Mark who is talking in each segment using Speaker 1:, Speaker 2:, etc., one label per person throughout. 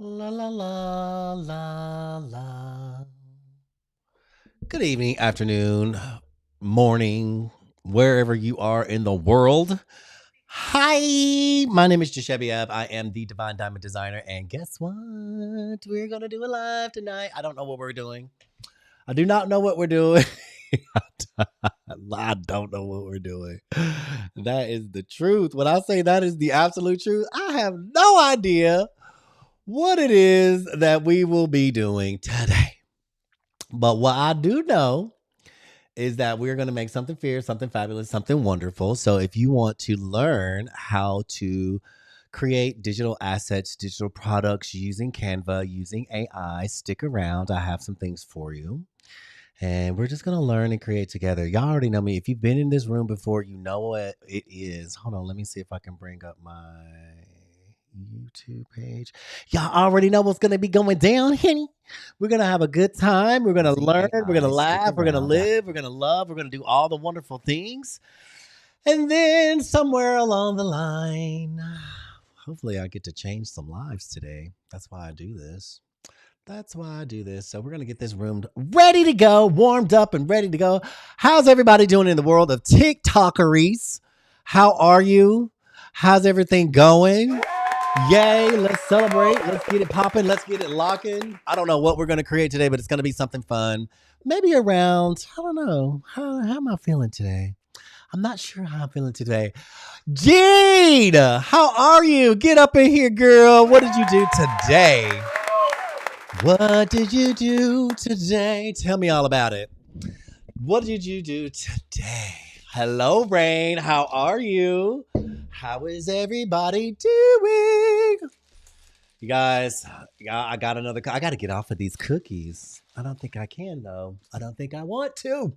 Speaker 1: La la la la la. Good evening, afternoon, morning, wherever you are in the world. Hi, my name is Jashebiab. I am the Divine Diamond Designer, and guess what? We're gonna do a live tonight. I don't know what we're doing. I do not know what we're doing. I don't know what we're doing. That is the truth. When I say that is the absolute truth, I have no idea what it is that we will be doing today. But what I do know is that we're going to make something fierce, something fabulous, something wonderful. So if you want to learn how to create digital assets, digital products using Canva, using AI, stick around. I have some things for you. And we're just going to learn and create together. Y'all already know me. If you've been in this room before, you know what it is. Hold on. Let me see if I can bring up my YouTube page. Y'all already know what's going to be going down, Henny. We're going to have a good time. We're going to learn. We're going to laugh. We're going to live. We're going to love. We're going to do all the wonderful things. And then somewhere along the line, hopefully I get to change some lives today. That's why I do this. That's why I do this. So we're going to get this room ready to go, warmed up and ready to go. How's everybody doing in the world of TikTokeries? How are you? How's everything going? Yay, let's celebrate. Let's get it popping. Let's get it locking. I don't know what we're going to create today, but it's going to be something fun. Maybe around, I don't know. How am I feeling today? I'm not sure how I'm feeling today. Jean, how are you? Get up in here, girl. What did you do today? What did you do today? Tell me all about it. What did you do today? Hello, Rain. How are you? How is everybody doing? You guys, I got another. I got to get off of these cookies. I don't think I can, though. I don't think I want to.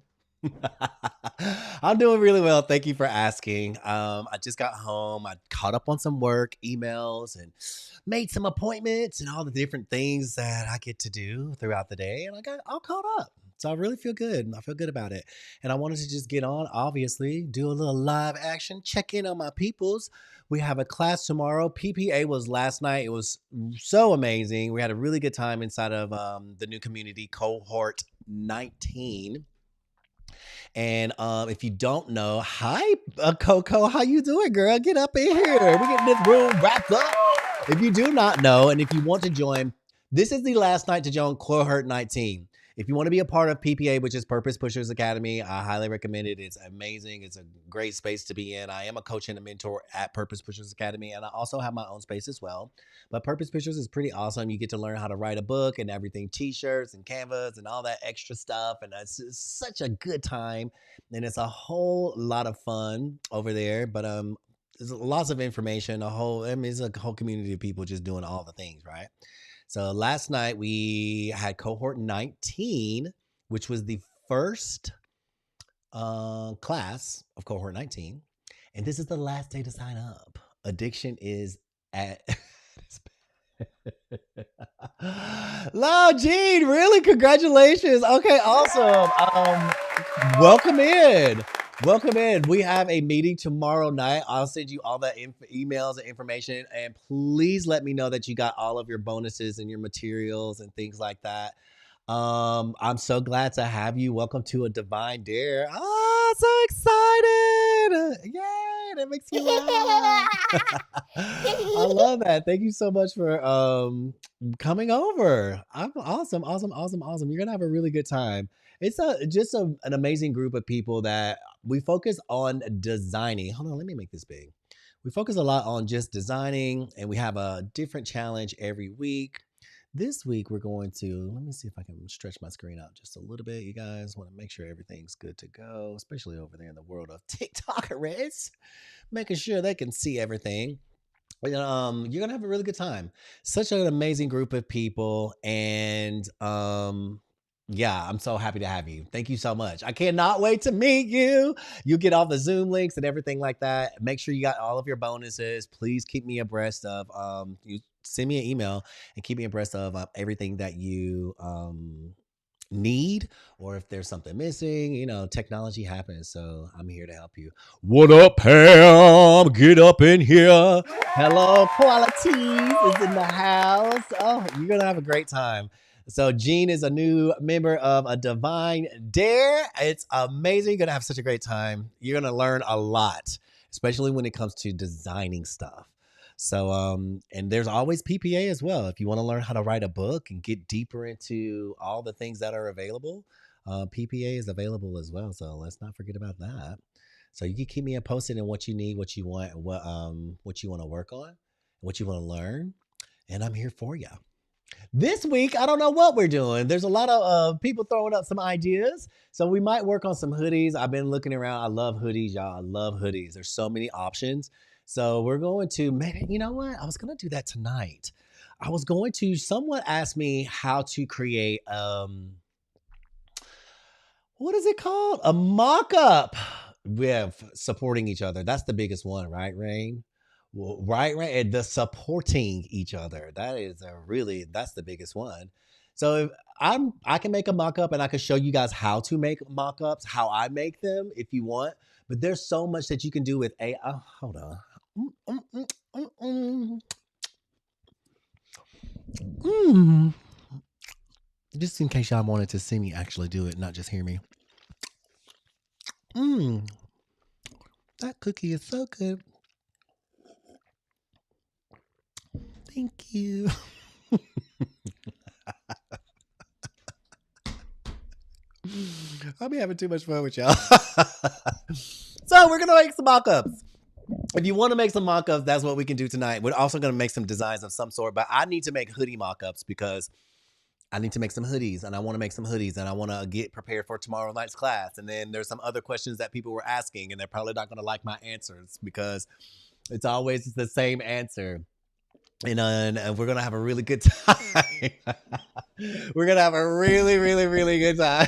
Speaker 1: I'm doing really well. Thank you for asking. I just got home. I caught up on some work, emails, and made some appointments and all the different things that I get to do throughout the day. And I got all caught up. So I really feel good. I feel good about it. And I wanted to just get on, obviously, do a little live action, check in on my peoples. We have a class tomorrow. PPA was last night. It was so amazing. We had a really good time inside of the new community cohort 19. And if you don't know, hi, Coco, how you doing, girl? Get up in here. We're getting this room wrapped up. If you do not know, and if you want to join, this is the last night to join Cohort 19. If you want to be a part of PPA, which is Purpose Pushers Academy, I highly recommend it. It's amazing. It's a great space to be in. I am a coach and a mentor at Purpose Pushers Academy, and I also have my own space as well. But Purpose Pushers is pretty awesome. You get to learn how to write a book and everything, t-shirts and canvas and all that extra stuff. And it's such a good time. And it's a whole lot of fun over there. But there's lots of information, it's a whole community of people just doing all the things, right? So last night we had cohort 19, which was the first class of cohort 19. And this is the last day to sign up. Addiction is at... Wow, Gene, really? Congratulations. Okay, awesome. Welcome in. Welcome in. We have a meeting tomorrow night. I'll send you all the emails and information. And please let me know that you got all of your bonuses and your materials and things like that. I'm so glad to have you. Welcome to a Divine Dare. Oh, so excited. Yay, that makes me laugh. I love that. Thank you so much for coming over. I'm awesome. You're gonna have a really good time. It's an amazing group of people that we focus on designing. Hold on, let me make this big. We focus a lot on just designing, and we have a different challenge every week. This week we're going to, let me see if I can stretch my screen out just a little bit. You guys want to make sure everything's good to go, especially over there in the world of TikTokers, making sure they can see everything. You're gonna have a really good time. Such an amazing group of people, and yeah, I'm so happy to have you. Thank you so much. I cannot wait to meet you. You get all the Zoom links and everything like that. Make sure you got all of your bonuses. Please keep me abreast of you send me an email and keep me abreast of everything that you need, or if there's something missing. Technology happens, so I'm here to help you. What up, Pam? Get up in here. Hello, Qualities is in the house. Oh, you're gonna have a great time. So Jean is a new member of a Divine Dare. It's amazing. You're gonna have such a great time. You're gonna learn a lot, especially when it comes to designing stuff. So, and there's always PPA as well. If you want to learn how to write a book and get deeper into all the things that are available, PPA is available as well. So let's not forget about that. So you can keep me posted on what you need, what you want, what you want to work on, what you want to learn, and I'm here for you. This week, I don't know what we're doing. There's a lot of people throwing up some ideas. So we might work on some hoodies. I've been looking around. I love hoodies, y'all. I love hoodies. There's so many options. So we're going to, maybe, you know what? I was going to do that tonight. Someone asked me how to create, what is it called? A mock-up with supporting each other. That's the biggest one, right, Rain? Well, right, and the supporting each other. That's the biggest one. So if I can make a mock-up and I can show you guys how to make mock-ups, how I make them if you want. But there's so much that you can do with AI. Oh, hold on. Just in case y'all wanted to see me actually do it, not just hear me. That cookie is so good. Thank you. I'll be having too much fun with y'all. So we're going to make some mock-ups. If you want to make some mock-ups, that's what we can do tonight. We're also going to make some designs of some sort, but I need to make hoodie mock-ups because I need to make some hoodies, and I want to make some hoodies, and I want to get prepared for tomorrow night's class. And then there's some other questions that people were asking, and they're probably not going to like my answers because it's always the same answer. And we're going to have a really good time. We're going to have a really, really, really good time.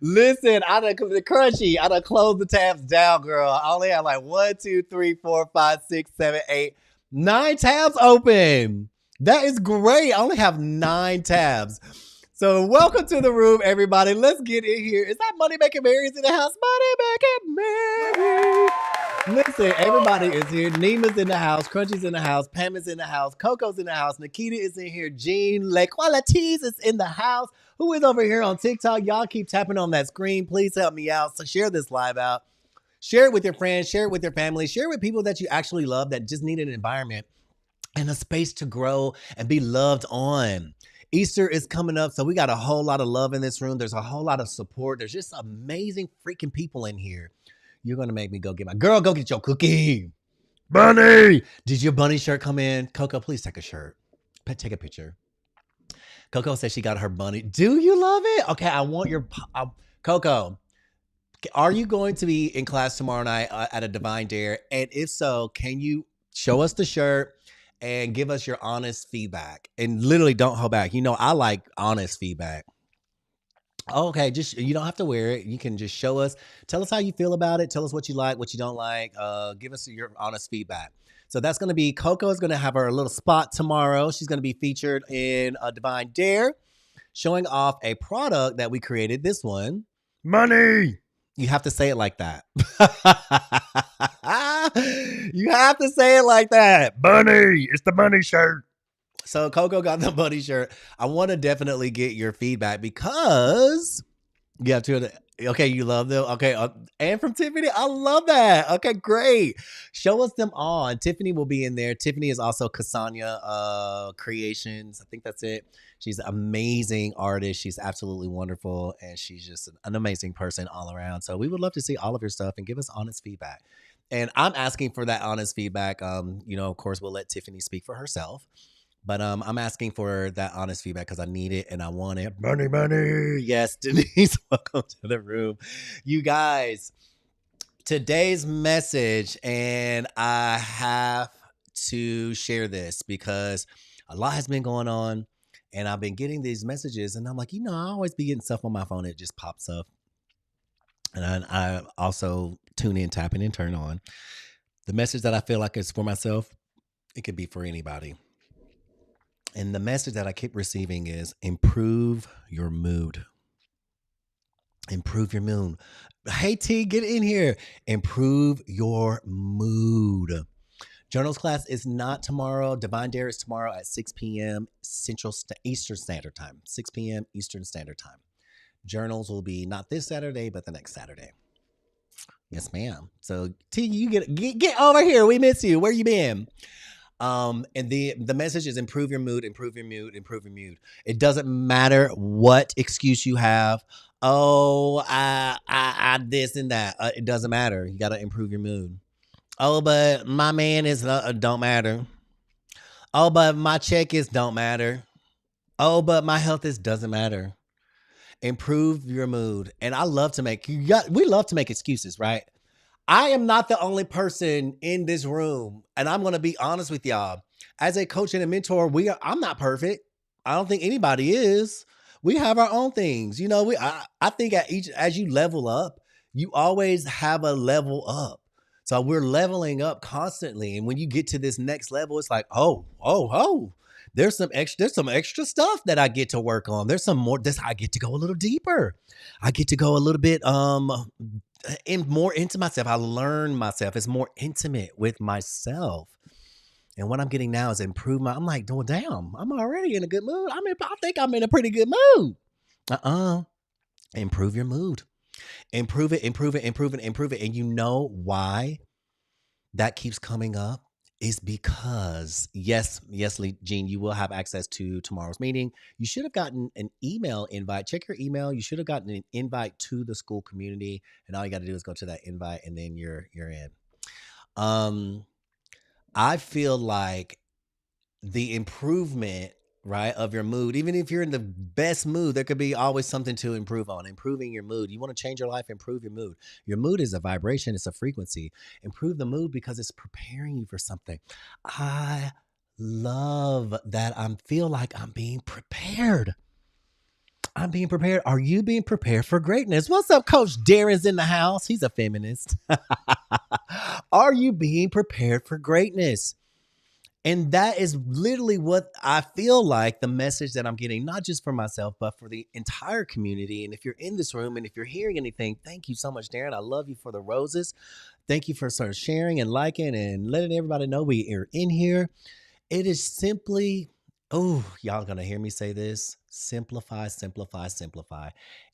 Speaker 1: Listen, the crunchy, I done closed the tabs down, girl. I only have like 1, 2, 3, 4, 5, 6, 7, 8, 9 tabs open. That is great. I only have 9 tabs. So welcome to the room, everybody. Let's get in here. Is that Money Making Mary's in the house? Money Making Mary. Listen, everybody is here. Nima's in the house. Crunchy's in the house. Pam is in the house. Coco's in the house. Nikita is in here. Jean Le Qualities is in the house. Who is over here on TikTok? Y'all keep tapping on that screen. Please help me out. So share this live out. Share it with your friends. Share it with your family. Share it with people that you actually love that just need an environment and a space to grow and be loved on. Easter is coming up, so we got a whole lot of love in this room. There's a whole lot of support. There's just amazing freaking people in here. You're going to make me go get my girl. Go get your cookie. Bunny. Did your bunny shirt come in? Coco, please take a shirt. Take a picture. Coco said she got her bunny. Do you love it? Okay, I want your... Coco, are you going to be in class tomorrow night at a Divine Dare? And if so, can you show us the shirt and give us your honest feedback? And literally don't hold back. I like honest feedback. Okay, you don't have to wear it. You can just show us. Tell us how you feel about it. Tell us what you like, what you don't like. Give us your honest feedback. So that's going to be, Coco is going to have her little spot tomorrow. She's going to be featured in a Divine Dare, showing off a product that we created. This one. Money. You have to say it like that. You have to say it like that. Bunny. It's the bunny shirt. So Coco got the bunny shirt. I want to definitely get your feedback because you have to. Okay, you love them. Okay, and from Tiffany, I love that. Okay, great. Show us them all. And Tiffany will be in there. Tiffany is also Kasanya Creations. I think that's it. She's an amazing artist. She's absolutely wonderful, and she's just an amazing person all around. So we would love to see all of your stuff and give us honest feedback. And I'm asking for that honest feedback. Of course, we'll let Tiffany speak for herself. But I'm asking for that honest feedback because I need it and I want it. Money. Yes, Denise, welcome to the room. You guys, today's message, and I have to share this because a lot has been going on and I've been getting these messages and I'm like, I always be getting stuff on my phone. It just pops up. And I also tune in, tap in, and turn on. The message that I feel like is for myself, it could be for anybody. And the message that I keep receiving is improve your mood. Improve your mood. Hey, T, get in here. Improve your mood. Journals class is not tomorrow. Divine Dare is tomorrow at 6 p.m. Eastern Standard Time. 6 p.m. Eastern Standard Time. Journals will be not this Saturday, but the next Saturday. Yes, ma'am. So T, you get over here. We miss you. Where you been? And the message is improve your mood, improve your mood, improve your mood. It doesn't matter what excuse you have. Oh, I this and that. It doesn't matter. You got to improve your mood. Oh, but my man is don't matter. Oh, but my check is don't matter. Oh, but my health is doesn't matter. Improve your mood. And I love to make we love to make excuses, right? I am not the only person in this room, and I'm going to be honest with y'all. As a coach and a mentor, I'm not perfect. I don't think anybody is. We have our own things. You know, I think as you level up, you always have a level up. So we're leveling up constantly. And when you get to this next level, it's like, oh. There's some extra stuff that I get to work on. There's some more. I get to go a little deeper. I get to go a little bit more into myself. I learn myself. It's more intimate with myself. And what I'm getting now is I'm like, oh, damn, I'm already in a good mood. I think I'm in a pretty good mood. Improve your mood. Improve it. And you know why that keeps coming up? Is because, yes, Jean, you will have access to tomorrow's meeting. You should have gotten an email invite. Check your email. You should have gotten an invite to the Skool community, and all you got to do is go to that invite, and then you're in. I feel like the improvement, right, of your mood, even if you're in the best mood, there could be always something to improve on. Improving your mood. You want to change your life, improve your mood. Your mood is a vibration, it's a frequency. Improve the mood because it's preparing you for something. I love that I feel like I'm being prepared. I'm being prepared. Are you being prepared for greatness? What's up, Coach Darren's in the house? He's a feminist. Are you being prepared for greatness? And that is literally what I feel like the message that I'm getting, not just for myself, but for the entire community. And if you're in this room and if you're hearing anything, thank you so much, Darren. I love you for the roses. Thank you for sort of sharing and liking and letting everybody know we are in here. It is simply, y'all going to hear me say this. Simplify.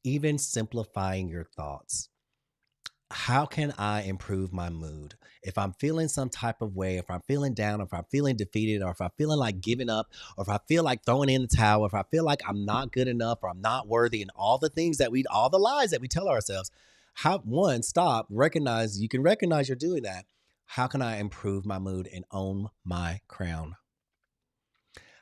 Speaker 1: Even simplifying your thoughts. How can I improve my mood? If I'm feeling some type of way, if I'm feeling down, if I'm feeling defeated, or if I'm feeling like giving up, or if I feel like throwing in the towel, if I feel like I'm not good enough or I'm not worthy, and all the lies that we tell ourselves, you can recognize you're doing that. How can I improve my mood and own my crown?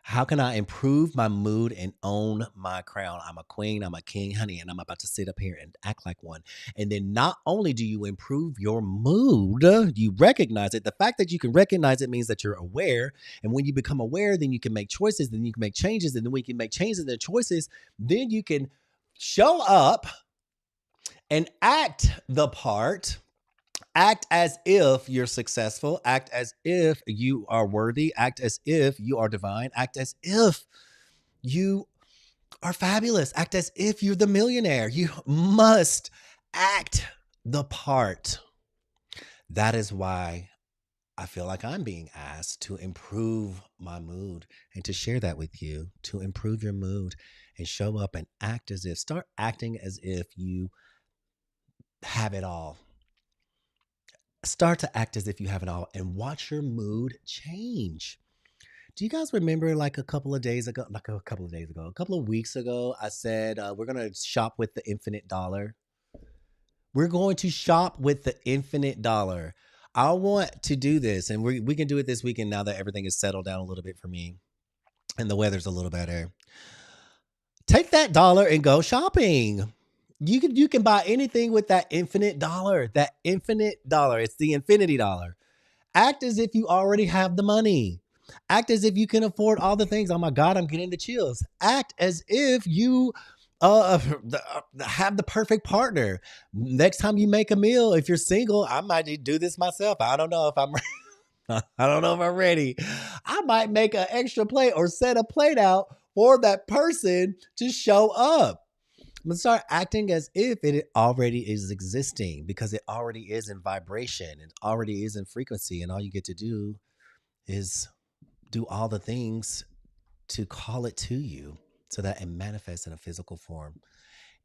Speaker 1: How can I improve my mood and own my crown? I'm a queen, I'm a king, honey, and I'm about to sit up here and act like one. And then not only do you improve your mood, you recognize it. The fact that you can recognize it means that you're aware. And when you become aware, then you can make choices, then you can make changes. And then when you can make changes and choices, then you can show up and act the part. Act as if you're successful. Act as if you are worthy. Act as if you are divine. Act as if you are fabulous. Act as if you're the millionaire. You must act the part. That is why I feel like I'm being asked to improve my mood and to share that with you, to improve your mood and show up and start acting as if you have it all. Start to act as if you have it all and watch your mood change. Do you guys remember a couple of weeks ago, I said, we're going to shop with the infinite dollar. We're going to shop with the infinite dollar. I want to do this, and we can do it this weekend now that everything is settled down a little bit for me and the weather's a little better. Take that dollar and go shopping. You can buy anything with that infinite dollar. It's the infinity dollar. Act as if you already have the money. Act as if you can afford all the things. Oh my God, I'm getting the chills. Act as if you have the perfect partner. Next time you make a meal, if you're single, I might do this myself. I don't know if I'm ready. I might make an extra plate or set a plate out for that person to show up. I'm gonna start acting as if it already is existing because it already is in vibration. It already is in frequency. And all you get to do is do all the things to call it to you so that it manifests in a physical form.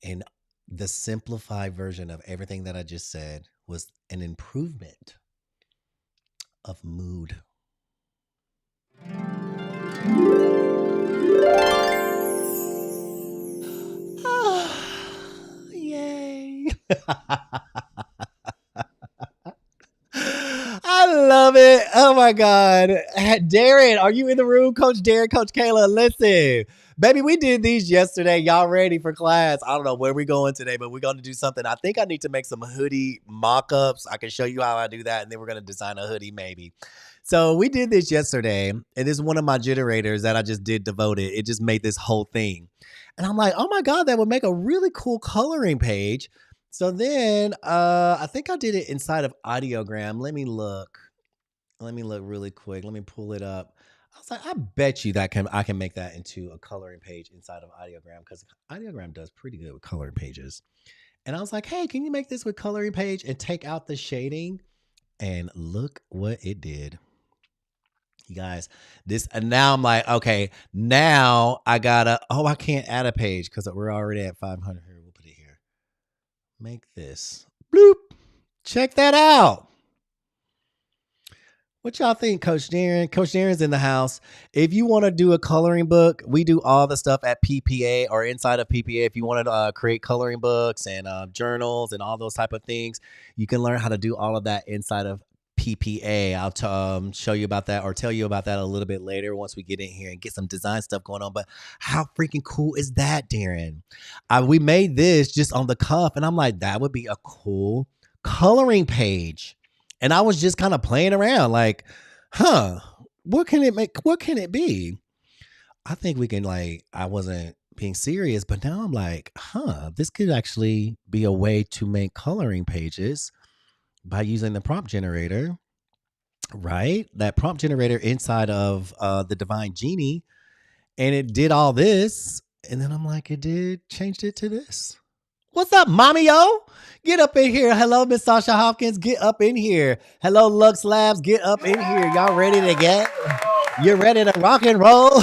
Speaker 1: And the simplified version of everything that I just said was an improvement of mood. Yay. I love it. Oh my God. Darren, are you in the room? Coach Darren, Coach Kayla, listen. Baby, we did these yesterday. Y'all ready for class? I don't know where we're going today, but we're going to do something. I think I need to make some hoodie mock-ups. I can show you how I do that, and then we're going to design a hoodie maybe. So we did this yesterday, and this is one of my generators that I just did devoted. It just made this whole thing. And I'm like, oh my God, that would make a really cool coloring page. So then I think I did it inside of Audiogram. Let me look. Let me look really quick. Let me pull it up. I was like, I bet you that I can make that into a coloring page inside of Audiogram because Audiogram does pretty good with coloring pages. And I was like, hey, can you make this with coloring page and take out the shading? And look what it did. You guys, this, and now I'm like, okay, now I gotta, I can't add a page because we're already at 500 here. We'll put it here. Make this. Bloop. Check that out. What y'all think, Coach Darren? Coach Darren's in the house. If you want to do a coloring book, we do all the stuff at PPA or inside of PPA. If you want to create coloring books and journals and all those type of things, you can learn how to do all of that inside of PPA. I'll show you about that or tell you about that a little bit later once we get in here and get some design stuff going on. But how freaking cool is that, Darren? We made this just on the cuff, and I'm like, that would be a cool coloring page. And I was just kind of playing around like, what can it make? What can it be? I think we can, like, I wasn't being serious, but now I'm like, this could actually be a way to make coloring pages by using the prompt generator, right? That prompt generator inside of the Divine Genie. And it did all this. And then I'm like, changed it to this. What's up, mommy-o? Get up in here. Hello, Miss Sasha Hopkins. Get up in here. Hello, Lux Labs. Get up in here. Y'all ready to get? You're ready to rock and roll?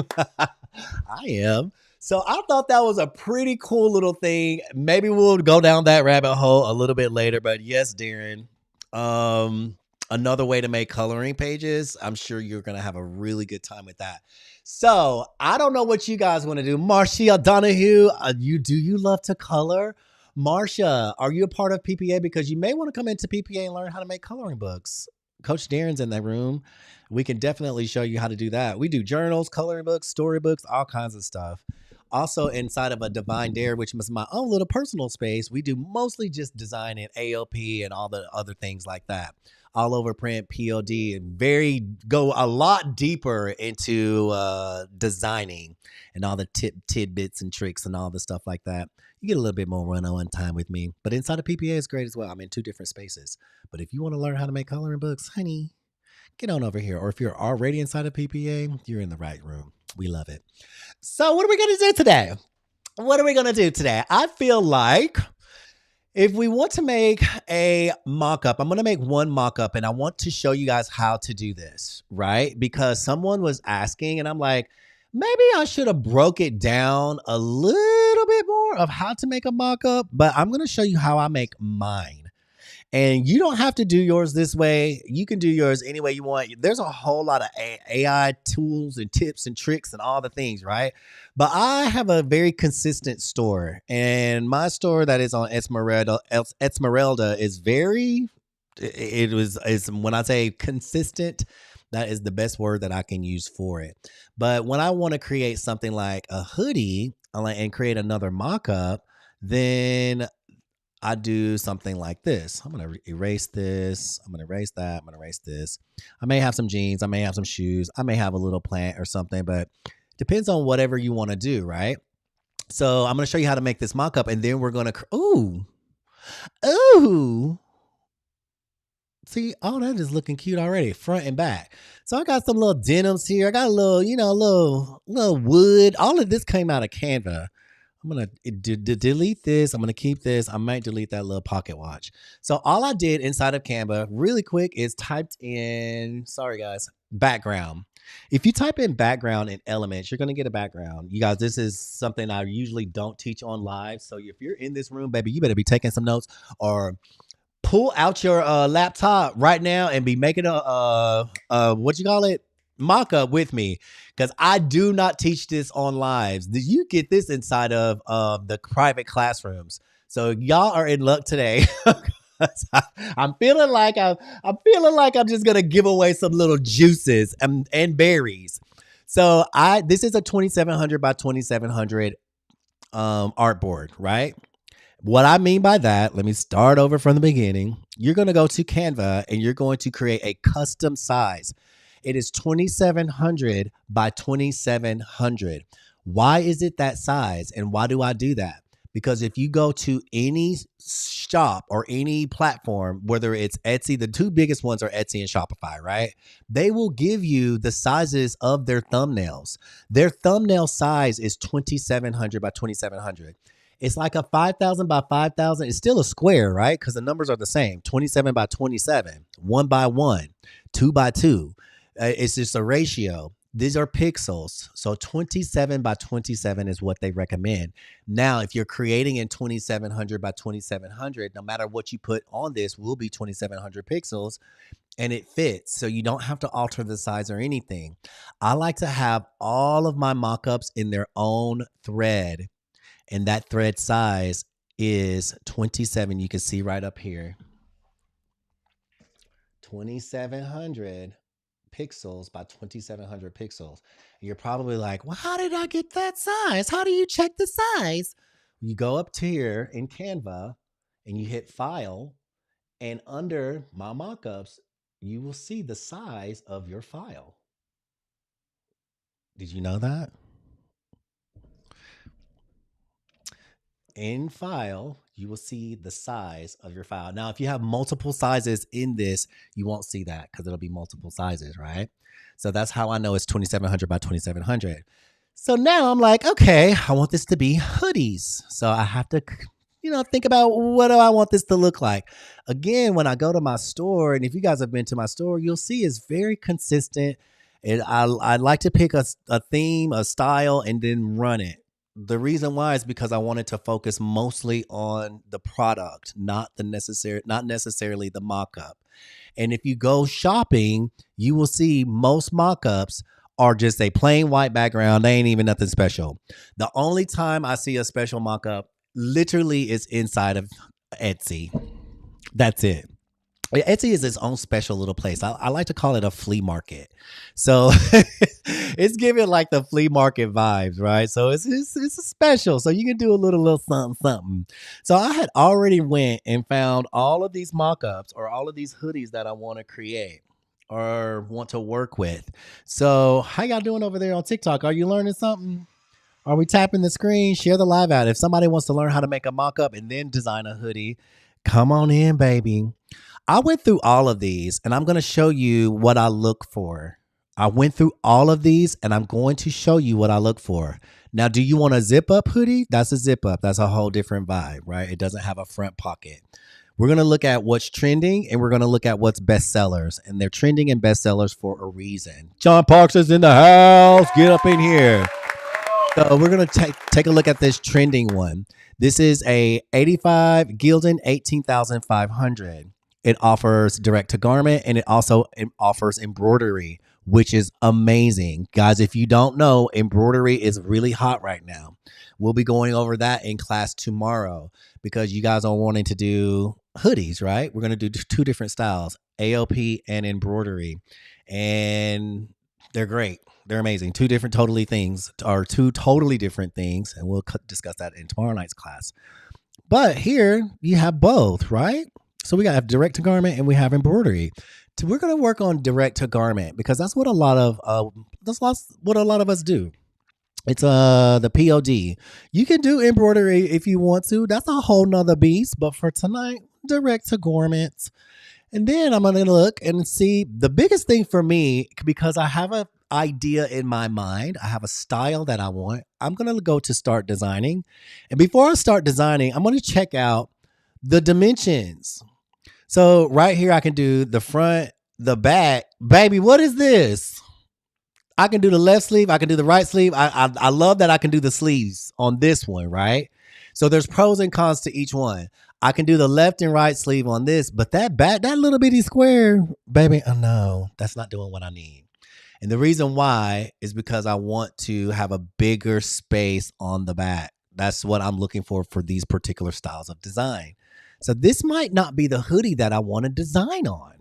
Speaker 1: I am. So I thought that was a pretty cool little thing. Maybe we'll go down that rabbit hole a little bit later. But yes, Darren, another way to make coloring pages. I'm sure you're going to have a really good time with that. So I don't know what you guys want to do. Marcia Donahue, do you love to color? Marcia, are you a part of PPA? Because you may want to come into PPA and learn how to make coloring books. Coach Darren's in that room. We can definitely show you how to do that. We do journals, coloring books, storybooks, all kinds of stuff. Also inside of a Divine Dare, which is my own little personal space, we do mostly just design and AOP and all the other things like that. All over print, POD, go a lot deeper into designing and all the tidbits and tricks and all the stuff like that. You get a little bit more run-on time with me. But inside of PPA is great as well. I'm in 2 different spaces. But if you want to learn how to make coloring books, honey, get on over here. Or if you're already inside of PPA, you're in the right room. We love it. So what are we going to do today? What are we going to do today? I feel like if we want to make a mock-up, I'm going to make one mock-up, and I want to show you guys how to do this, right? Because someone was asking, and I'm like, maybe I should have broke it down a little bit more of how to make a mock-up, but I'm going to show you how I make mine. And you don't have to do yours this way. You can do yours any way you want. There's a whole lot of AI tools and tips and tricks and all the things, right? But I have a very consistent store. And my store that is on Esmeralda is is when I say consistent, that is the best word that I can use for it. But when I want to create something like a hoodie and create another mock-up, then I do something like this. I'm going to erase this. I'm going to erase that. I'm going to erase this. I may have some jeans. I may have some shoes. I may have a little plant or something, but depends on whatever you want to do, right? So I'm going to show you how to make this mock-up, and then we're going to, ooh. See, all that is looking cute already, front and back. So I got some little denims here. I got a little, little wood. All of this came out of Canva. I'm going to delete this. I'm going to keep this. I might delete that little pocket watch. So all I did inside of Canva really quick is typed in, sorry guys, background. If you type in background in Elements, you're going to get a background. You guys, this is something I usually don't teach on live. So if you're in this room, baby, you better be taking some notes or pull out your laptop right now and be making what you call it, mock-up with me, because I do not teach this on lives. You get this inside of the private classrooms. So y'all are in luck today. I'm feeling like I'm just gonna give away some little juices and berries. So this is a 2700 by 2700 artboard, right? What I mean by that, let me start over from the beginning. You're going to go to Canva and you're going to create a custom size. It is 2700 by 2700. Why is it that size and why do I do that? Because if you go to any shop or any platform, whether it's Etsy, the two biggest ones are Etsy and Shopify, right? They will give you the sizes of their thumbnails. Their thumbnail size is 2700 by 2700. It's like a 5,000 by 5,000. It's still a square, right? Because the numbers are the same. 27 by 27, 1 by 1, 2 by 2. It's just a ratio. These are pixels. So 27 by 27 is what they recommend. Now, if you're creating in 2700 by 2700, no matter what you put on this will be 2700 pixels and it fits. So you don't have to alter the size or anything. I like to have all of my mockups in their own thread. And that thread size is 27. You can see right up here. 2,700 pixels by 2,700 pixels. And you're probably like, well, how did I get that size? How do you check the size? You go up to here in Canva and you hit File. And under my mockups, you will see the size of your file. Did you know that? In File, you will see the size of your file. Now, if you have multiple sizes in this, you won't see that because it'll be multiple sizes, right? So that's how I know it's 2,700 by 2,700. So now I'm like, okay, I want this to be hoodies. So I have to, think about what do I want this to look like. Again, when I go to my store, and if you guys have been to my store, you'll see it's very consistent. And I like to pick a theme, a style, and then run it. The reason why is because I wanted to focus mostly on the product, not necessarily the mock-up. And if you go shopping, you will see most mock-ups are just a plain white background. They ain't even nothing special. The only time I see a special mock-up literally is inside of Etsy. That's it. Etsy is its own special little place. I like to call it a flea market. So it's giving like the flea market vibes, right? So it's a special. So you can do a little something. So I had already went and found all of these mock-ups or all of these hoodies that I want to create or want to work with. So how y'all doing over there on TikTok? Are you learning something? Are we tapping the screen? Share the live out. If somebody wants to learn how to make a mock-up and then design a hoodie, come on in, baby. I went through all of these and I'm going to show you what I look for. I went through all of these and I'm going to show you what I look for. Now, do you want a zip up hoodie? That's a zip up. That's a whole different vibe, right? It doesn't have a front pocket. We're going to look at what's trending and we're going to look at what's bestsellers, and they're trending and bestsellers for a reason. John Parks is in the house. Get up in here. So we're going to take a look at this trending one. This is a 85 Gildan 18,500. It offers direct to garment and it also offers embroidery, which is amazing. Guys, if you don't know, embroidery is really hot right now. We'll be going over that in class tomorrow because you guys are wanting to do hoodies, right? We're going to do two different styles, AOP and embroidery. And they're great. They're amazing. Two totally different things. And we'll discuss that in tomorrow night's class. But here you have both, right? So we got direct to garment and we have embroidery. So we're going to work on direct to garment because that's what a lot of us do. It's the POD. You can do embroidery if you want to. That's a whole nother beast. But for tonight, direct to garments. And then I'm going to look and see the biggest thing for me, because I have idea in my mind. I have a style that I want. I'm going to go to start designing. And before I start designing, I'm going to check out the dimensions. So right here, I can do the front, the back. Baby, what is this? I can do the left sleeve. I can do the right sleeve. I love that I can do the sleeves on this one, right? So there's pros and cons to each one. I can do the left and right sleeve on this, but that back, that little bitty square, baby, oh no, that's not doing what I need. And the reason why is because I want to have a bigger space on the back. That's what I'm looking for these particular styles of design. So this might not be the hoodie that I want to design on.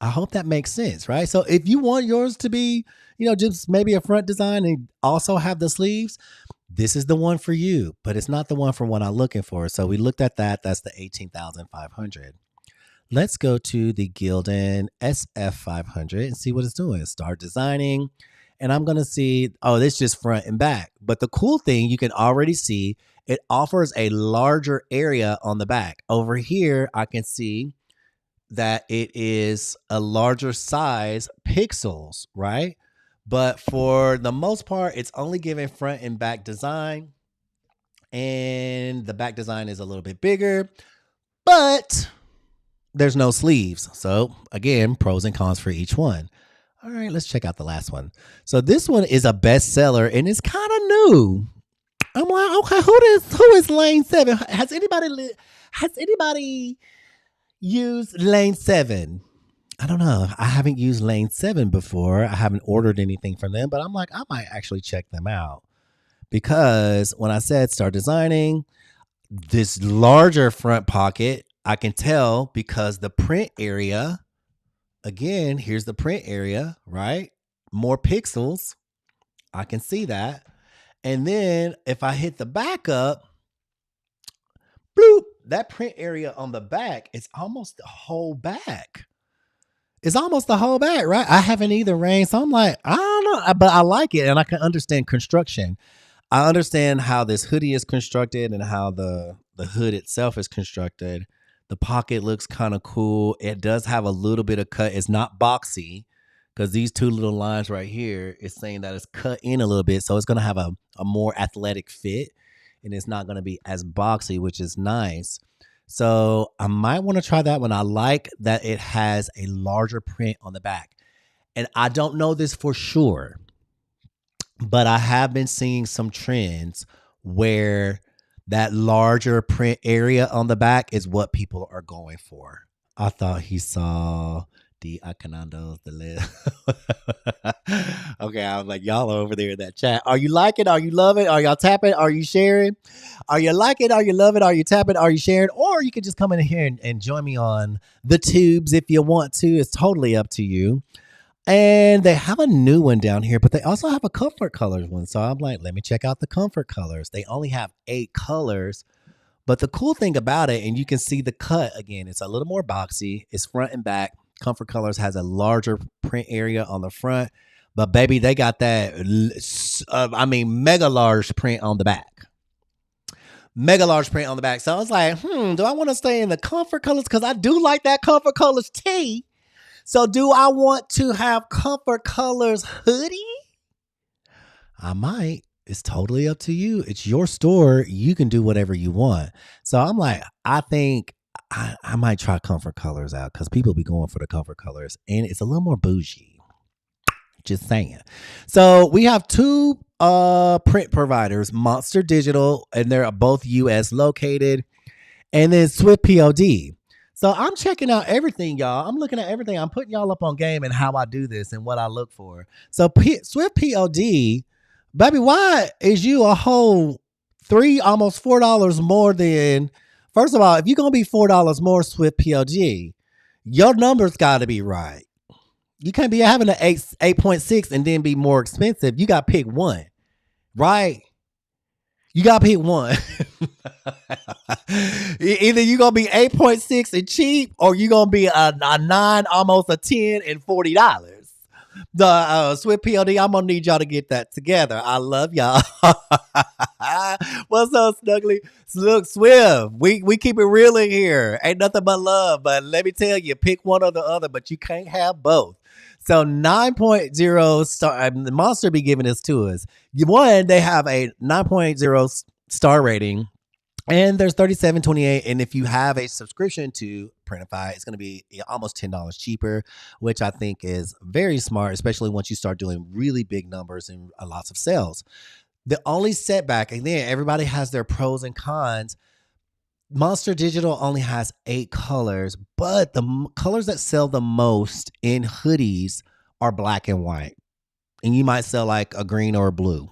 Speaker 1: I hope that makes sense, right? So if you want yours to be, just maybe a front design and also have the sleeves, this is the one for you, but it's not the one for what I'm looking for. So we looked at that. That's the 18,500. Let's go to the Gildan SF500 and see what it's doing. Start designing. And I'm going to see, oh, this is just front and back. But the cool thing, you can already see it offers a larger area on the back. Over here, I can see that it is a larger size pixels, right? But for the most part, it's only giving front and back design. And the back design is a little bit bigger, but there's no sleeves. So again, pros and cons for each one. All right, let's check out the last one. So this one is a bestseller and it's kind of new. I'm like, okay, who is Lane 7? Has anybody used Lane 7? I don't know. I haven't used Lane 7 before. I haven't ordered anything from them, but I'm like, I might actually check them out because when I said start designing, this larger front pocket, I can tell because the print area, again, here's the print area, right? More pixels. I can see that. And then if I hit the back up, bloop, that print area on the back is almost the whole back. It's almost the whole back, right? I haven't either, Rain. So I'm like, I don't know, but I like it and I can understand construction. I understand how this hoodie is constructed and how the hood itself is constructed. The pocket looks kind of cool. It does have a little bit of cut. It's not boxy because these two little lines right here is saying that it's cut in a little bit. So it's going to have a more athletic fit and it's not going to be as boxy, which is nice. So I might want to try that one. I like that it has a larger print on the back. And I don't know this for sure, but I have been seeing some trends where that larger print area on the back is what people are going for. I thought he saw the Acanandos, the list. Okay, I was like, y'all are over there in that chat. Are you liking? Are you loving? Are y'all tapping? Are you sharing? Are you liking? Are you loving? Are you tapping? Are you sharing? Or you could just come in here and join me on the tubes if you want to. It's totally up to you. And they have a new one down here, but they also have a comfort colors one. So I'm like, let me check out the comfort colors. They only have 8 colors. But the cool thing about it, and you can see the cut again, it's a little more boxy. It's front and back. Comfort Colors has a larger print area on the front, but baby, they got that, mega large print on the back. Mega large print on the back. So I was like, do I want to stay in the Comfort Colors? Because I do like that Comfort Colors tee. So do I want to have Comfort Colors hoodie? I might. It's totally up to you. It's your store. You can do whatever you want. So I'm like, I think I might try Comfort Colors out because people be going for the Comfort Colors and it's a little more bougie. Just saying. So we have 2 print providers, Monster Digital, and they're both US located, and then Swift POD. So I'm checking out everything, y'all. I'm looking at everything. I'm putting y'all up on game and how I do this and what I look for. So Swift POD, baby, why is you a whole almost $4 more than... First of all, if you're going to be $4 more Swift PLG, your numbers got to be right. You can't be having an 8.6 and then be more expensive. You got to pick one, right? You got to pick one. Either you're going to be 8.6 and cheap or you're going to be a 9, almost a 10 and $40. The Swift PLD, I'm going to need y'all to get that together. I love y'all. What's up, Snuggly? Look, Swift, we keep it real in here. Ain't nothing but love. But let me tell you, pick one or the other, but you can't have both. So 9.0 star, the Monster be giving this to us. One, they have a 9.0 star rating. And there's 37.28, and if you have a subscription to Printify, it's going to be almost $10 cheaper, which I think is very smart, especially once you start doing really big numbers and lots of sales. The only setback, and then everybody has their pros and cons. Monster Digital only has 8 colors, but the colors that sell the most in hoodies are black and white, and you might sell like a green or a blue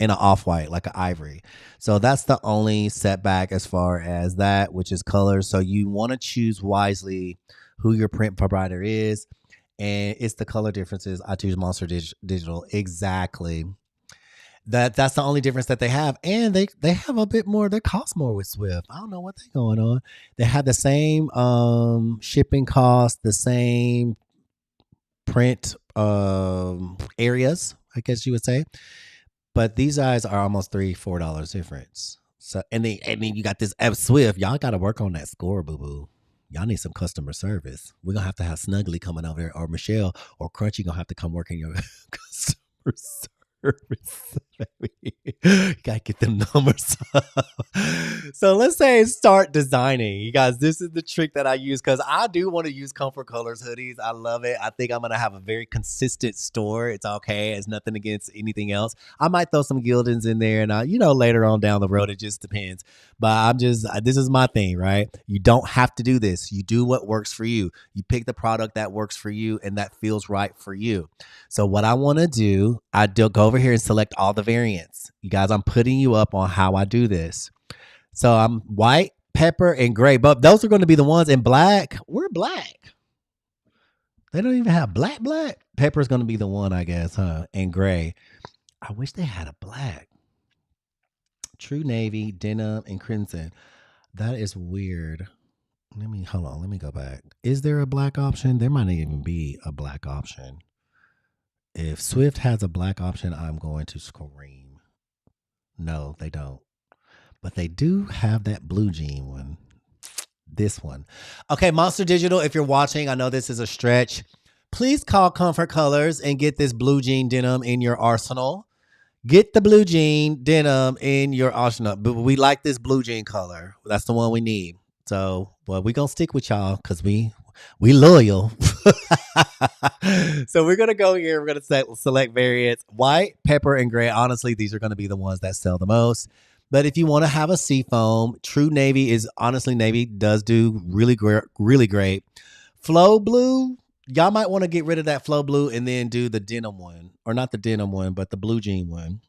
Speaker 1: and an off-white, like an ivory. So that's the only setback as far as that, which is colors. So you want to choose wisely who your print provider is, and it's the color differences. I choose Monster Digital. Exactly. That's the only difference that they have. And they have a bit more, they cost more with Swift. I don't know what they're going on. They have the same shipping cost, the same print areas, I guess you would say. But these guys are almost $3-4 difference. So and then you got this F Swift. Y'all got to work on that score, boo boo. Y'all need some customer service. We're gonna have to have Snuggly coming over there, or Michelle or Crunchy gonna have to come work in your customer service. You gotta get them numbers up. So let's say start designing. You guys, this is the trick that I use because I do want to use Comfort Colors hoodies. I love it. I think I'm gonna have a very consistent store. It's okay. It's nothing against anything else. I might throw some Gildans in there, and later on down the road, it just depends. But this is my thing, right? You don't have to do this. You do what works for you. You pick the product that works for you and that feels right for you. So what I want to do, I do go over here and select all the variants. You guys, I'm putting you up on how I do this. So I'm white, pepper, and gray. But those are going to be the ones in black. We're black. They don't even have black. Pepper is going to be the one, I guess, huh? And gray. I wish they had a black. True navy, denim, and crimson. That is weird. Hold on. Let me go back. Is there a black option? There might not even be a black option. If Swift has a black option, I'm going to scream. No, they don't. But they do have that blue jean one. This one. Okay, Monster Digital, if you're watching, I know this is a stretch. Please call Comfort Colors and get this blue jean denim in your arsenal. Get the blue jean denim in your arsenal. But we like this blue jean color. That's the one we need. So, well, we're going to stick with y'all because we loyal. So we're going to go here. We're going to select variants. White, pepper, and gray. Honestly, these are going to be the ones that sell the most. But if you want to have a seafoam, True Navy Navy does do really great. Flow Blue, y'all might want to get rid of that Flow Blue and then do the denim one. Or not the denim one, but the blue jean one.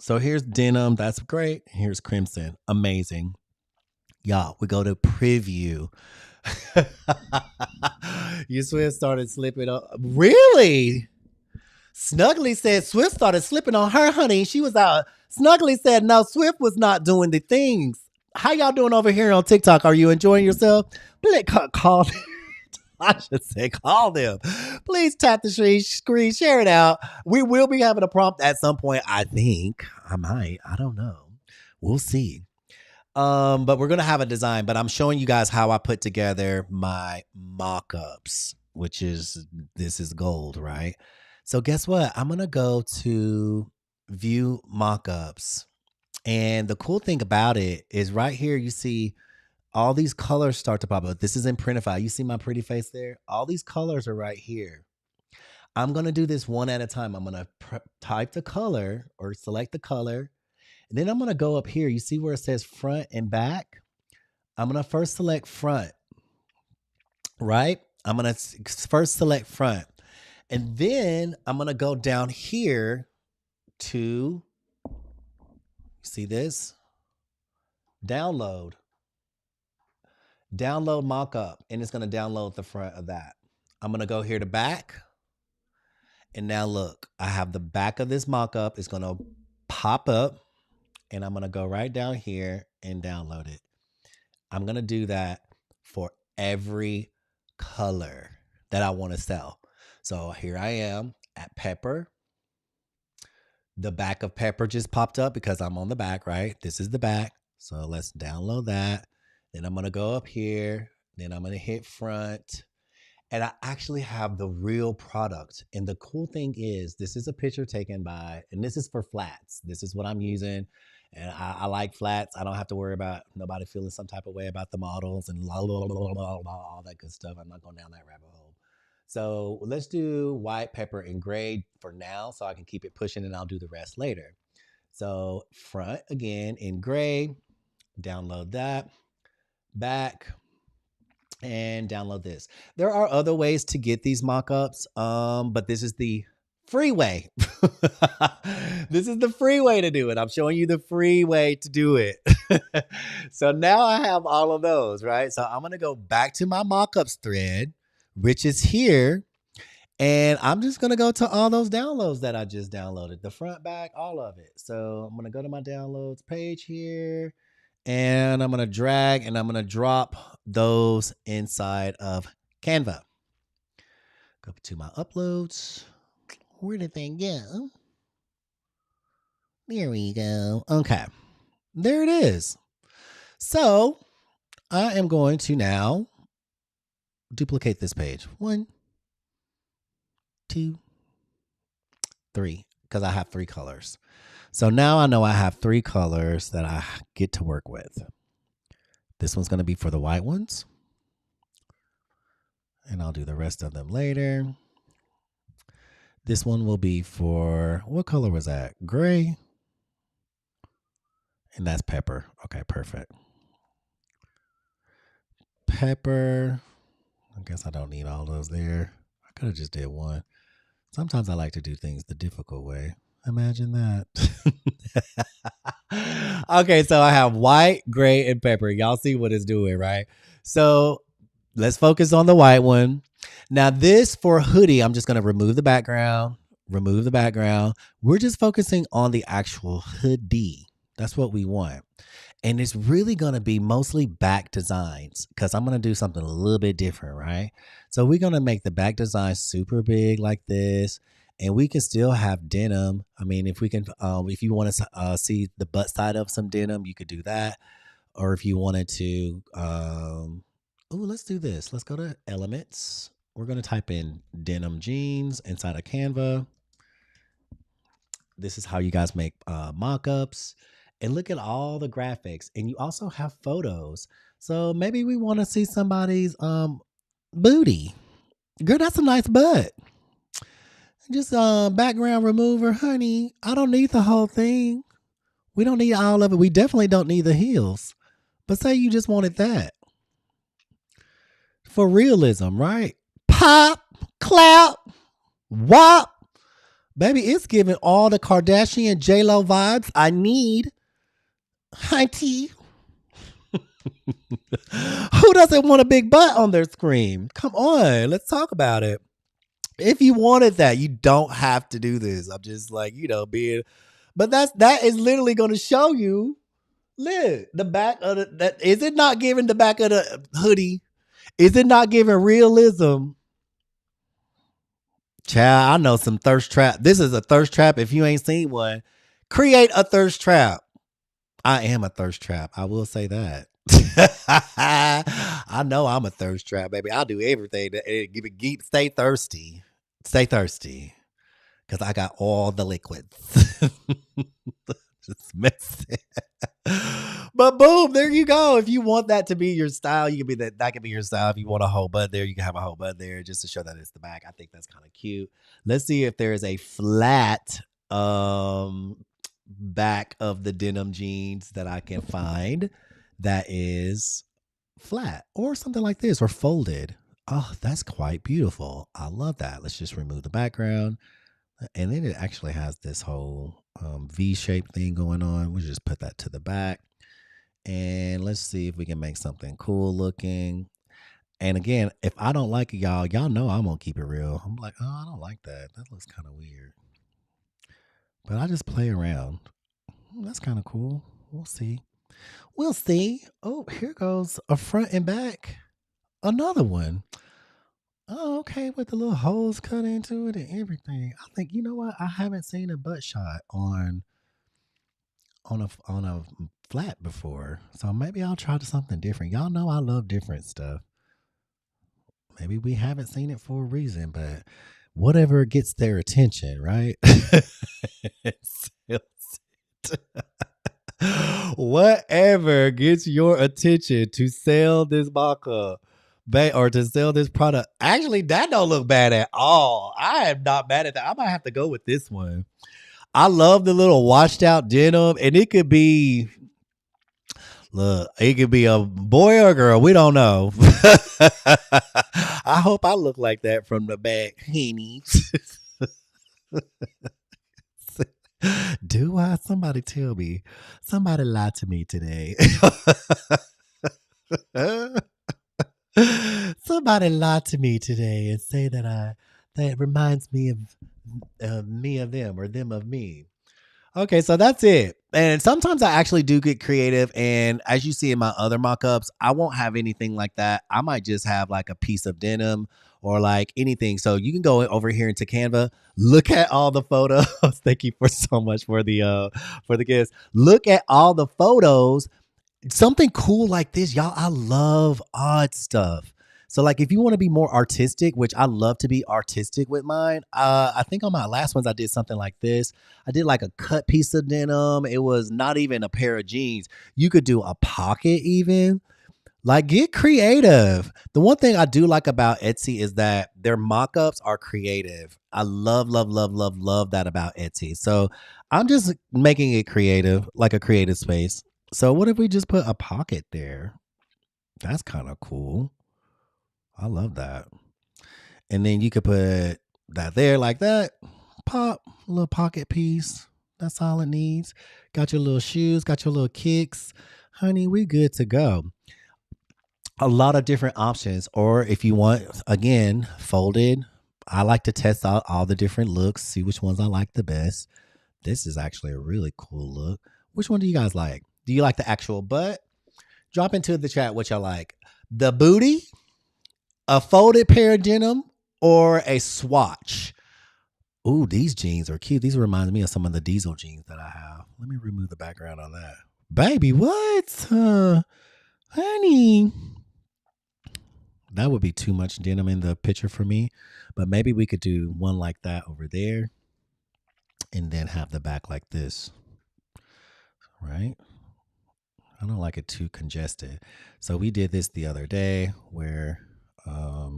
Speaker 1: So here's denim. That's great. Here's crimson. Amazing. Y'all, we go to preview. You Swift started slipping on. Really? Snuggly said Swift started slipping on her, honey. She was out. Snuggly said no, Swift was not doing the things. How y'all doing over here on TikTok? Are you enjoying yourself? Call I should say call them. Please tap the screen, share it out. We will be having a prompt at some point. I think I might. I don't know. We'll see. But we're gonna have a design. But I'm showing you guys how I put together my mock-ups, this is gold, right? So guess what? I'm gonna go to view mock-ups. And the cool thing about it is right here, you see all these colors start to pop up. This is in Printify. You see my pretty face there? All these colors are right here. I'm going to do this one at a time. I'm going to type the color or select the color. And then I'm going to go up here. You see where it says front and back? I'm going to first select front, right? I'm going to first select front. And then I'm going to go down here to, see this? Download mock-up, and it's going to download the front of that. I'm going to go here to back. And now look, I have the back of this mock-up. It's going to pop up, and I'm going to go right down here and download it. I'm going to do that for every color that I want to sell. So here I am at Pepper. The back of Pepper just popped up because I'm on the back, right? This is the back. So let's download that. Then I'm going to go up here. Then I'm going to hit front. And I actually have the real product. And the cool thing is, this is a picture taken by, and this is for flats. This is what I'm using. And I like flats. I don't have to worry about nobody feeling some type of way about the models and all that good stuff. I'm not going down that rabbit hole. So let's do white, pepper, and gray for now so I can keep it pushing and I'll do the rest later. So front again in gray, download that, back, and download this. There are other ways to get these mockups, but this is the free way. This is the free way to do it. I'm showing you the free way to do it. So now I have all of those, right? So I'm going to go back to my mockups thread, which is here. And I'm just going to go to all those downloads that I just downloaded, the front, back, all of it. So I'm going to go to my downloads page here. And I'm going to drag and I'm going to drop those inside of Canva. Go to my uploads. Where did they go? There we go. Okay. There it is. So I am going to now duplicate this page. 1, 2, 3, because I have 3 colors. So now I know I have 3 colors that I get to work with. This one's going to be for the white ones. And I'll do the rest of them later. This one will be for, what color was that? Gray. And that's pepper. Okay, perfect. Pepper. I guess I don't need all those there. I could have just did one. Sometimes I like to do things the difficult way. Imagine that. Okay, so I have white, gray, and pepper. Y'all see what it's doing, right? So let's focus on the white one. Now this for hoodie, I'm just going to remove the background. We're just focusing on the actual hoodie. That's what we want. And it's really going to be mostly back designs because I'm going to do something a little bit different, right? So we're going to make the back design super big like this. And we can still have denim. I mean, if we can, if you want to see the butt side of some denim, you could do that. Or if you wanted to, let's do this. Let's go to elements. We're going to type in denim jeans inside of Canva. This is how you guys make mock-ups. And look at all the graphics. And you also have photos. So maybe we want to see somebody's booty. Girl, that's a nice butt. Just background remover, honey. I don't need the whole thing. We don't need all of it. We definitely don't need the heels. But say you just wanted that. For realism, right? Pop, clap, wop. Baby, it's giving all the Kardashian J-Lo vibes I need. Hi, T. Who doesn't want a big butt on their screen? Come on, let's talk about it. If you wanted that, you don't have to do this. I'm just like, being, but that is literally going to show you, the back of that. Is it not giving the back of the hoodie? Is it not giving realism? Child, I know some thirst trap. This is a thirst trap. If you ain't seen one, create a thirst trap. I am a thirst trap. I will say that. I know I'm a thirst trap, baby. I'll do everything to keep stay thirsty. Stay thirsty. Because I got all the liquids. Just messing. But boom, there you go. If you want that to be your style, you can be that can be your style. If you want a whole bud there, you can have a whole bud there just to show that it's the back. I think that's kind of cute. Let's see if there is a flat back of the denim jeans that I can find that is flat or something like this or folded. Oh, that's quite beautiful. I love that. Let's just remove the background. And then it actually has this whole V-shaped thing going on. We'll just put that to the back. And let's see if we can make something cool looking. And again, if I don't like it, y'all know I'm going to keep it real. I'm like, oh, I don't like that. That looks kind of weird. But I just play around. That's kind of cool. We'll see. We'll see. Oh, here goes a front and back. Another one. Oh, okay, with the little holes cut into it and everything. I think, you know what? I haven't seen a butt shot on a flat before. So maybe I'll try something different. Y'all know I love different stuff. Maybe we haven't seen it for a reason, but whatever gets their attention, right? Whatever gets your attention to sell this mock-up or to sell this product. Actually, that don't look bad at all. I am not mad at that. I might have to go with this one. I love the little washed out denim, and it could be, look, it could be a boy or a girl. We don't know. I hope I look like that from the back, honey. Do I? Somebody tell me. Somebody lied to me today. Somebody lied to me today and say that reminds me of me of them or them of me. Okay, so that's it. And sometimes I actually do get creative. And as you see in my other mock-ups, I won't have anything like that. I might just have like a piece of denim or like anything. So you can go over here into Canva, look at all the photos. Thank you for so much for the gifts. Look at all the photos. Something cool like this, y'all. I love odd stuff. So like if you want to be more artistic, which I love to be artistic with mine, I think on my last ones I did something like this. I did like a cut piece of denim. It was not even a pair of jeans. You could do a pocket even. Like get creative. The one thing I do like about Etsy is that their mock-ups are creative. I love, love, love, love, love that about Etsy. So I'm just making it creative, like a creative space. So what if we just put a pocket there? That's kind of cool. I love that. And then you could put that there like that. Pop, little pocket piece. That's all it needs. Got your little shoes, got your little kicks. Honey, we good to go. A lot of different options. Or if you want, again, folded. I like to test out all the different looks, see which ones I like the best. This is actually a really cool look. Which one do you guys like? Do you like the actual butt? Drop into the chat what y'all like. The booty, a folded pair of denim, or a swatch. Ooh, these jeans are cute. These remind me of some of the diesel jeans that I have. Let me remove the background on that. Baby, what? Honey. That would be too much denim in the picture for me. But maybe we could do one like that over there. And then have the back like this. Right? I don't like it too congested. So we did this the other day where I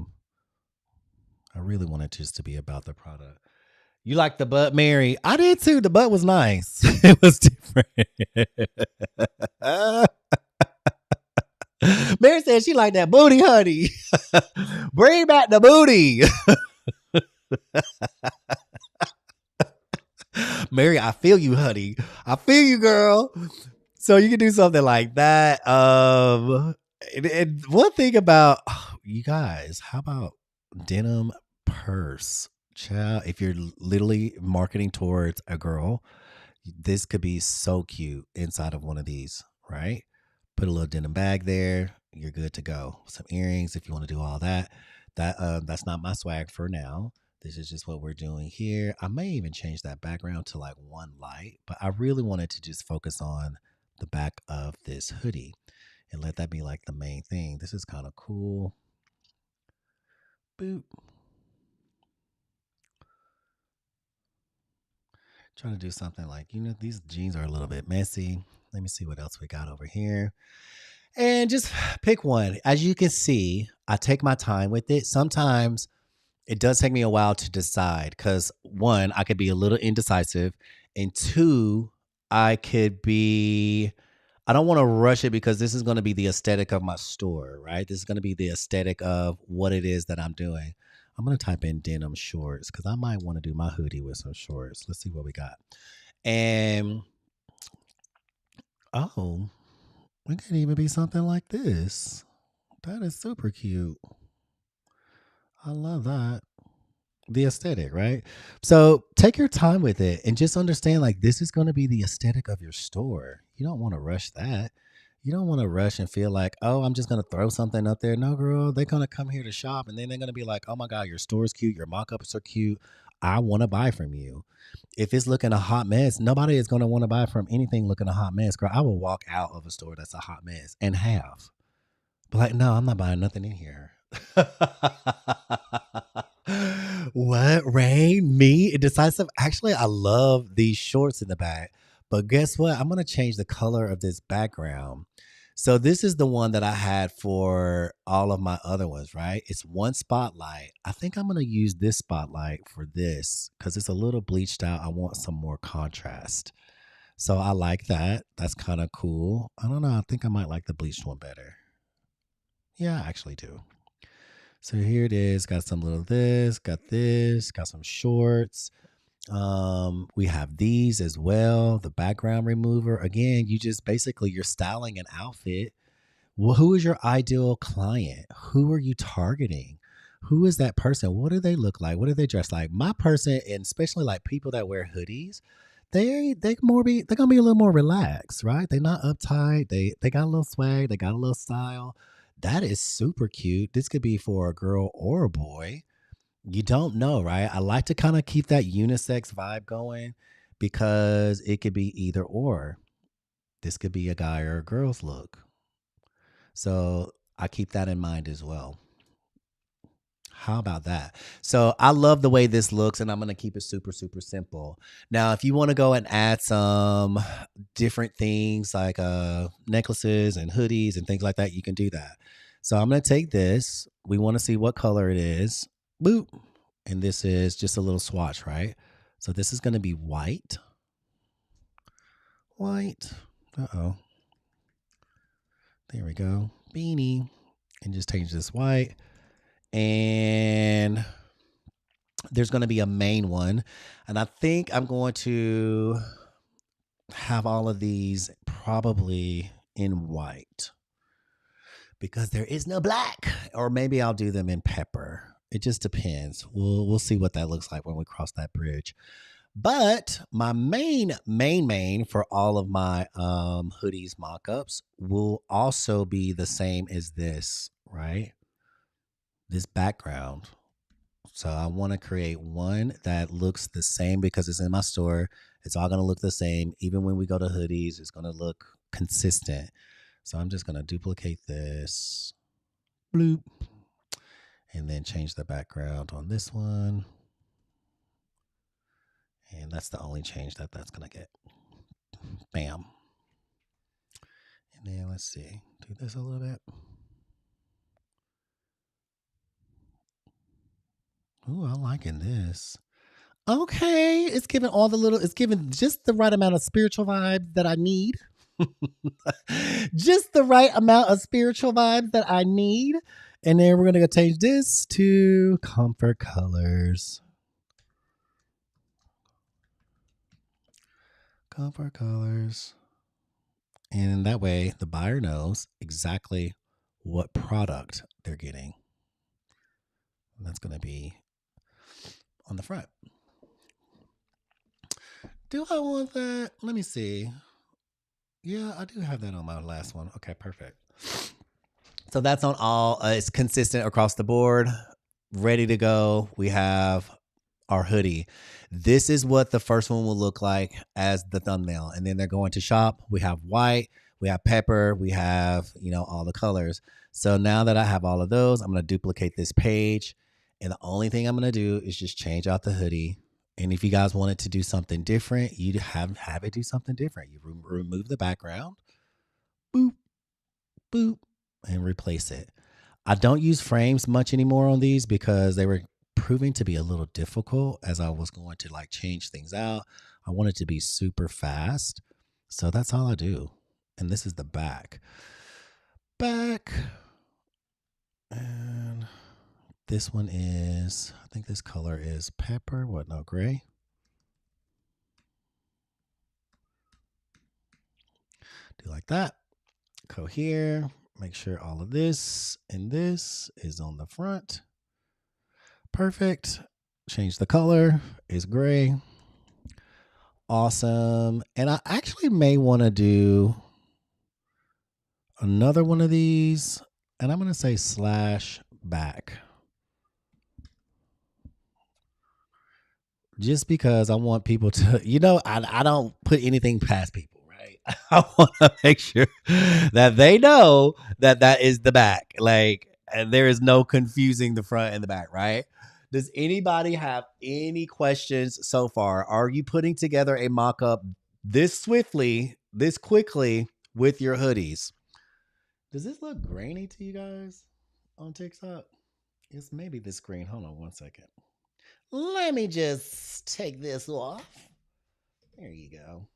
Speaker 1: really wanted just to be about the product. You like the butt, Mary? I did too. The butt was nice. It was different. Mary said she liked that booty, honey. Bring back the booty. Mary, I feel you, honey. I feel you, girl. So you can do something like that. And one thing about you guys, how about denim purse? Child, if you're literally marketing towards a girl, this could be so cute inside of one of these, right? Put a little denim bag there. You're good to go. Some earrings if you want to do all that. That's not my swag for now. This is just what we're doing here. I may even change that background to like one light, but I really wanted to just focus on the back of this hoodie and let that be like the main thing. This is kind of cool. Boop. Trying to do something like, these jeans are a little bit messy. Let me see what else we got over here. And just pick one. As you can see, I take my time with it. Sometimes it does take me a while to decide because one, I could be a little indecisive. And two, I don't want to rush it because this is going to be the aesthetic of my store, right? This is going to be the aesthetic of what it is that I'm doing. I'm going to type in denim shorts because I might want to do my hoodie with some shorts. Let's see what we got. And, oh, it could even be something like this. That is super cute. I love that. The aesthetic, right? So take your time with it and just understand like this is going to be the aesthetic of your store. You don't want to rush that. You don't want to rush and feel like, oh, I'm just going to throw something up there. No, girl, they're going to come here to shop and then they're going to be like, oh my God, your store's cute. Your mock-ups are cute. I want to buy from you. If it's looking a hot mess, nobody is going to want to buy from anything looking a hot mess. Girl, I will walk out of a store that's a hot mess and have. But like, no, I'm not buying nothing in here. What, Rain? Me? Indecisive? Actually, I love these shorts in the back. But guess what? I'm going to change the color of this background. So this is the one that I had for all of my other ones, right? It's one spotlight. I think I'm going to use this spotlight for this because it's a little bleached out. I want some more contrast. So I like that. That's kind of cool. I don't know. I think I might like the bleached one better. Yeah, I actually do. So here it is. Got some little this, got some shorts. We have these as well. The background remover. Again, you just basically you're styling an outfit. Well, who is your ideal client? Who are you targeting? Who is that person? What do they look like? What do they dress like? My person, and especially like people that wear hoodies, they're gonna be a little more relaxed, right? They're not uptight. They got a little swag. They got a little style. That is super cute. This could be for a girl or a boy. You don't know, right? I like to kind of keep that unisex vibe going because it could be either or. This could be a guy or a girl's look. So I keep that in mind as well. How about that? So I love the way this looks, and I'm going to keep it super, super simple. Now, if you want to go and add some different things like necklaces and hoodies and things like that, you can do that. So I'm going to take this. We want to see what color it is. Boop. And this is just a little swatch, right? So this is going to be white. White. Uh-oh. There we go. Beanie. And just change this white. And there's going to be a main one. And I think I'm going to have all of these probably in white because there is no black. Or maybe I'll do them in pepper. It just depends. We'll see what that looks like when we cross that bridge. But my main for all of my hoodies mock-ups will also be the same as this, right? This background. So I want to create one that looks the same because it's in my store. It's all going to look the same. Even when we go to hoodies, it's going to look consistent. So I'm just going to duplicate this. Bloop. And then change the background on this one. And that's the only change that that's going to get. Bam. And then let's see. Do this a little bit. Ooh, I'm liking this. Okay. It's giving it's giving just the right amount of spiritual vibes that I need. Just the right amount of spiritual vibes that I need. And then we're going to change this to comfort colors. Comfort colors. And that way the buyer knows exactly what product they're getting. And that's going to be on the front. Do I want that? Let me see. Yeah, I do have that on my last one. Okay, perfect. So that's on all. It's consistent across the board. Ready to go. We have our hoodie. This is what the first one will look like as the thumbnail. And then they're going to shop. We have white. We have pepper. We have, all the colors. So now that I have all of those, I'm going to duplicate this page. And the only thing I'm going to do is just change out the hoodie. And if you guys wanted to do something different, you have it do something different. You remove the background. Boop, boop, and replace it. I don't use frames much anymore on these because they were proving to be a little difficult as I was going to change things out. I want it to be super fast. So that's all I do. And this is the back. And this one is, I think this color is pepper. What? No, gray. Do like that. Go here. Make sure all of this and this is on the front. Perfect. Change the color. It's gray. Awesome. And I actually may want to do another one of these. And I'm going to say /back. Just because I want people to, I don't put anything past people, right? I want to make sure that they know that is the back. there is no confusing the front and the back, right? Does anybody have any questions so far? Are you putting together a mock-up this swiftly, this quickly with your hoodies? Does this look grainy to you guys on TikTok? It's maybe this green. Hold on one second. Let me just take this off. There you go.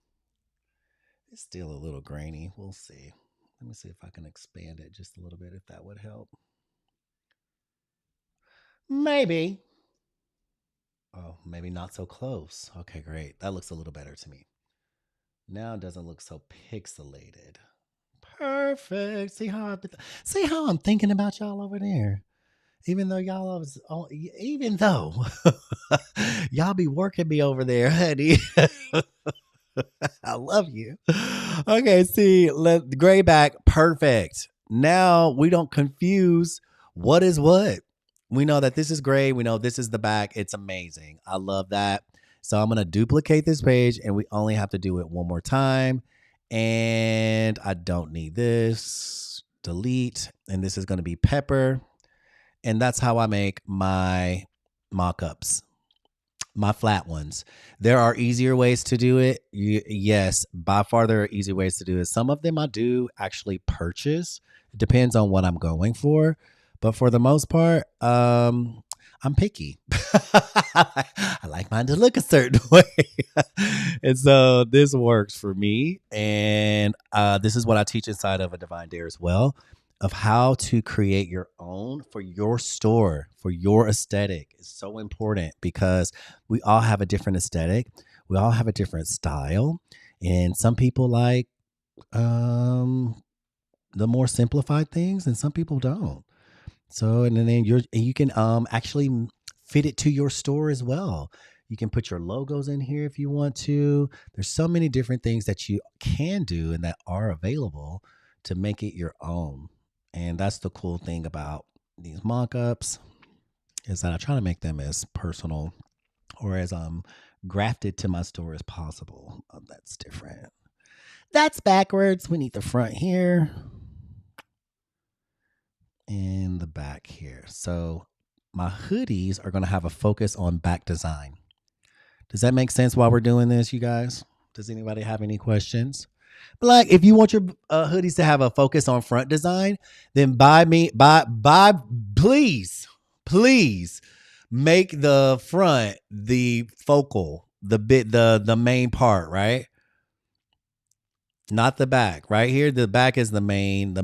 Speaker 1: It's still a little grainy. We'll see. Let me see if I can expand it just a little bit, if that would help. Maybe. Oh, maybe not so close. Okay, great. That looks a little better to me. Now it doesn't look so pixelated. Perfect. See how I'm thinking about y'all over there. Even though y'all be working me over there, honey. I love you. Okay, see, gray back, perfect. Now we don't confuse what is what. We know that this is gray. We know this is the back. It's amazing. I love that. So I'm going to duplicate this page, and we only have to do it one more time. And I don't need this. Delete. And this is going to be pepper. And that's how I make my mock-ups, my flat ones. There are easier ways to do it. Yes, by far there are easy ways to do it. Some of them I do actually purchase. It depends on what I'm going for. But for the most part, I'm picky. I like mine to look a certain way. And so this works for me. And this is what I teach inside of A Divine Dare as well, of how to create your own for your store, for your aesthetic. Is so important because we all have a different aesthetic. We all have a different style. And some people like the more simplified things and some people don't. So, and then you can actually fit it to your store as well. You can put your logos in here if you want to. There's so many different things that you can do and that are available to make it your own. And that's the cool thing about these mock-ups, is that I try to make them as personal or as grafted to my store as possible. That's different. That's backwards. We need the front here and the back here. So my hoodies are going to have a focus on back design. Does that make sense while we're doing this, you guys? Does anybody have any questions? But if you want your hoodies to have a focus on front design, then please make the front the focal, the main part, right? Not the back. Right here, the back is the main.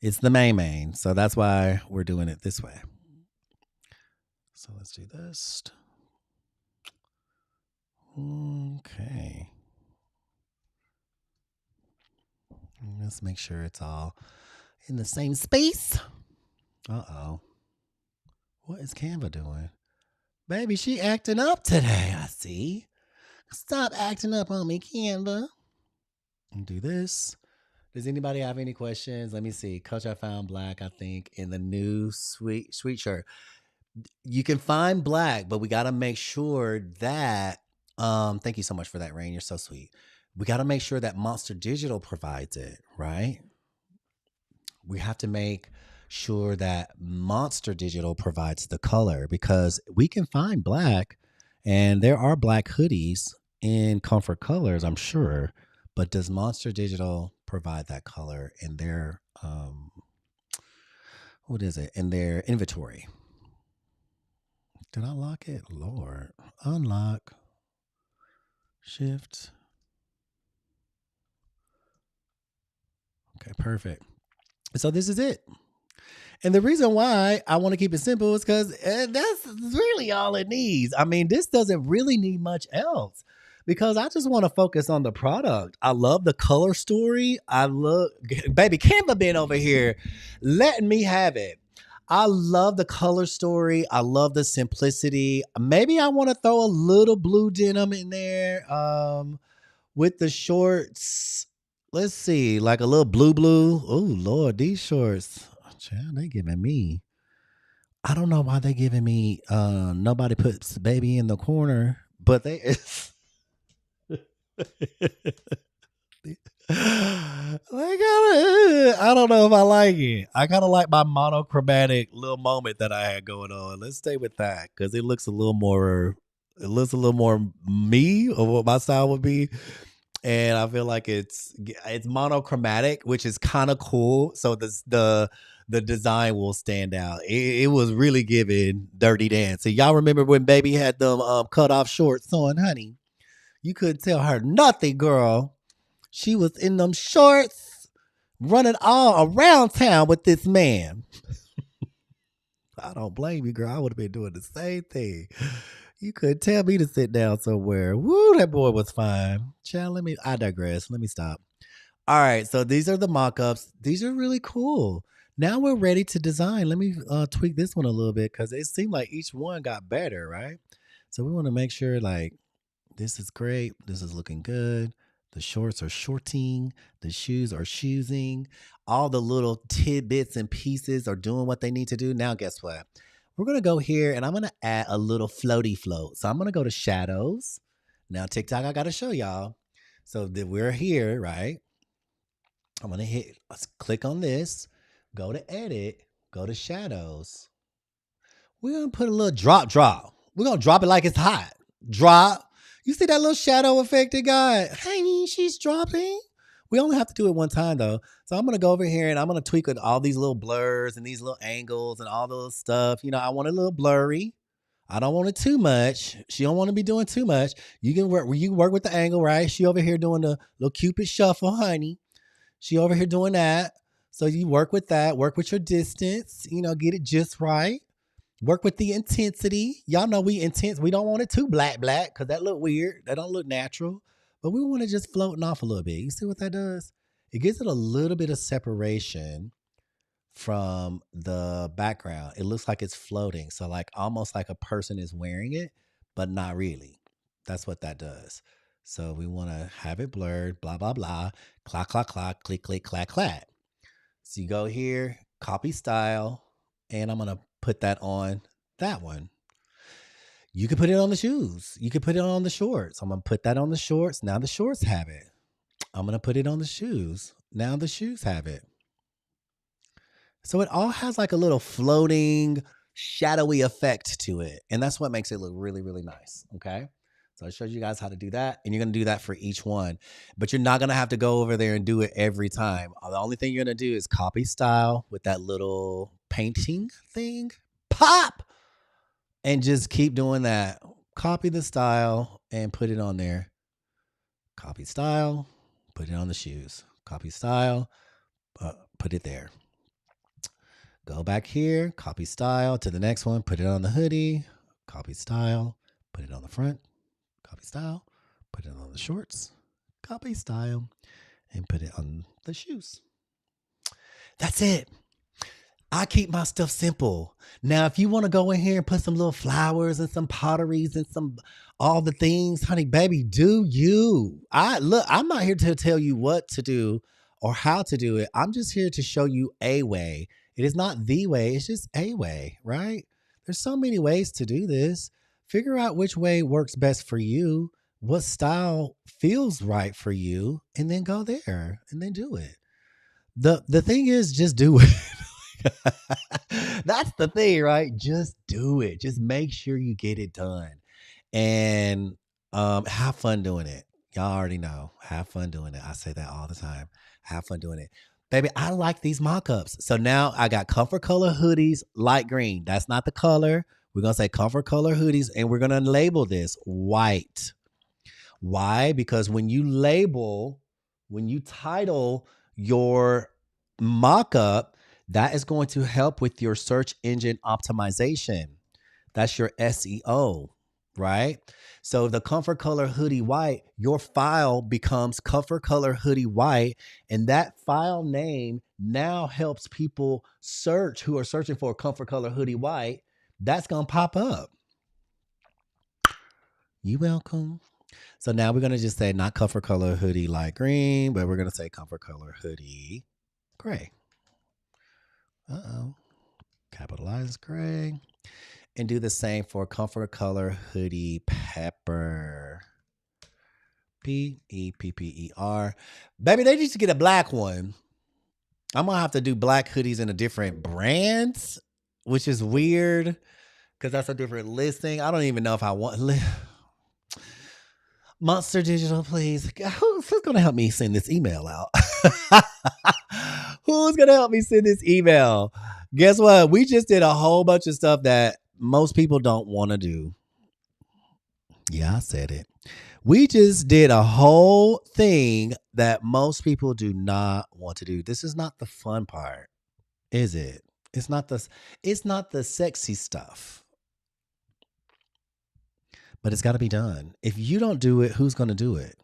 Speaker 1: It's the main. So that's why we're doing it this way. So let's do this. Okay. Let's make sure it's all in the same space. Uh-oh. What is Canva doing? Baby, she acting up today, I see. Stop acting up on me, Canva. Do this. Does anybody have any questions? Let me see. Coach, I found black, I think, in the new sweet shirt. You can find black, but we got to make sure that, thank you so much for that, Rain. You're so sweet. We got to make sure that Monster Digital provides it, right? We have to make sure that Monster Digital provides the color, because we can find black, and there are black hoodies in comfort colors, I'm sure. But does Monster Digital provide that color in their, in their inventory? Did I lock it? Lord. Unlock. Shift. Okay, perfect. So this is it. And the reason why I want to keep it simple is because that's really all it needs. I mean, this doesn't really need much else, because I just want to focus on the product. I love the color story. Baby, Canva been over here letting me have it. I love the color story. I love the simplicity. Maybe I want to throw a little blue denim in there with the shorts. Let's see, like a little blue. Oh, Lord, these shorts, child, they giving me. I don't know why they giving me nobody puts baby in the corner, but they... I I don't know if I like it. I kind of like my monochromatic little moment that I had going on. Let's stay with that because it looks a little more. It looks a little more me of what my style would be, and I feel like it's monochromatic, which is kind of cool. So the design will stand out. It was really giving Dirty Dancing. Y'all remember when Baby had them cut off shorts on, honey? You couldn't tell her nothing, girl. She was in them shorts, running all around town with this man. I don't blame you, girl. I would have been doing the same thing. You couldn't tell me to sit down somewhere. Woo, that boy was fine. Child, I digress. Let me stop. All right, so these are the mock-ups. These are really cool. Now we're ready to design. Let me tweak this one a little bit because it seemed like each one got better, right? So we want to make sure like this is great. This is looking good. The shorts are shorting. The shoes are shoesing. All the little tidbits and pieces are doing what they need to do. Now, guess what? We're going to go here and I'm going to add a little floaty float. So I'm going to go to shadows. Now, TikTok, I got to show y'all. So that we're here, right? I'm going to let's click on this. Go to edit. Go to shadows. We're going to put a little drop. We're going to drop it like it's hot. Drop. You see that little shadow effect it got? Honey, she's dropping. We only have to do it one time though. So I'm going to go over here and I'm going to tweak with all these little blurs and these little angles and all those stuff. You know, I want it a little blurry. I don't want it too much. She don't want to be doing too much. You can work with the angle, right? She over here doing the little Cupid shuffle, honey. She over here doing that. So you work with that. Work with your distance. You know, get it just right. Work with the intensity. Y'all know we intense. We don't want it too black because that look weird. That don't look natural. But we want it just floating off a little bit. You see what that does? It gives it a little bit of separation from the background. It looks like it's floating. So like almost like a person is wearing it, but not really. That's what that does. So we want to have it blurred, blah, blah, blah, clock, click, clack, clack. So you go here, copy style, and I'm going to put that on that one. You can put it on the shoes. You can put it on the shorts. I'm going to put that on the shorts. Now the shorts have it. I'm going to put it on the shoes. Now the shoes have it. So it all has like a little floating, shadowy effect to it. And that's what makes it look really, really nice. Okay. So I showed you guys how to do that. And you're going to do that for each one. But you're not going to have to go over there and do it every time. The only thing you're going to do is copy style with that little painting thing. Pop! And just keep doing that. Copy the style and put it on there. Copy style, put it on the shoes. Copy style, put it there. Go back here, copy style to the next one, put it on the hoodie. Copy style, put it on the front. Copy style, put it on the shorts. Copy style, and put it on the shoes. That's it. I keep my stuff simple. Now, if you want to go in here and put some little flowers and some potteries and some all the things, honey, baby, do you. I'm not here to tell you what to do or how to do it. I'm just here to show you a way. It is not the way. It's just a way, right? There's so many ways to do this. Figure out which way works best for you, what style feels right for you, and then go there and then do it. The thing is, just do it. That's the thing, right? Just do it. Just make sure you get it done. And have fun doing it. Y'all already know. Have fun doing it. I say that all the time. Have fun doing it. Baby, I like these mock-ups. So now I got comfort color hoodies, light green. That's not the color. We're going to say comfort color hoodies, and we're going to label this white. Why? Because when you title your mock-up, that is going to help with your search engine optimization. That's your SEO, right? So the comfort color hoodie white, your file becomes comfort color hoodie white. And that file name now helps people search who are searching for comfort color hoodie white. That's going to pop up. You welcome. So now we're going to just say not comfort color hoodie light green, but we're going to say comfort color hoodie gray. Capitalize gray. And do the same for comfort color hoodie pepper. Pepper. Baby, they need to get a black one. I'm gonna have to do black hoodies in a different brands, which is weird because that's a different listing. I don't even know if I want Monster Digital, please. Who's gonna help me send this email out? Who's gonna help me send this email? Guess what? We just did a whole bunch of stuff that most people don't want to do. Yeah, I said it. We just did a whole thing that most people do not want to do. This is not the fun part, is it? It's not the sexy stuff. But it's got to be done. If you don't do it, who's going to do it?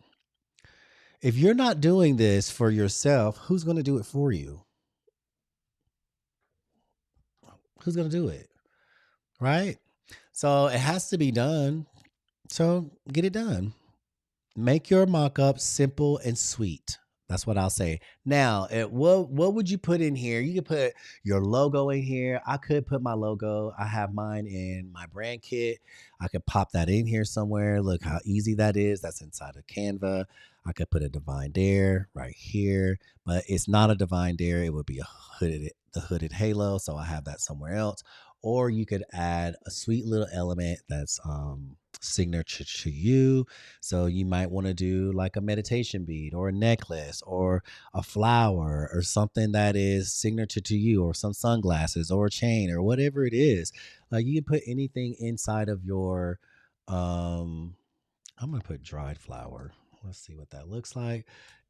Speaker 1: If you're not doing this for yourself, who's going to do it for you? Who's going to do it? Right? So it has to be done. So get it done. Make your mock-up simple and sweet. That's what I'll say. Now, what would you put in here? You could put your logo in here. I could put my logo. I have mine in my brand kit. I could pop that in here somewhere. Look how easy that is. That's inside of Canva. I could put a Divine Dare right here, but it's not a Divine Dare. It would be the hooded halo. So I have that somewhere else. Or you could add a sweet little element that's signature to you. So you might want to do like a meditation bead or a necklace or a flower or something that is signature to you, or some sunglasses or a chain or whatever it is. Like you can put anything inside of your I'm going to put dried flower. Let's see what that looks like.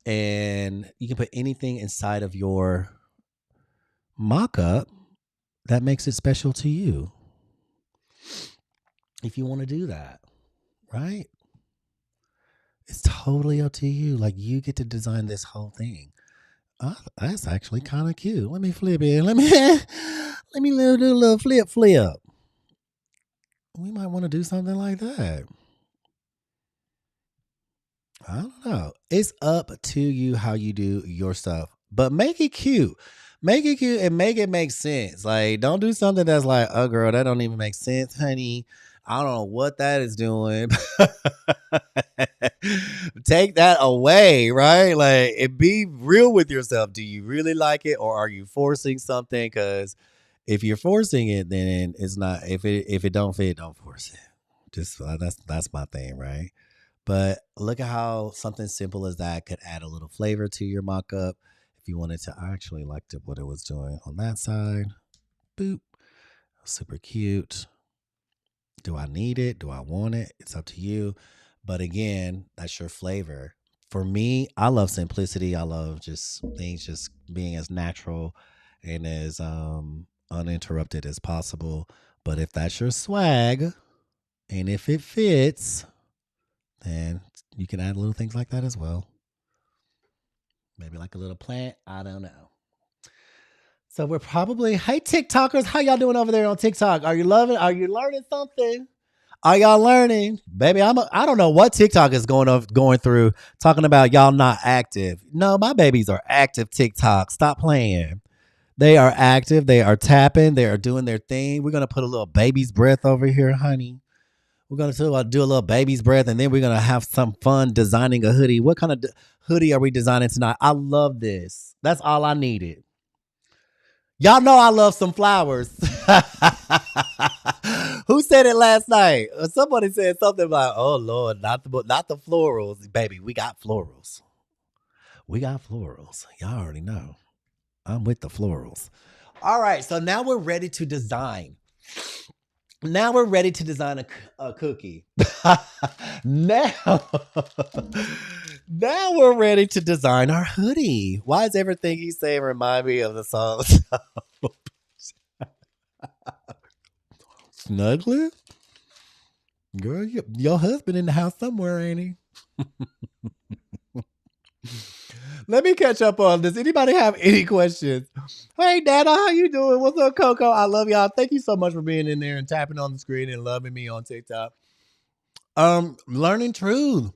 Speaker 1: And you can put anything inside of your mock-up that makes it special to you. If you want to do that, right? It's totally up to you. Like you get to design this whole thing. That's actually kind of cute. Let me flip it. Let me do a little flip. We might want to do something like that. I don't know. It's up to you how you do your stuff, but make it cute. Make it cute and make it make sense. Like, don't do something that's like, oh, girl, that don't even make sense, honey. I don't know what that is doing. Take that away, right? Like, and be real with yourself. Do you really like it, or are you forcing something? Because if you're forcing it, then it's not. If it don't fit, don't force it. Just that's my thing, right? But look at how something simple as that could add a little flavor to your mock-up. If you wanted to, I actually liked what it was doing on that side. Boop. Super cute. Do I need it? Do I want it? It's up to you. But again, that's your flavor. For me, I love simplicity. I love just things just being as natural and as uninterrupted as possible. But if that's your swag and if it fits, then you can add little things like that as well. Maybe like a little plant. I don't know. So we're probably, hey TikTokers, how y'all doing over there on TikTok? Are you loving? Are you learning something? Are y'all learning, baby? I don't know what TikTok is going through talking about y'all not active. No, my babies are active. TikTok, stop playing. They are active. They are tapping. They are doing their thing. We're gonna put a little baby's breath over here, honey. We're gonna do a little baby's breath, and then we're gonna have some fun designing a hoodie. What kind of hoodie are we designing tonight? I love this. That's all I needed. Y'all know I love some flowers. Who said it last night? Somebody said something like, "Oh Lord, not the florals, baby. We got florals. We got florals. Y'all already know. I'm with the florals." All right, so now we're ready to design. Now we're ready to design a cookie. now, now we're ready to design our hoodie. Why is everything you say remind me of the song? Snuggling? Girl, your husband in the house somewhere, ain't he? Let me catch up on this. Anybody have any questions? Hey, Dada, how you doing? What's up, Coco? I love y'all. Thank you so much for being in there and tapping on the screen and loving me on TikTok. Learning truth.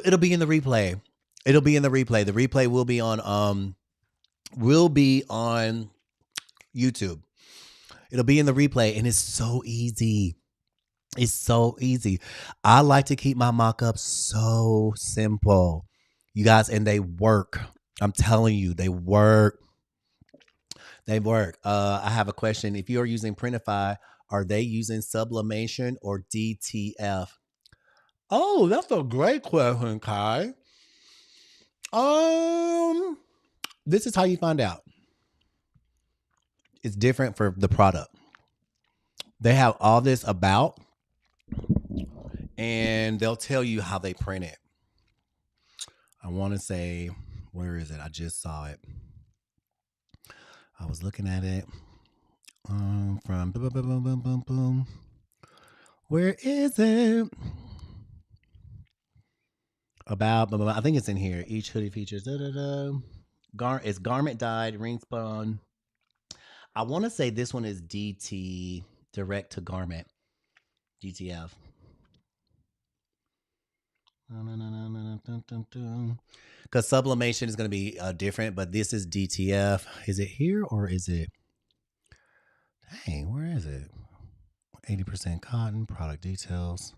Speaker 1: It'll be in the replay. It'll be in the replay. The replay will be on YouTube. It'll be in the replay, and it's so easy. It's so easy. I like to keep my mock-ups so simple, you guys, and they work. I'm telling you, they work. They work. I have a question. If you are using Printify, are they using sublimation or DTF? Oh, that's a great question, Kai. This is how you find out. It's different for the product. They have all this about, and they'll tell you how they print it. I want to say, where is it? I just saw it. I was looking at it from boom, boom, boom, boom, boom, boom. Where is it? About, I think it's in here. Each hoodie features it's garment dyed, ring spun. I want to say this one is DT, direct to garment, DTF. Because sublimation is going to be different, but this is DTF. Is it here or is it? Dang, where is it? 80% cotton, product details.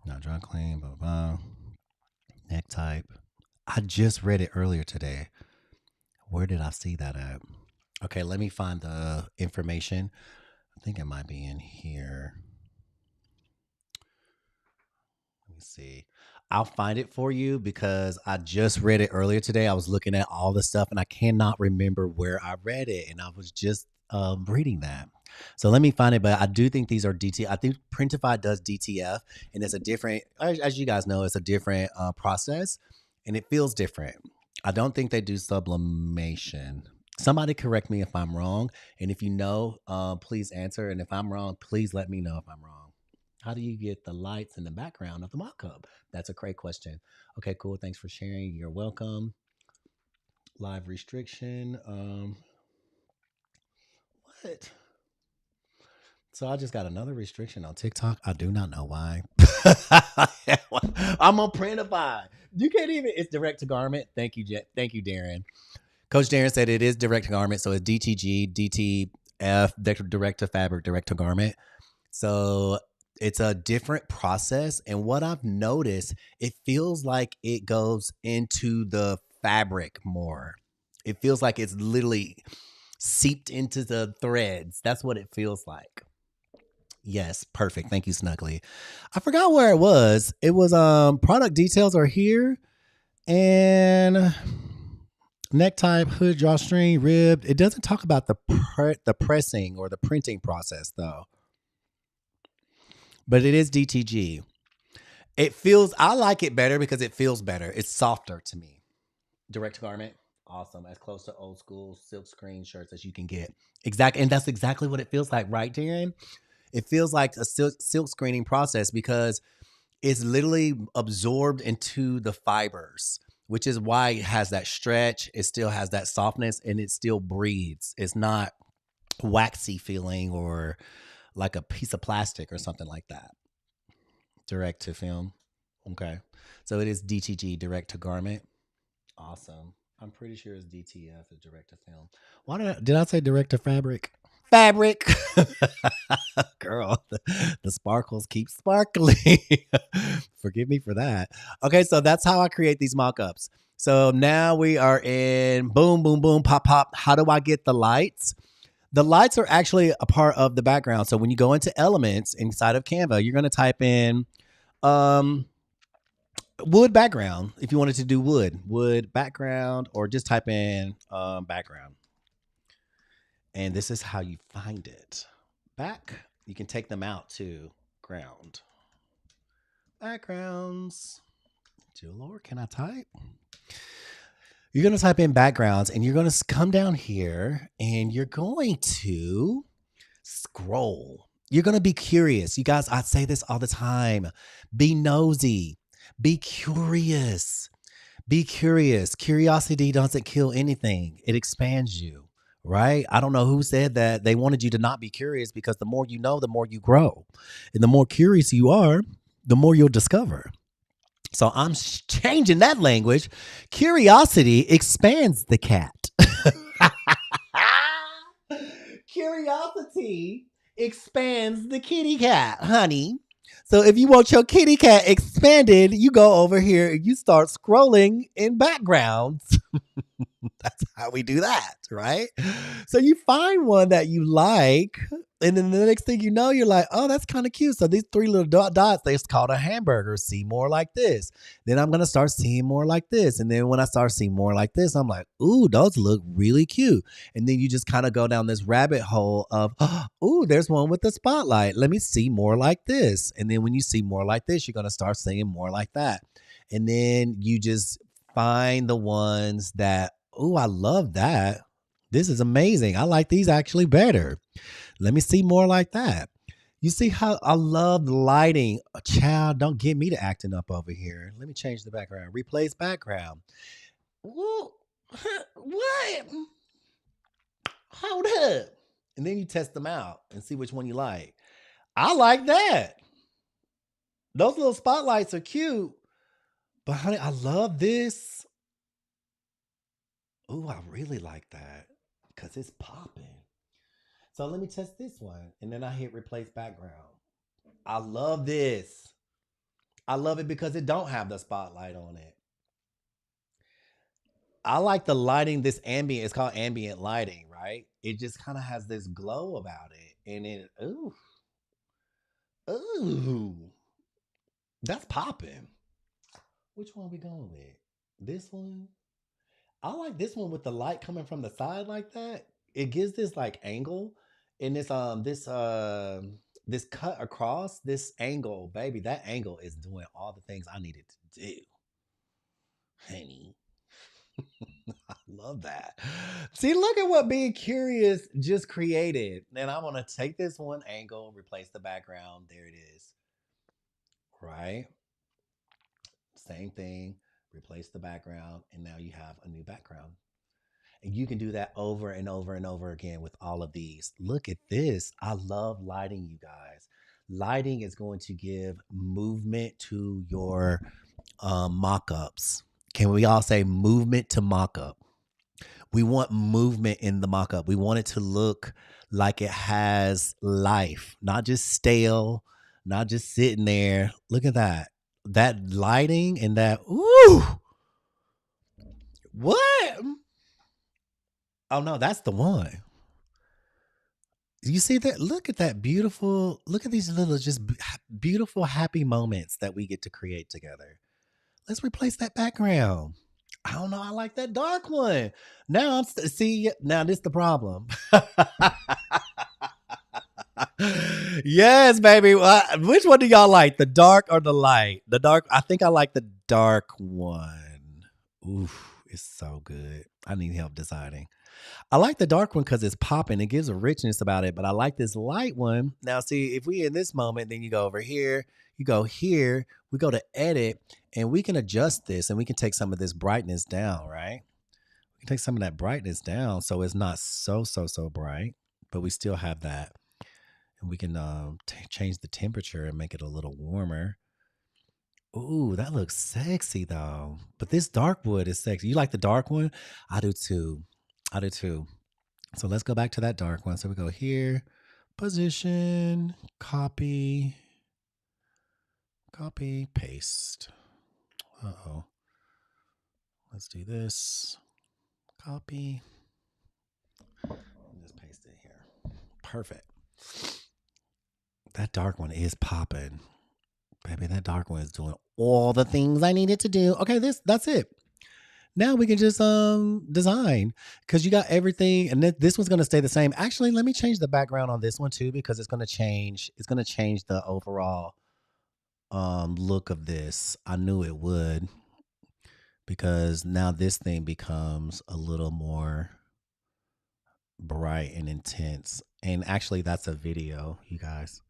Speaker 1: Not dry clean, blah, blah, blah. Neck type. I just read it earlier today. Where did I see that at? Okay, let me find the information. I think it might be in here. Let me see. I'll find it for you because I just read it earlier today. I was looking at all the stuff and I cannot remember where I read it. And I was just reading that. So let me find it. But I do think these are DT. I think Printify does DTF, and it's a different, as you guys know, it's a different process, and it feels different. I don't think they do sublimation. Somebody correct me if I'm wrong. And if you know, please answer. And if I'm wrong, please let me know if I'm wrong. How do you get the lights in the background of the mock-up? That's a great question. Okay, cool. Thanks for sharing. You're welcome. Live restriction. What? So I just got another restriction on TikTok. I do not know why. I'm on Printify. You can't even. It's direct to garment. Thank you, thank you, Darren. Coach Darren said it is direct to garment, so it's DTG, DTF, direct to fabric, direct to garment. So it's a different process. And what I've noticed, it feels like it goes into the fabric more. It feels like it's literally seeped into the threads. That's what it feels like. Yes, perfect. Thank you, Snuggly. I forgot where it was. It was product details are here, and neck type, hood, drawstring, ribbed. It doesn't talk about the pressing or the printing process though. But it is DTG. It feels, I like it better because it feels better. It's softer to me. Direct to garment. Awesome. As close to old school silk screen shirts as you can get. Exactly. And that's exactly what it feels like, right, Darren? It feels like a silk screening process because it's literally absorbed into the fibers, which is why it has that stretch. It still has that softness and it still breathes. It's not waxy feeling or like a piece of plastic or something like that. Direct to film. Okay. So it is DTG, direct to garment. Awesome. I'm pretty sure it's DTF, is direct to film. Why did I say direct to fabric? Fabric. Girl, the sparkles keep sparkling. Forgive me for that. Okay, so that's how I create these mock-ups. So now we are in boom, boom, boom, pop, pop. How do I get the lights? The lights are actually a part of the background. So when you go into elements inside of Canva, you're going to type in wood background. If you wanted to do wood background, or just type in background. And this is how you find it. Back, you can take them out to ground. Backgrounds. Dear Lord, can I type? You're going to type in backgrounds and you're going to come down here and you're going to scroll. You're going to be curious. You guys, I say this all the time. Be nosy. Be curious. Be curious. Curiosity doesn't kill anything. It expands you. Right? I don't know who said that. They wanted you to not be curious because the more you know, the more you grow. And the more curious you are, the more you'll discover. So I'm changing that language. Curiosity expands the cat. Curiosity expands the kitty cat, honey. So if you want your kitty cat expanded, you go over here and you start scrolling in backgrounds. That's how we do that, right? So you find one that you like, and then the next thing you know, you're like, oh, that's kind of cute. So these three little dots, they called a hamburger. See more like this. Then I'm gonna start seeing more like this. And then when I start seeing more like this, I'm like, ooh, those look really cute. And then you just kind of go down this rabbit hole of, ooh, there's one with the spotlight. Let me see more like this. And then when you see more like this, you're gonna start seeing more like that. And then you just find the ones that, oh, I love that. This is amazing. I like these actually better. Let me see more like that. You see how I love the lighting. Child, don't get me to acting up over here. Let me change the background. Replace background. Whoa. What? Hold up. And then you test them out and see which one you like. I like that. Those little spotlights are cute. But honey, I love this. Ooh, I really like that because it's popping. So let me test this one. And then I hit replace background. I love this. I love it because it don't have the spotlight on it. I like the lighting, this ambient, it's called ambient lighting, right? It just kind of has this glow about it. And it, ooh, that's popping. Which one are we going with? This one? I like this one with the light coming from the side like that. It gives this like angle and this cut across this angle, baby. That angle is doing all the things I needed to do. Honey. I love that. See, look at what being curious just created. And I'm gonna take this one angle, replace the background. There it is. Right? Same thing. Replace the background, and now you have a new background. And you can do that over and over and over again with all of these. Look at this. I love lighting, you guys. Lighting is going to give movement to your mock-ups. Can we all say movement to mock-up? We want movement in the mock-up. We want it to look like it has life, not just stale, not just sitting there. Look at that. That lighting and that, ooh, what? Oh no, that's the one. You see that? Look at that beautiful, look at these little just beautiful, happy moments that we get to create together. Let's replace that background. I don't know. I like that dark one. Now see, now this the problem. Yes, baby. Which one do y'all like? The dark or the light? The dark. I think I like the dark one. Oof, it's so good. I need help deciding. I like the dark one because it's popping. It gives a richness about it. But I like this light one. Now, see, if we in this moment, then you go over here, you go here, we go to edit, and we can adjust this and we can take some of this brightness down, right? We can take some of that brightness down so it's not so bright, but we still have that. And we can change the temperature and make it a little warmer. Ooh, that looks sexy though. But this dark wood is sexy. You like the dark one? I do too. I do too. So let's go back to that dark one. So we go here, position, copy, paste. Uh-oh. Let's do this. Copy. And just paste it here. Perfect. That dark one is popping. Baby, that dark one is doing all the things I needed to do. Okay, that's it. Now we can just design because you got everything, and this one's gonna stay the same. Actually, let me change the background on this one too because it's gonna change. It's gonna change the overall look of this. I knew it would because now this thing becomes a little more bright and intense. And actually, that's a video, you guys.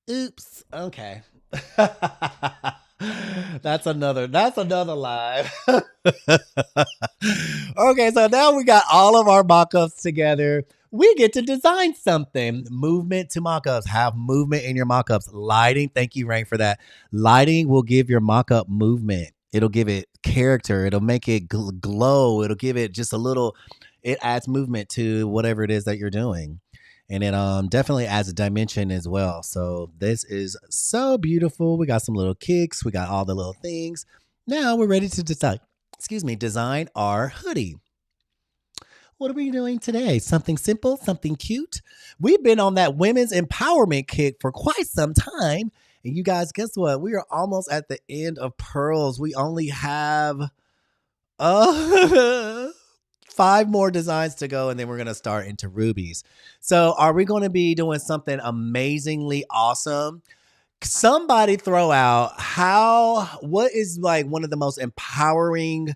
Speaker 1: Oops. Okay. That's another live. Okay, so now we got all of our mock-ups together. We get to design something. Movement to mock-ups. Have movement in your mock-ups. Lighting. Thank you, Rain, for that. Lighting will give your mock-up movement. It'll give it character. It'll make it glow. It'll give it just a little, it adds movement to whatever it is that you're doing. And it definitely adds a dimension as well. So this is so beautiful. We got some little kicks. We got all the little things. Now we're ready to design our hoodie. What are we doing today? Something simple, something cute. We've been on that women's empowerment kick for quite some time. And you guys, guess what? We are almost at the end of pearls. We only have 5 more designs to go, and then we're going to start into rubies. So are we going to be doing something amazingly awesome? Somebody throw out what is like one of the most empowering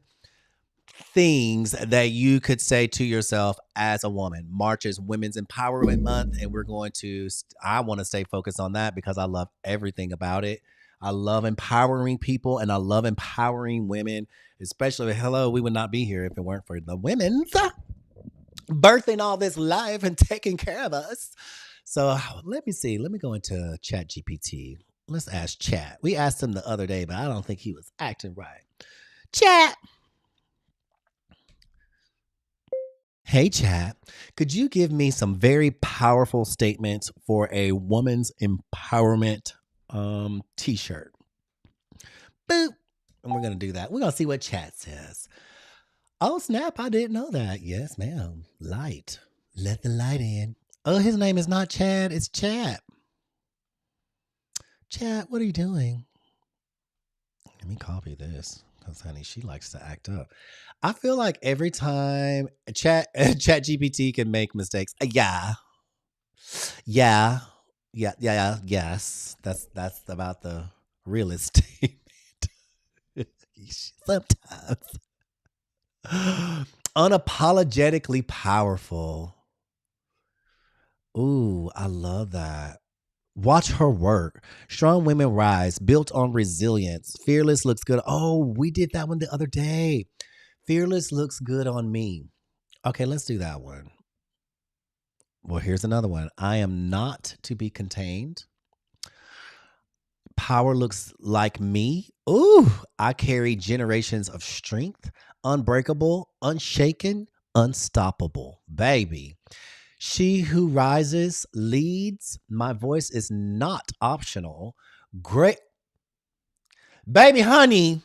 Speaker 1: things that you could say to yourself as a woman. March is Women's Empowerment Month, and I want to stay focused on that because I love everything about it. I love empowering people, and I love empowering women, especially, we would not be here if it weren't for the women's birthing all this life and taking care of us. So let me see. Let me go into Chat GPT. Let's ask Chat. We asked him the other day, but I don't think he was acting right. Chat. Hey, Chat, could you give me some very powerful statements for a woman's empowerment t-shirt? Boop. And we're going to do that. We're going to see what Chat says. Oh, snap. I didn't know that. Yes, ma'am. Light. Let the light in. Oh, his name is not Chad. It's Chat. Chat, what are you doing? Let me copy this. Because, honey, she likes to act up. I feel like every time Chat GPT can make mistakes. Yeah. Yes. That's about the realest statement. Sometimes. Unapologetically powerful. Ooh, I love that. Watch her work. Strong women rise, built on resilience. Fearless looks good. Oh, we did that one the other day. Fearless looks good on me. Okay, let's do that one. Well, here's another one. I am not to be contained. Power looks like me. Ooh, I carry generations of strength. Unbreakable, unshaken, unstoppable. Baby. She who rises leads. My voice is not optional. Great. Baby, honey,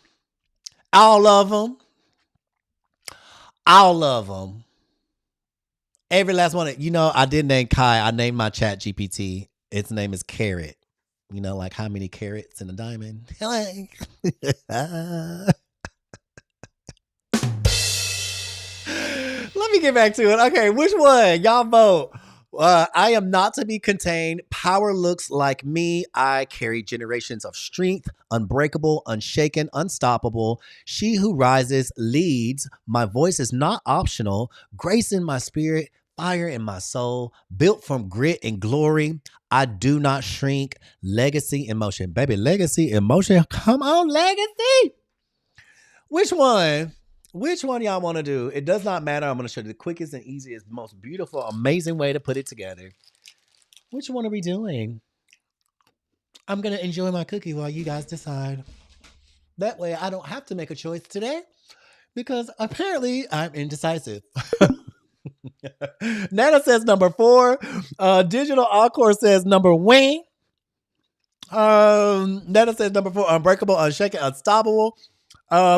Speaker 1: all of them. All of them. Every last one. I did name Kai. I named my Chat GPT. Its name is Carrot. Like how many carrots in a diamond? Let me get back to it. Okay, which one? Y'all vote. I am not to be contained. Power looks like me. I carry generations of strength, unbreakable, unshaken, unstoppable. She who rises leads. My voice is not optional. Grace in my spirit, fire in my soul, built from grit and glory. I do not shrink. Legacy in motion. Baby, legacy in motion. Come on, legacy. Which one? Which one y'all want to do? It does not matter. I'm going to show you the quickest and easiest, most beautiful, amazing way to put it together. Which one are we doing? I'm going to enjoy my cookie while you guys decide. That way I don't have to make a choice today because apparently I'm indecisive. Nana says number 4. Digital Encore says number 1. Nana says number 4. Unbreakable, unshaken, unstoppable.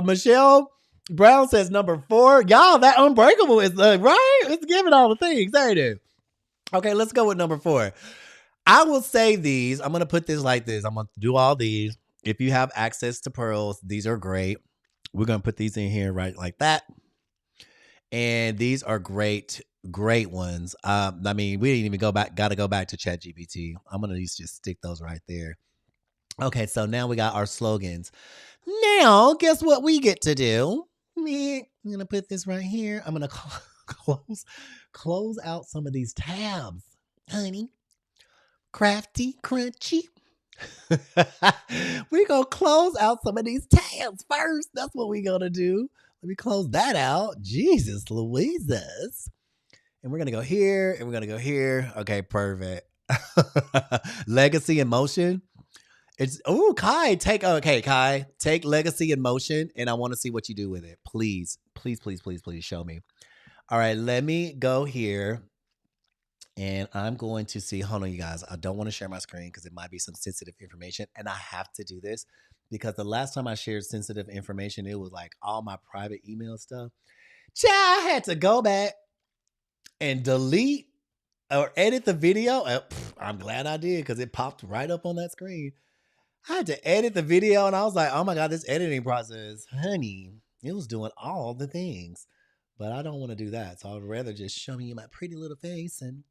Speaker 1: Michelle Brown says number 4. Y'all, that unbreakable is right. It's giving all the things, ain't it? Okay, let's go with number 4. I will say these. I'm gonna put this like this. I'm gonna do all these. If you have access to pearls, these are great. We're gonna put these in here right like that. And these are great ones. I mean, we didn't even gotta go back to ChatGPT. I'm gonna just stick those right there. Okay, so now we got our slogans. Now, guess what we get to do? I'm gonna put this right here. I'm gonna close out some of these tabs, honey. Crafty, crunchy. We're gonna close out some of these tabs first. That's what we're gonna do. Let me close that out. Jesus Louises. And we're gonna go here and we're gonna go here. Okay, perfect. Legacy in motion. Kai, take Legacy in motion, and I want to see what you do with it. Please show me. All right, let me go here. And I'm going to see, hold on, you guys. I don't want to share my screen because it might be some sensitive information. And I have to do this because the last time I shared sensitive information, it was like all my private email stuff. Child, I had to go back and delete or edit the video. I'm glad I did because it popped right up on that screen. I had to edit the video and I was like, oh my God, this editing process, honey, it was doing all the things. But I don't want to do that. So I'd rather just show me my pretty little face and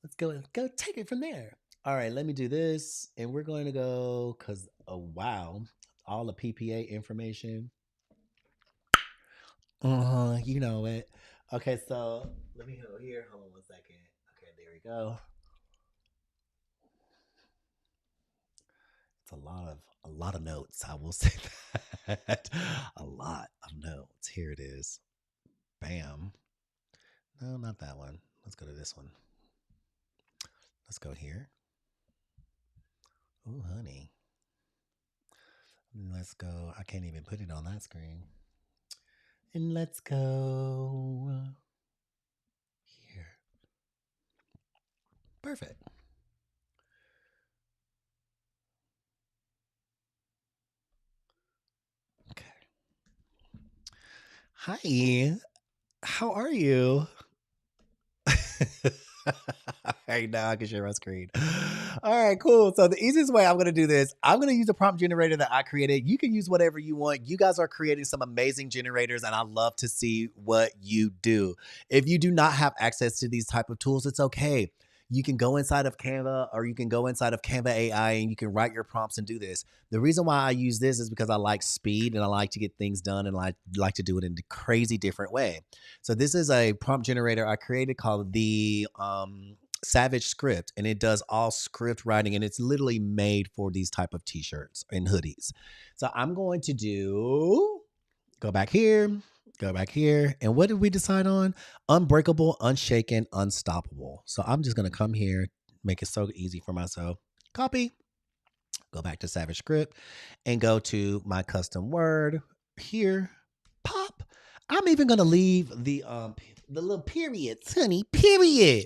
Speaker 1: let's go take it from there. All right, let me do this. And we're going to go because, oh, wow, all the PPA information. You know it. Okay, so let me go here. Hold on 1 second. Okay, there we go. It's a lot of notes. I will say that. A lot of notes. Here it is. Bam. No, not that one. Let's go to this one. Let's go here. Oh, honey. Let's go. I can't even put it on that screen. And let's go here. Perfect. Okay. Hi. How are you? All right, now I can share my screen. All right, cool. So the easiest way I'm going to do this, I'm going to use a prompt generator that I created. You can use whatever you want. You guys are creating some amazing generators, and I love to see what you do. If you do not have access to these type of tools, it's okay. You can go inside of Canva or you can go inside of Canva AI and you can write your prompts and do this. The reason why I use this is because I like speed and I like to get things done and I like to do it in a crazy different way. So this is a prompt generator I created called the Savage Script, and it does all script writing, and it's literally made for these type of t-shirts and hoodies. So I'm going to go back here, and what did we decide on? Unbreakable, unshaken, unstoppable. So I'm just going to come here, make it so easy for myself. Copy, go back to Savage Script, and go to my custom word here. Pop. I'm even going to leave the little periods, honey. Period.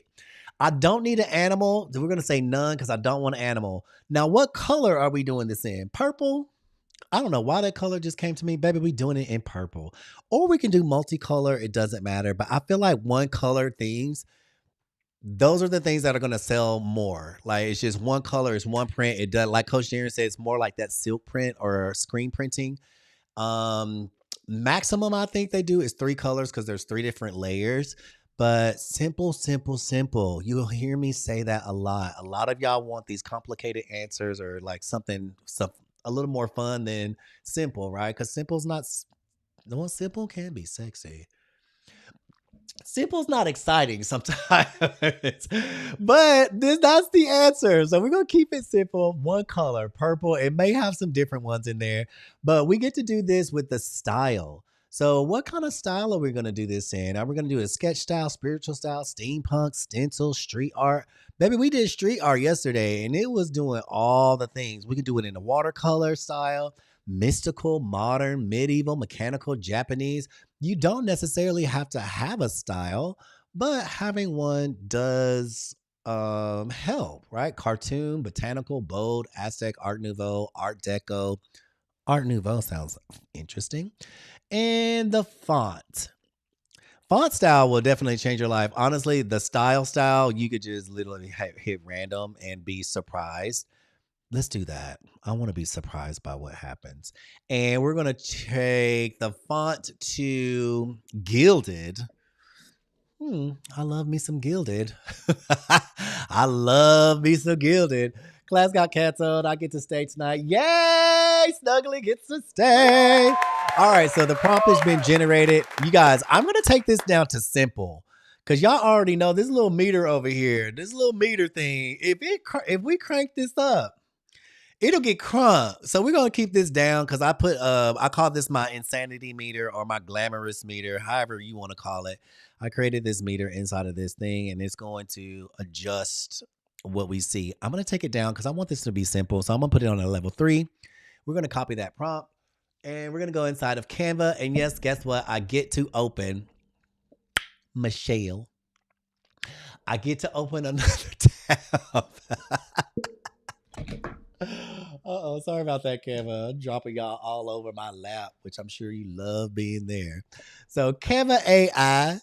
Speaker 1: I don't need an animal. We're going to say none because I don't want an animal. Now, what color are we doing this in? Purple? I don't know why that color just came to me. Baby, we doing it in purple. Or we can do multicolor. It doesn't matter. But I feel like one color things, those are the things that are going to sell more. Like it's just one color, it's one print. It does, like Coach Darren said, it's more like that silk print or screen printing. Um, Maximum I think they do is 3 colors because there's 3 different layers. But simple, simple, simple. You will hear me say that a lot. A lot of y'all want these complicated answers or like something a little more fun than simple, right? Because simple's not. No, simple can be sexy. Simple's not exciting sometimes, but that's the answer. So we're gonna keep it simple. One color, purple. It may have some different ones in there, but we get to do this with the style. So what kind of style are we gonna do this in? Are we gonna do a sketch style, spiritual style, steampunk, stencil, street art? Baby, we did street art yesterday, and it was doing all the things. We could do it in a watercolor style, mystical, modern, medieval, mechanical, Japanese. You don't necessarily have to have a style, but having one does help, right? Cartoon, botanical, bold, Aztec, Art Nouveau, Art Deco. Art Nouveau sounds interesting. And the font. Font style will definitely change your life. Honestly, the style, you could just literally hit random and be surprised. Let's do that. I want to be surprised by what happens. And we're going to take the font to gilded. I love me some gilded. I love me some gilded. Class got canceled. I get to stay tonight. Yay! Snuggly gets to stay. All right, so the prompt has been generated. You guys, I'm going to take this down to simple because y'all already know this little meter over here, this little meter thing. If we crank this up, it'll get crunk. So we're gonna keep this down because I call this my insanity meter or my glamorous meter, however you want to call it. I created this meter inside of this thing and it's going to adjust what we see. I'm gonna take it down because I want this to be simple. So I'm gonna put it on a level 3. We're gonna copy that prompt and we're gonna go inside of Canva. And yes, guess what? I get to open Michelle. I get to open another tab. Uh-oh, sorry about that, Canva. I'm dropping y'all all over my lap, which I'm sure you love being there. So Canva AI,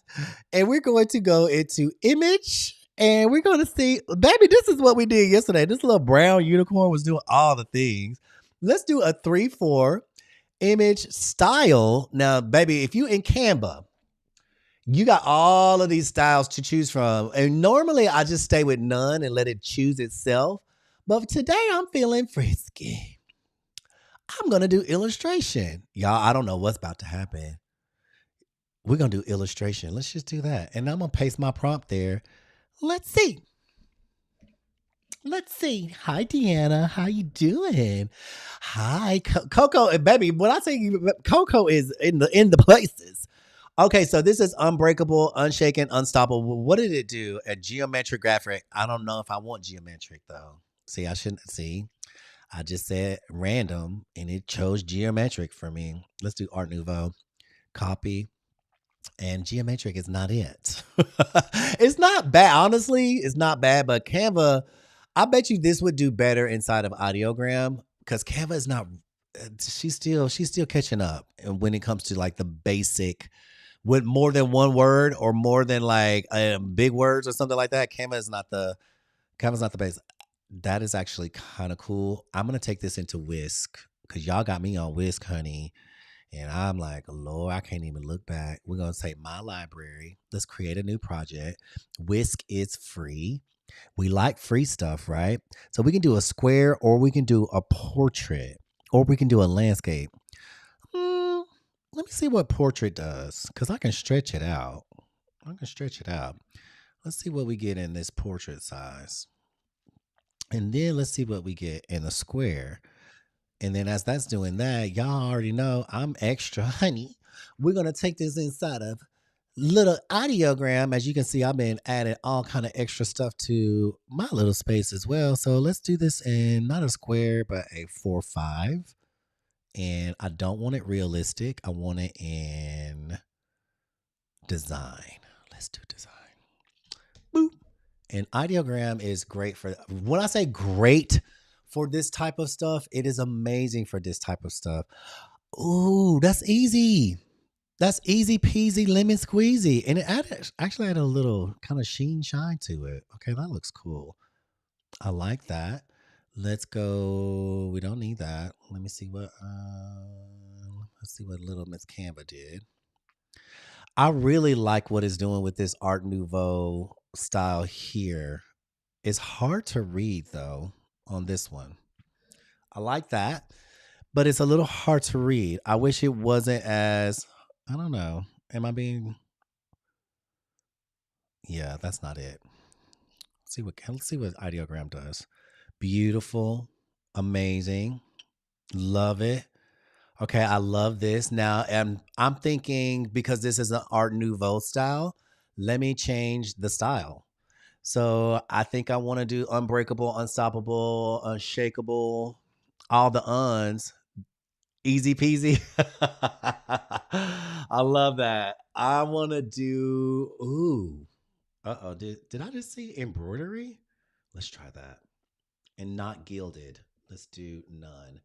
Speaker 1: and we're going to go into image, and we're going to see, baby, this is what we did yesterday. This little brown unicorn was doing all the things. Let's do a 3-4 image style. Now, baby, if you in Canva, you got all of these styles to choose from. And normally I just stay with none and let it choose itself. But today I'm feeling frisky. I'm going to do illustration. Y'all, I don't know what's about to happen. We're going to do illustration. Let's just do that. And I'm going to paste my prompt there. Let's see. Let's see. Hi, Deanna. How you doing? Hi, Coco. And baby, when I say Coco is in the places. Okay, so this is unbreakable, unshaken, unstoppable. What did it do? A geometric graphic. I don't know if I want geometric though. See, I shouldn't see. I just said random and it chose geometric for me. Let's do Art Nouveau. Copy. And geometric is not it. It's not bad. Honestly, it's not bad, but Canva, I bet you this would do better inside of Audiogram because Canva is not, she's still catching up. And when it comes to like the basic with more than one word or more than like big words or something like that, Canva's not the base. That is actually kind of cool. I'm gonna take this into Whisk because y'all got me on Whisk, honey, and I'm like, Lord, I can't even look back. We're gonna say my library. Let's create a new project. Whisk is free. We like free stuff, right? So we can do a square, or we can do a portrait, or we can do a landscape. Let me see what portrait does, because I can stretch it out. Let's see what we get in this portrait size. And then let's see what we get in a square. And then as that's doing that, y'all already know I'm extra, honey. We're going to take this inside of little audiogram. As you can see, I've been adding all kind of extra stuff to my little space as well. So let's do this in not a square, but a 4-5. And I don't want it realistic. I want it in design. Let's do design. Boop. And ideogram is great for, when I say great for this type of stuff, it is amazing for this type of stuff. Ooh, that's easy. That's easy peasy lemon squeezy. And it actually added a little kind of sheen shine to it. Okay, that looks cool. I like that. Let's go. We don't need that. Let me see what little Miss Canva did. I really like what it's doing with this Art Nouveau style here. It's hard to read though on this one. I like that, but it's a little hard to read. I wish it wasn't as, I don't know. Am I being? Yeah, that's not it. Let's see what ideogram does. Beautiful, amazing, love it. Okay, I love this. Now, I'm thinking because this is an Art Nouveau style, let me change the style. So I think I want to do unbreakable, unstoppable, unshakable, all the uns. Easy peasy. I love that. I want to do, ooh. Uh-oh, did I just see embroidery? Let's try that. And not gilded. Let's do none.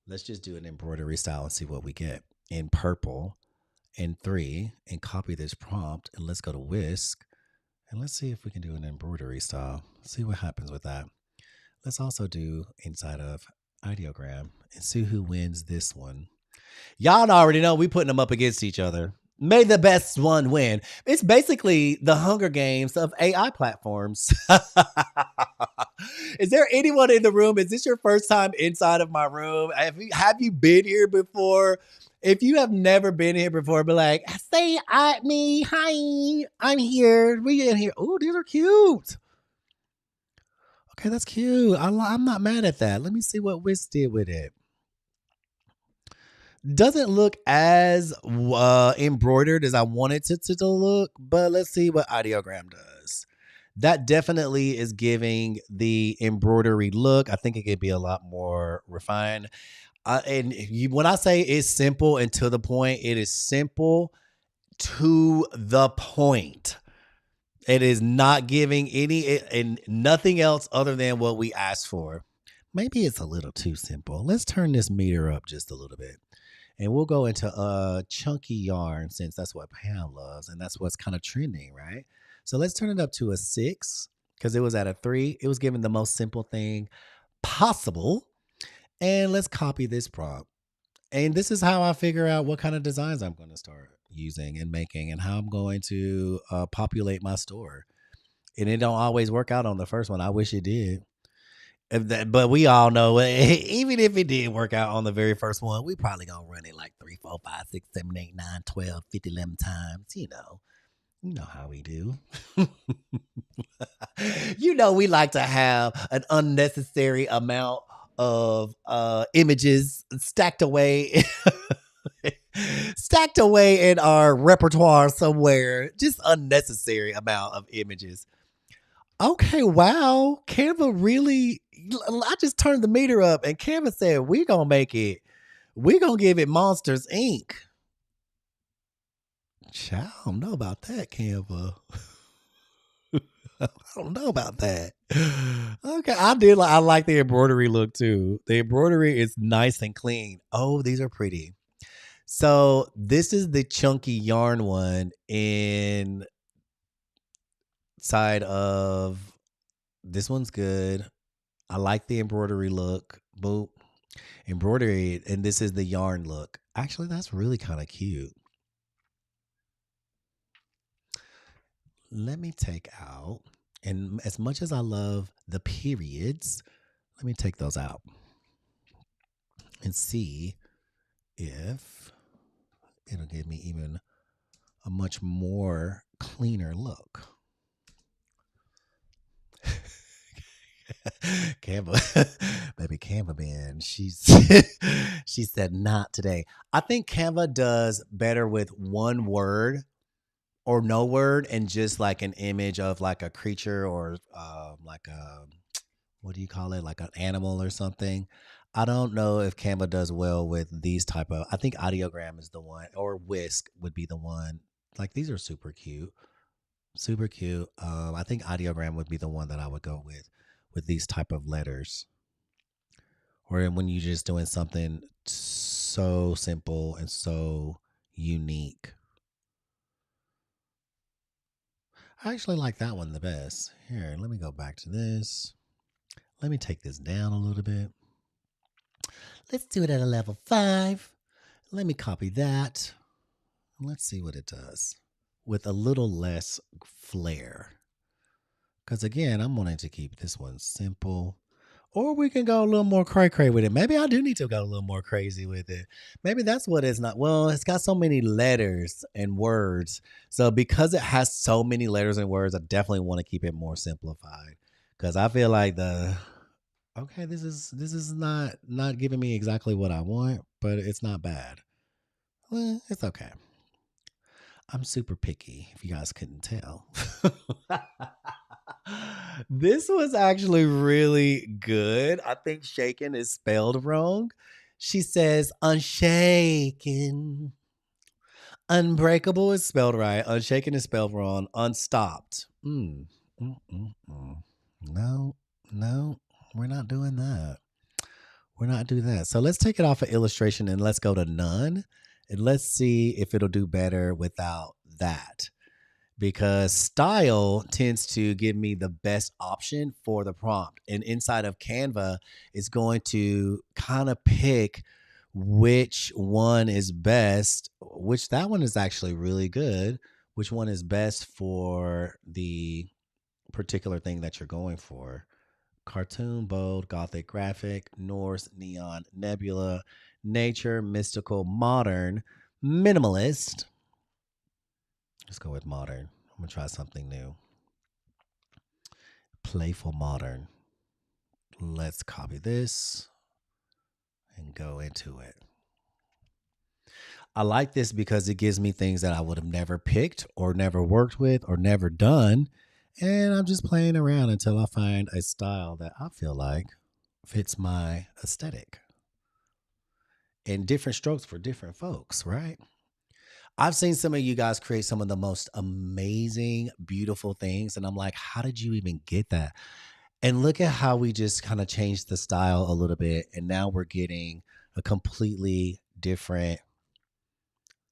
Speaker 1: Let's just do an embroidery style and see what we get in purple and 3 and copy this prompt. And let's go to Whisk and let's see if we can do an embroidery style. See what happens with that. Let's also do inside of ideogram and see who wins this one. Y'all already know we putting them up against each other. May the best one win. It's basically the Hunger Games of AI platforms. Is there anyone in the room? Is this your first time inside of my room? Have you been here before? If you have never been here before, be like, say me, hi, I'm here. We in here. Oh, these are cute. Okay, that's cute. I'm not mad at that. Let me see what Wiz did with it. Doesn't look as embroidered as I wanted it to look, but let's see what ideogram does. That definitely is giving the embroidery look. I think it could be a lot more refined. When I say it's simple and to the point, it is simple to the point. It is not giving any and nothing else other than what we asked for. Maybe it's a little too simple. Let's turn this meter up just a little bit. And we'll go into chunky yarn since that's what Pam loves and that's what's kind of trending, right? So let's turn it up to a 6 because it was at a 3. It was given the most simple thing possible. And let's copy this prompt. And this is how I figure out what kind of designs I'm going to start using and making and how I'm going to populate my store. And it don't always work out on the first one. I wish it did. But we all know, even if it did work out on the very first one, we probably going to run it like 3, 4, 5, 6, 7, 8, 9, 12, 50, 11 times. You know how we do. We like to have an unnecessary amount of images stacked away in our repertoire somewhere. Just unnecessary amount of images. Okay, wow. Canva really, I just turned the meter up and Canva said, we're going to give it Monsters Inc. Child, I don't know about that, Canva. I don't know about that. Okay, I like the embroidery look too. The embroidery is nice and clean. Oh, these are pretty. So this is the chunky yarn one inside of this one's good. I like the embroidery look. Boop. Embroidery, and this is the yarn look. Actually, that's really kind of cute. Let me take out, and as much as I love the periods, let me take those out and see if it'll give me even a much more cleaner look. Canva, baby Canva man, she said not today. I think Canva does better with one word or no word and just like an image of like a creature or like a, what do you call it? Like an animal or something. I don't know if Canva does well with these type of, I think ideogram is the one, or whisk would be the one. Like these are super cute. Super cute. I think ideogram would be the one that I would go with these type of letters. Or when you're just doing something so simple and so unique. I actually like that one the best. Here, let me go back to this. Let me take this down a little bit. Let's do it at a level 5. Let me copy that. Let's see what it does with a little less flair. Because again, I'm wanting to keep this one simple. Or we can go a little more cray-cray with it. Maybe I do need to go a little more crazy with it. Maybe that's what it's not. Well, it's got so many letters and words. So because it has so many letters and words, I definitely want to keep it more simplified. Because I feel like this is not giving me exactly what I want, but it's not bad. Well, it's okay. I'm super picky, if you guys couldn't tell. This was actually really good. I think shaken is spelled wrong. She says unshaken. Unbreakable is spelled right. Unshaken is spelled wrong. Unstopped. No, we're not doing that. We're not doing that. So let's take it off of illustration and let's go to none. And let's see if it'll do better without that. Because style tends to give me the best option for the prompt. And inside of Canva, it's going to kind of pick which one is best, which that one is actually really good, which one is best for the particular thing that you're going for. Cartoon, bold, gothic, graphic, Norse, neon, nebula, nature, mystical, modern, minimalist. Let's go with modern. I'm going to try something new. Playful modern. Let's copy this and go into it. I like this because it gives me things that I would have never picked or never worked with or never done. And I'm just playing around until I find a style that I feel like fits my aesthetic. And different strokes for different folks, right? I've seen some of you guys create some of the most amazing, beautiful things. And I'm like, how did you even get that? And look at how we just kind of changed the style a little bit. And now we're getting a completely different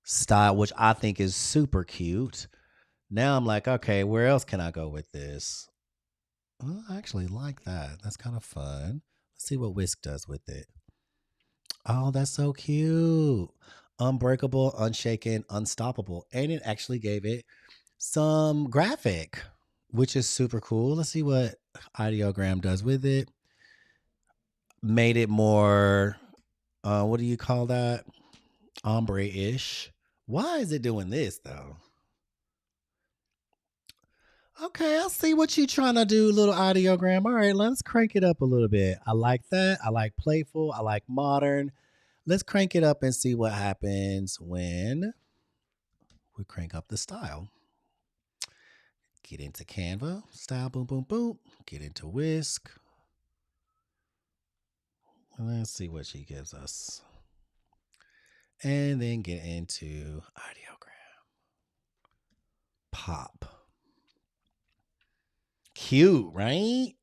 Speaker 1: style, which I think is super cute. Now I'm like, okay, where else can I go with this? Oh, I actually like that. That's kind of fun. Let's see what Whisk does with it. Oh, that's so cute. Unbreakable, unshaken, unstoppable. And it actually gave it some graphic, which is super cool. Let's see what ideogram does with it. Made it more, what do you call that? Ombre-ish. Why is it doing this though? Okay, I see what you're trying to do, little ideogram. All right, let's crank it up a little bit. I like that. I like playful. I like modern. Let's crank it up and see what happens when we crank up the style. Get into Canva, style, boom, boom, boom. Get into Whisk. Let's see what she gives us. And then get into ideogram. Pop. Cute, right?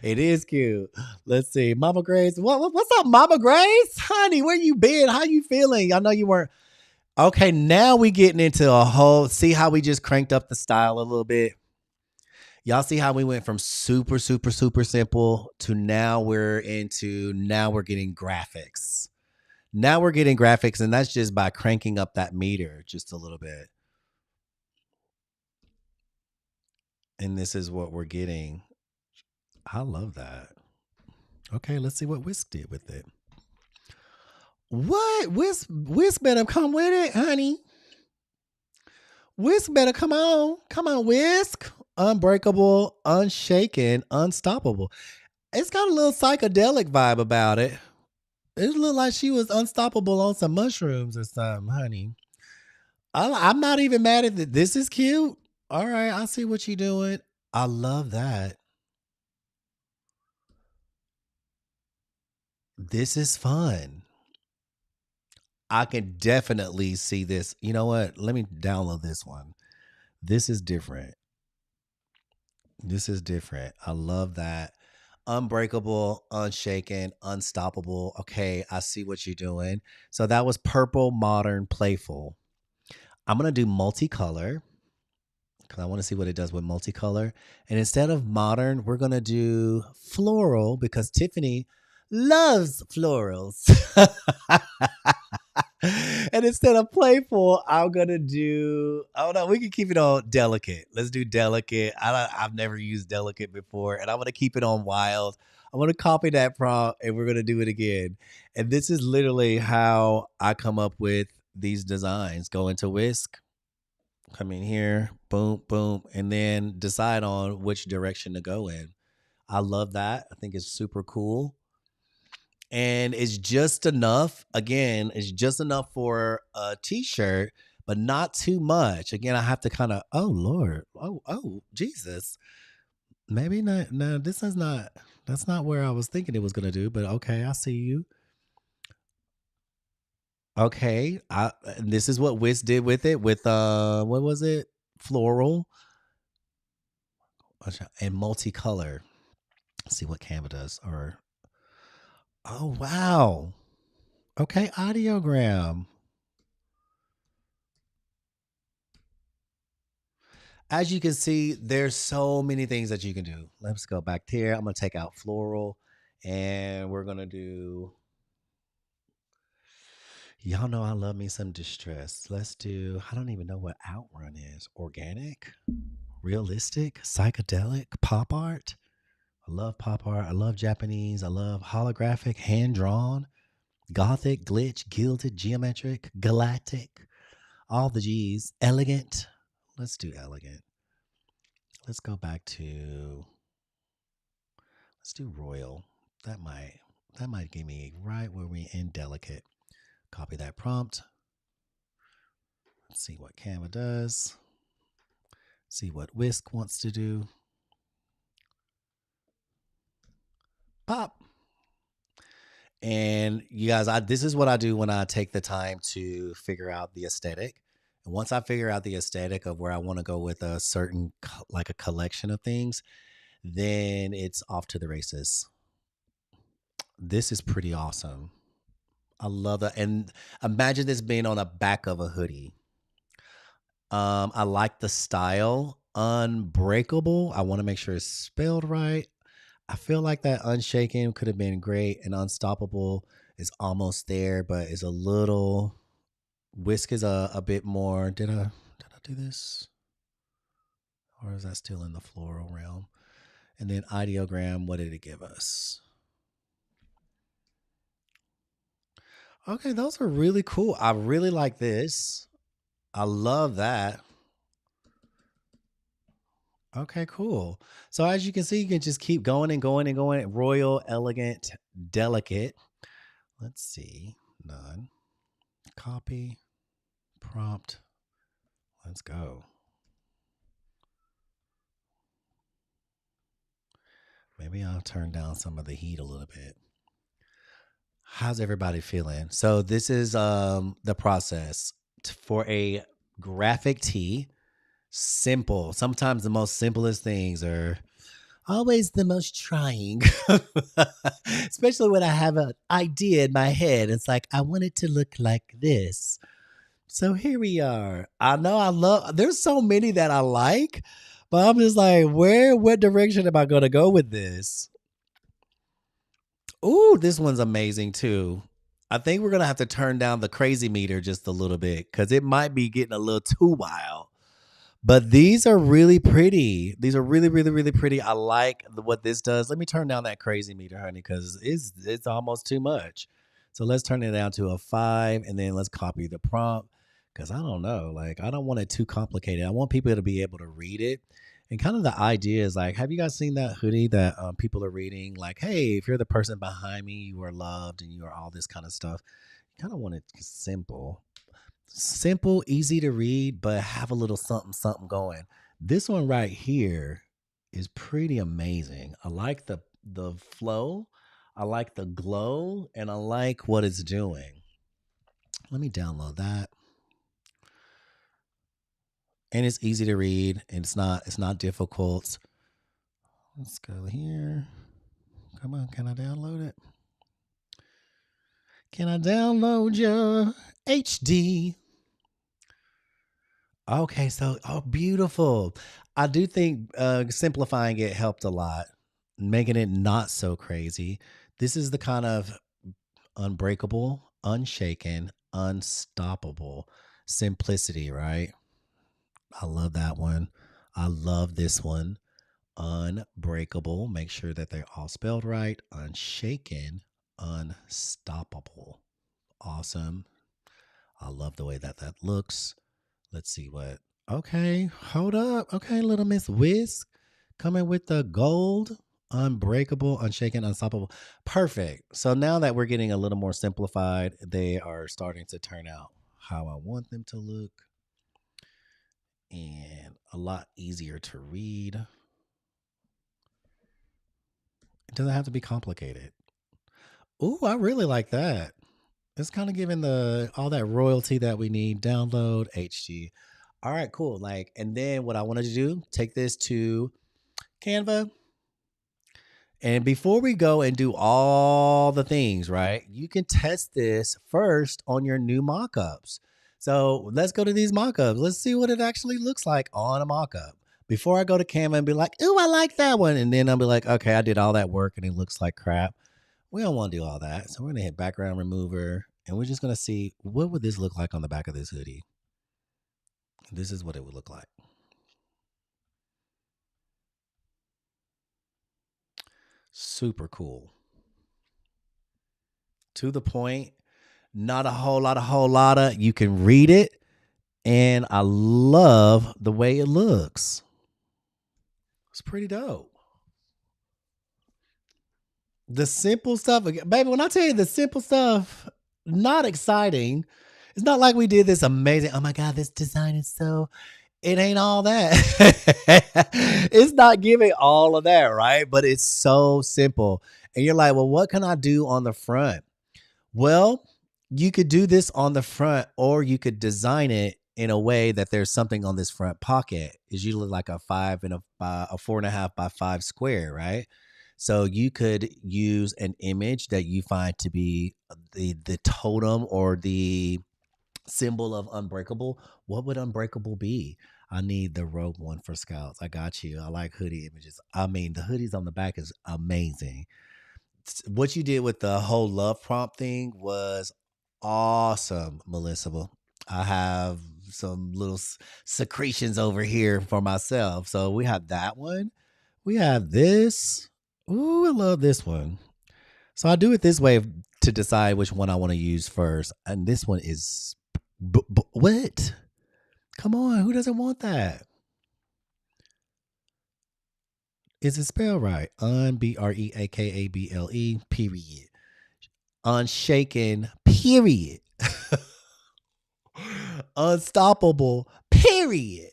Speaker 1: It is cute. Let's see. Mama Grace. What's up, Mama Grace? Honey, where you been? How you feeling? I know you weren't. Okay, now we getting into a whole, see how we just cranked up the style a little bit? Y'all see how we went from super, super, super simple to now we're getting graphics. Now we're getting graphics, and that's just by cranking up that meter just a little bit. And this is what we're getting. I love that. Okay, let's see what Whisk did with it. What? Whisk better come with it, honey. Whisk better come on. Come on, Whisk. Unbreakable, unshaken, unstoppable. It's got a little psychedelic vibe about it. It looked like she was unstoppable on some mushrooms or something, honey. I'm not even mad at it. This is cute. All right, I see what you're doing. I love that. This is fun. I can definitely see this. You know what? Let me download this one. This is different. This is different. I love that. Unbreakable, unshaken, unstoppable. Okay, I see what you're doing. So that was purple, modern, playful. I'm going to do multicolor because I want to see what it does with multicolor. And instead of modern, we're going to do floral because Tiffany loves florals. And instead of playful, I'm gonna do. Oh no, we can keep it on delicate. Let's do delicate. I've never used delicate before, and I'm gonna keep it on wild. I'm gonna copy that prompt, and we're gonna do it again. And this is literally how I come up with these designs. Go into Whisk, come in here, boom, boom, and then decide on which direction to go in. I love that. I think it's super cool. And it's just enough. Again, it's just enough for a t-shirt, but not too much. Again, I have to kind of, oh Lord, oh Jesus, maybe not. No, this is not. That's not where I was thinking it was gonna do. But okay, I see you. Okay, this is what Wiz did with it. With what was it? Floral and multicolor. Let's see what Canva does. Or oh wow. Okay, audiogram. As you can see, there's so many things that you can do. Let's go back here. I'm going to take out floral and we're going to do, y'all know I love me some distress. Let's do, I don't even know what outrun is. Organic, realistic, psychedelic, pop art. I love pop art. I love Japanese. I love holographic, hand drawn, gothic, glitch, gilded, geometric, galactic, all the G's. Elegant. Let's do elegant. Let's go back to, let's do royal. That might give me right where we in delicate. Copy that prompt. Let's see what Canva does. See what Whisk wants to do. Pop. And you guys, this is what I do when I take the time to figure out the aesthetic. And once I figure out the aesthetic of where I want to go with a certain, like a collection of things, then it's off to the races. This is pretty awesome. I love that. And imagine this being on the back of a hoodie. I like the style. Unbreakable. I want to make sure it's spelled right. I feel like that unshaken could have been great, and unstoppable is almost there, but is a little. Whisk is a bit more. Did I do this? Or is that still in the floral realm? And then ideogram, what did it give us? Okay, those are really cool. I really like this. I love that. Okay, cool. So as you can see, you can just keep going and going and going. Royal, elegant, delicate. Let's see. None. Copy. Prompt. Let's go. Maybe I'll turn down some of the heat a little bit. How's everybody feeling? So this is the process for a graphic tee. Simple. Sometimes the most simplest things are always the most trying. Especially when I have an idea in my head. It's like, I want it to look like this. So here we are. I know there's so many that I like, but I'm just like, what direction am I going to go with this? Ooh, this one's amazing too. I think we're going to have to turn down the crazy meter just a little bit because it might be getting a little too wild. But these are really pretty. These are really, really, really pretty. I like what this does. Let me turn down that crazy meter, honey, because it's almost too much. So let's turn it down to a 5, and then let's copy the prompt because I don't know. Like, I don't want it too complicated. I want people to be able to read it. And kind of the idea is like, have you guys seen that hoodie that people are reading? Like, hey, if you're the person behind me, you are loved and you are all this kind of stuff. You kind of want it simple. Simple, easy to read, but have a little something, something going. This one right here is pretty amazing. I like the flow. I like the glow, and I like what it's doing. Let me download that. And it's easy to read, and it's not difficult. Let's go here. Come on, can I download it? Can I download your HD? Okay, so beautiful. I do think simplifying it helped a lot, making it not so crazy. This is the kind of unbreakable, unshaken, unstoppable simplicity, right? I love that one. I love this one. Unbreakable. Make sure that they're all spelled right. Unshaken, unstoppable. Awesome. I love the way that looks. Let's see what. Okay, hold up. Okay, little Miss Whisk coming with the gold. Unbreakable, unshaken, unstoppable. Perfect. So now that we're getting a little more simplified, they are starting to turn out how I want them to look. And a lot easier to read. It doesn't have to be complicated. Ooh, I really like that. It's kind of giving all that royalty that we need. Download HG. All right, cool. Like, and then what I wanted to do, take this to Canva. And before we go and do all the things, right, you can test this first on your new mockups. So let's go to these mockups. Let's see what it actually looks like on a mockup. Before I go to Canva and be like, ooh, I like that one. And then I'll be like, okay, I did all that work and it looks like crap. We don't want to do all that. So we're going to hit background remover. And we're just going to see what would this look like on the back of this hoodie. This is what it would look like. Super cool. To the point. Not a whole lot of. You can read it. And I love the way it looks. It's pretty dope. The simple stuff, baby, when I tell you the simple stuff, not exciting. It's not like we did this amazing. Oh my God, this design is so. It ain't all that. It's not giving all of that, right? But it's so simple. And you're like, well, what can I do on the front? Well, you could do this on the front, or you could design it in a way that there's something on this front pocket. It's usually like a 4.5 by 5 square, right? So you could use an image that you find to be the totem or the symbol of unbreakable. What would unbreakable be? I need the rogue one for scouts. I got you. I like hoodie images. I mean, the hoodies on the back is amazing. What you did with the whole love prompt thing was awesome, Melissa. I have some little secretions over here for myself. So we have that one. We have this. Ooh, I love this one. So I do it this way to decide which one I want to use first. And this one is what? Come on, who doesn't want that? Is it spelled right? Unbreakable, period. Unshaken, period. Unstoppable, period.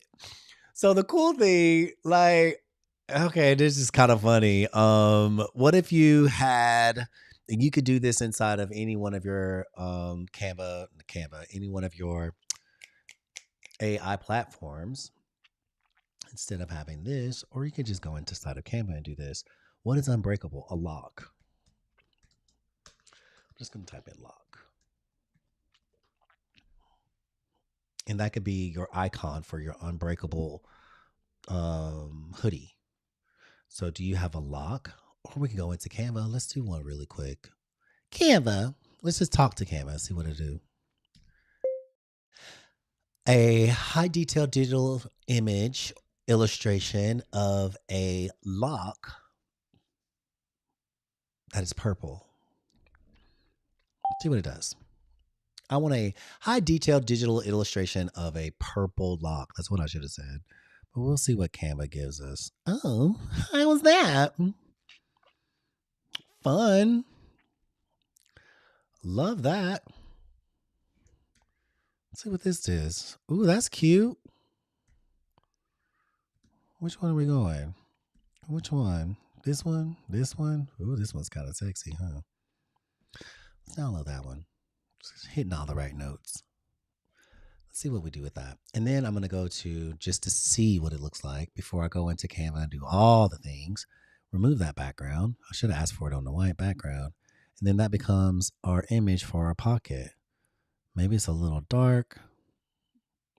Speaker 1: So the cool thing, like, okay, this is kind of funny. What if you had you could do this inside of any one of your Canva, any one of your AI platforms instead of having this, or you could just go into side of Canva and do this. What is unbreakable? A lock. I'm just gonna type in lock. And that could be your icon for your unbreakable hoodie. So do you have a lock? Or we can go into Canva. Let's do one really quick. Canva. Let's just talk to Canva and see what it do. A high detail digital image illustration of a lock that is purple. See what it does. I want a high detailed digital illustration of a purple lock. That's what I should have said. But we'll see what Canva gives us. Oh, how was that? Fun. Love that. Let's see what this is. Ooh, that's cute. Which one are we going? Which one? This one? This one? Ooh, this one's kind of sexy, huh? Let's download that one. Just hitting all the right notes. Let's see what we do with that. And then I'm going to go to just to see what it looks like before I go into Canva and do all the things. Remove that background. I should have asked for it on the white background. And then that becomes our image for our pocket. Maybe it's a little dark.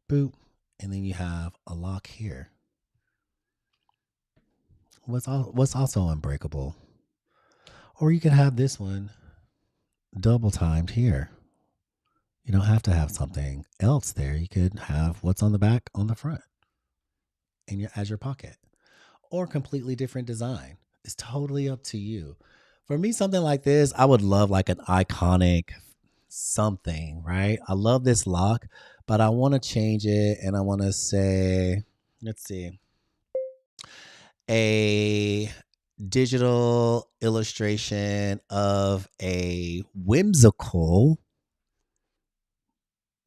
Speaker 1: Boop. And then you have a lock here. What's also unbreakable? Or you could have this one double timed here. You don't have to have something else there. You could have what's on the back on the front as your pocket, or completely different design. It's totally up to you. For me, something like this, I would love like an iconic something, right? I love this lock, but I want to change it and I want to say, let's see, a digital illustration of a whimsical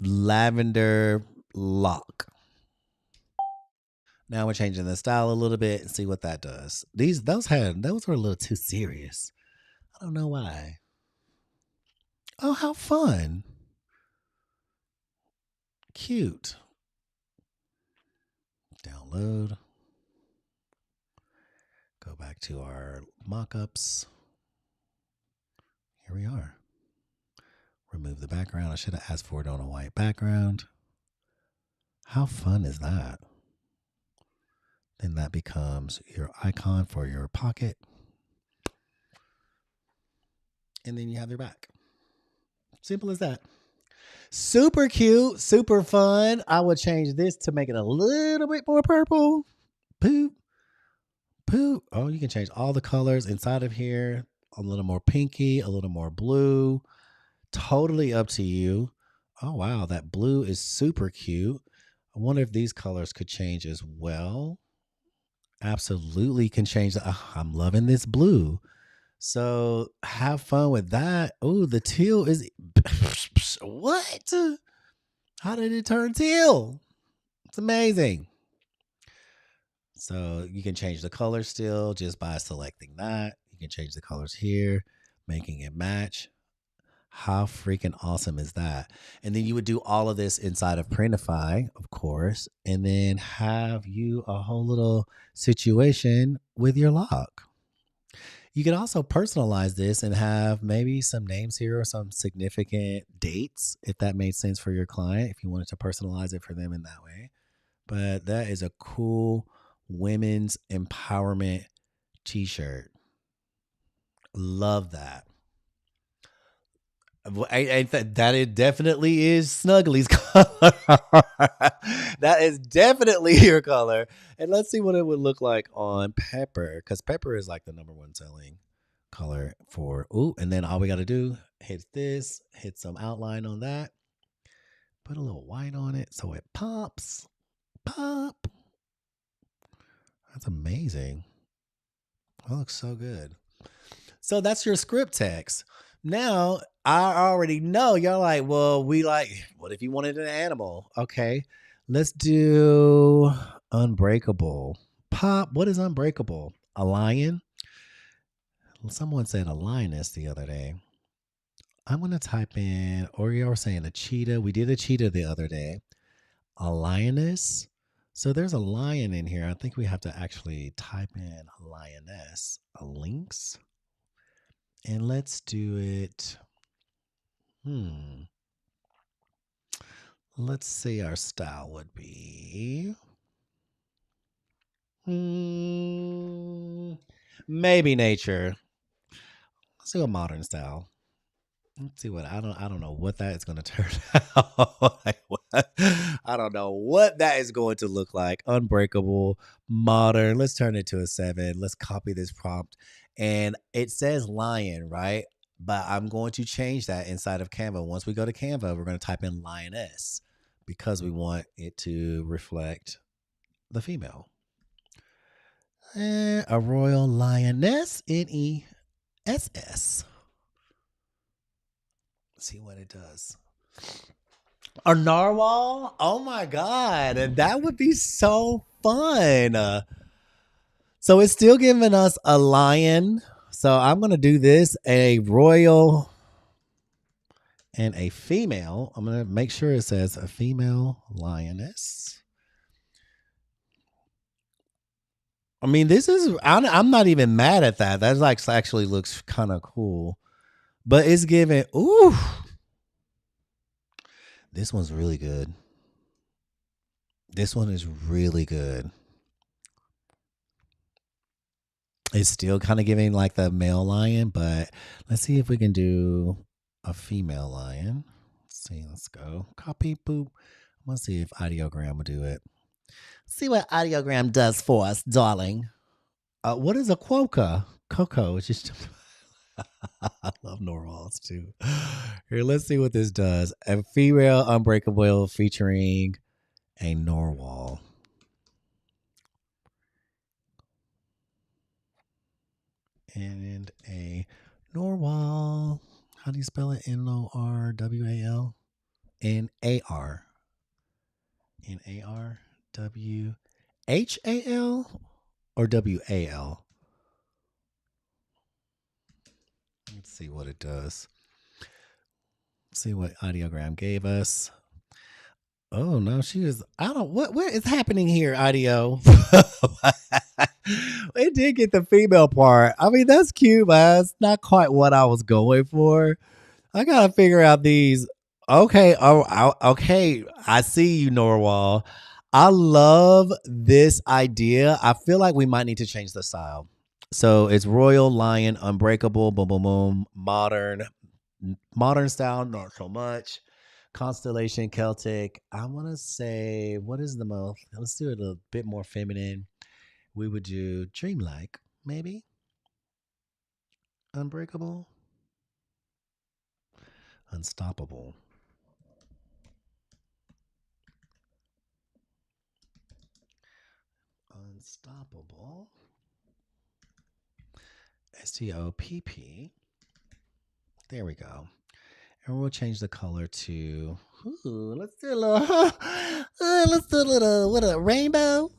Speaker 1: lavender lock. Now we're changing the style a little bit and see what that does. Those were a little too serious. I don't know why. Oh, how fun. Cute. Download. Go back to our mockups. Here we are. Remove the background. I should have asked for it on a white background. How fun is that? Then that becomes your icon for your pocket. And then you have your back. Simple as that. Super cute, super fun. I would change this to make it a little bit more purple. Poop. Poop. Oh, you can change all the colors inside of here. A little more pinky, a little more blue. Totally up to you. Oh, wow. That blue is super cute. I wonder if these colors could change as well. Absolutely can change. I'm loving this blue. So have fun with that. Oh, the teal is what? How did it turn teal? It's amazing. So you can change the color still just by selecting that. You can change the colors here, making it match. How freaking awesome is that? And then you would do all of this inside of Printify, of course, and then have you a whole little situation with your lock. You can also personalize this and have maybe some names here or some significant dates, if that made sense for your client, if you wanted to personalize it for them in that way. But that is a cool women's empowerment t-shirt. Love that. That it definitely is Snuggly's color. That is definitely your color. And let's see what it would look like on Pepper, because Pepper is like the number one selling color for. Ooh, and then all we got to do, hit this, hit some outline on that, put a little white on it so it pops. Pop. That's amazing. That looks so good. So that's your script text. Now, I already know y'all like, well, what if you wanted an animal? Okay, let's do unbreakable. Pop, what is unbreakable? A lion? Someone said a lioness the other day. I'm going to type in, or you were saying a cheetah. We did a cheetah the other day. A lioness? So there's a lion in here. I think we have to actually type in lioness. A lynx? And let's do it. Let's see, our style would be. Maybe nature. Let's do a modern style. Let's see what I don't know what that is going to turn out. I don't know what that is going to look like. Unbreakable, modern. Let's turn it to a 7. Let's copy this prompt. And it says lion, right? But I'm going to change that inside of Canva. Once we go to Canva, we're going to type in lioness because we want it to reflect the female. And a royal lioness, NESS. See what it does. A narwhal? Oh my God. That would be so fun. So it's still giving us a lion. So I'm going to do this, a royal and a female. I'm going to make sure it says a female lioness. I mean, I'm not even mad at that. That like actually looks kind of cool. But it's giving, ooh. This one's really good. This one is really good. It's still kind of giving like the male lion, but let's see if we can do a female lion. Let's see, let's go. Copy, boop. I'm going to see if Ideogram will do it. See what Ideogram does for us, darling. What is a quokka? Coco. It's just... I love narwhals too. Here, let's see what this does. A female unbreakable featuring a narwhal. And a narwhal. How do you spell it? Norwal? Nar. Nar. WHAL or WAL? Let's see what it does. Let's see what Ideogram gave us. Oh no, she is. What is happening here, Ideo? It did get the female part. I mean, that's cute, but it's not quite what I was going for. I gotta figure out these. Okay, okay. I see you, Norwal. I love this idea. I feel like we might need to change the style. So it's royal, lion, unbreakable, boom, boom, boom, modern style, not so much. Constellation, Celtic. I want to say, what is the most? Let's do it a bit more feminine. We would do dreamlike, maybe. Unbreakable. Unstoppable. Unstoppable. STOPP. There we go. And we'll change the color to, let's do a little, what a rainbow.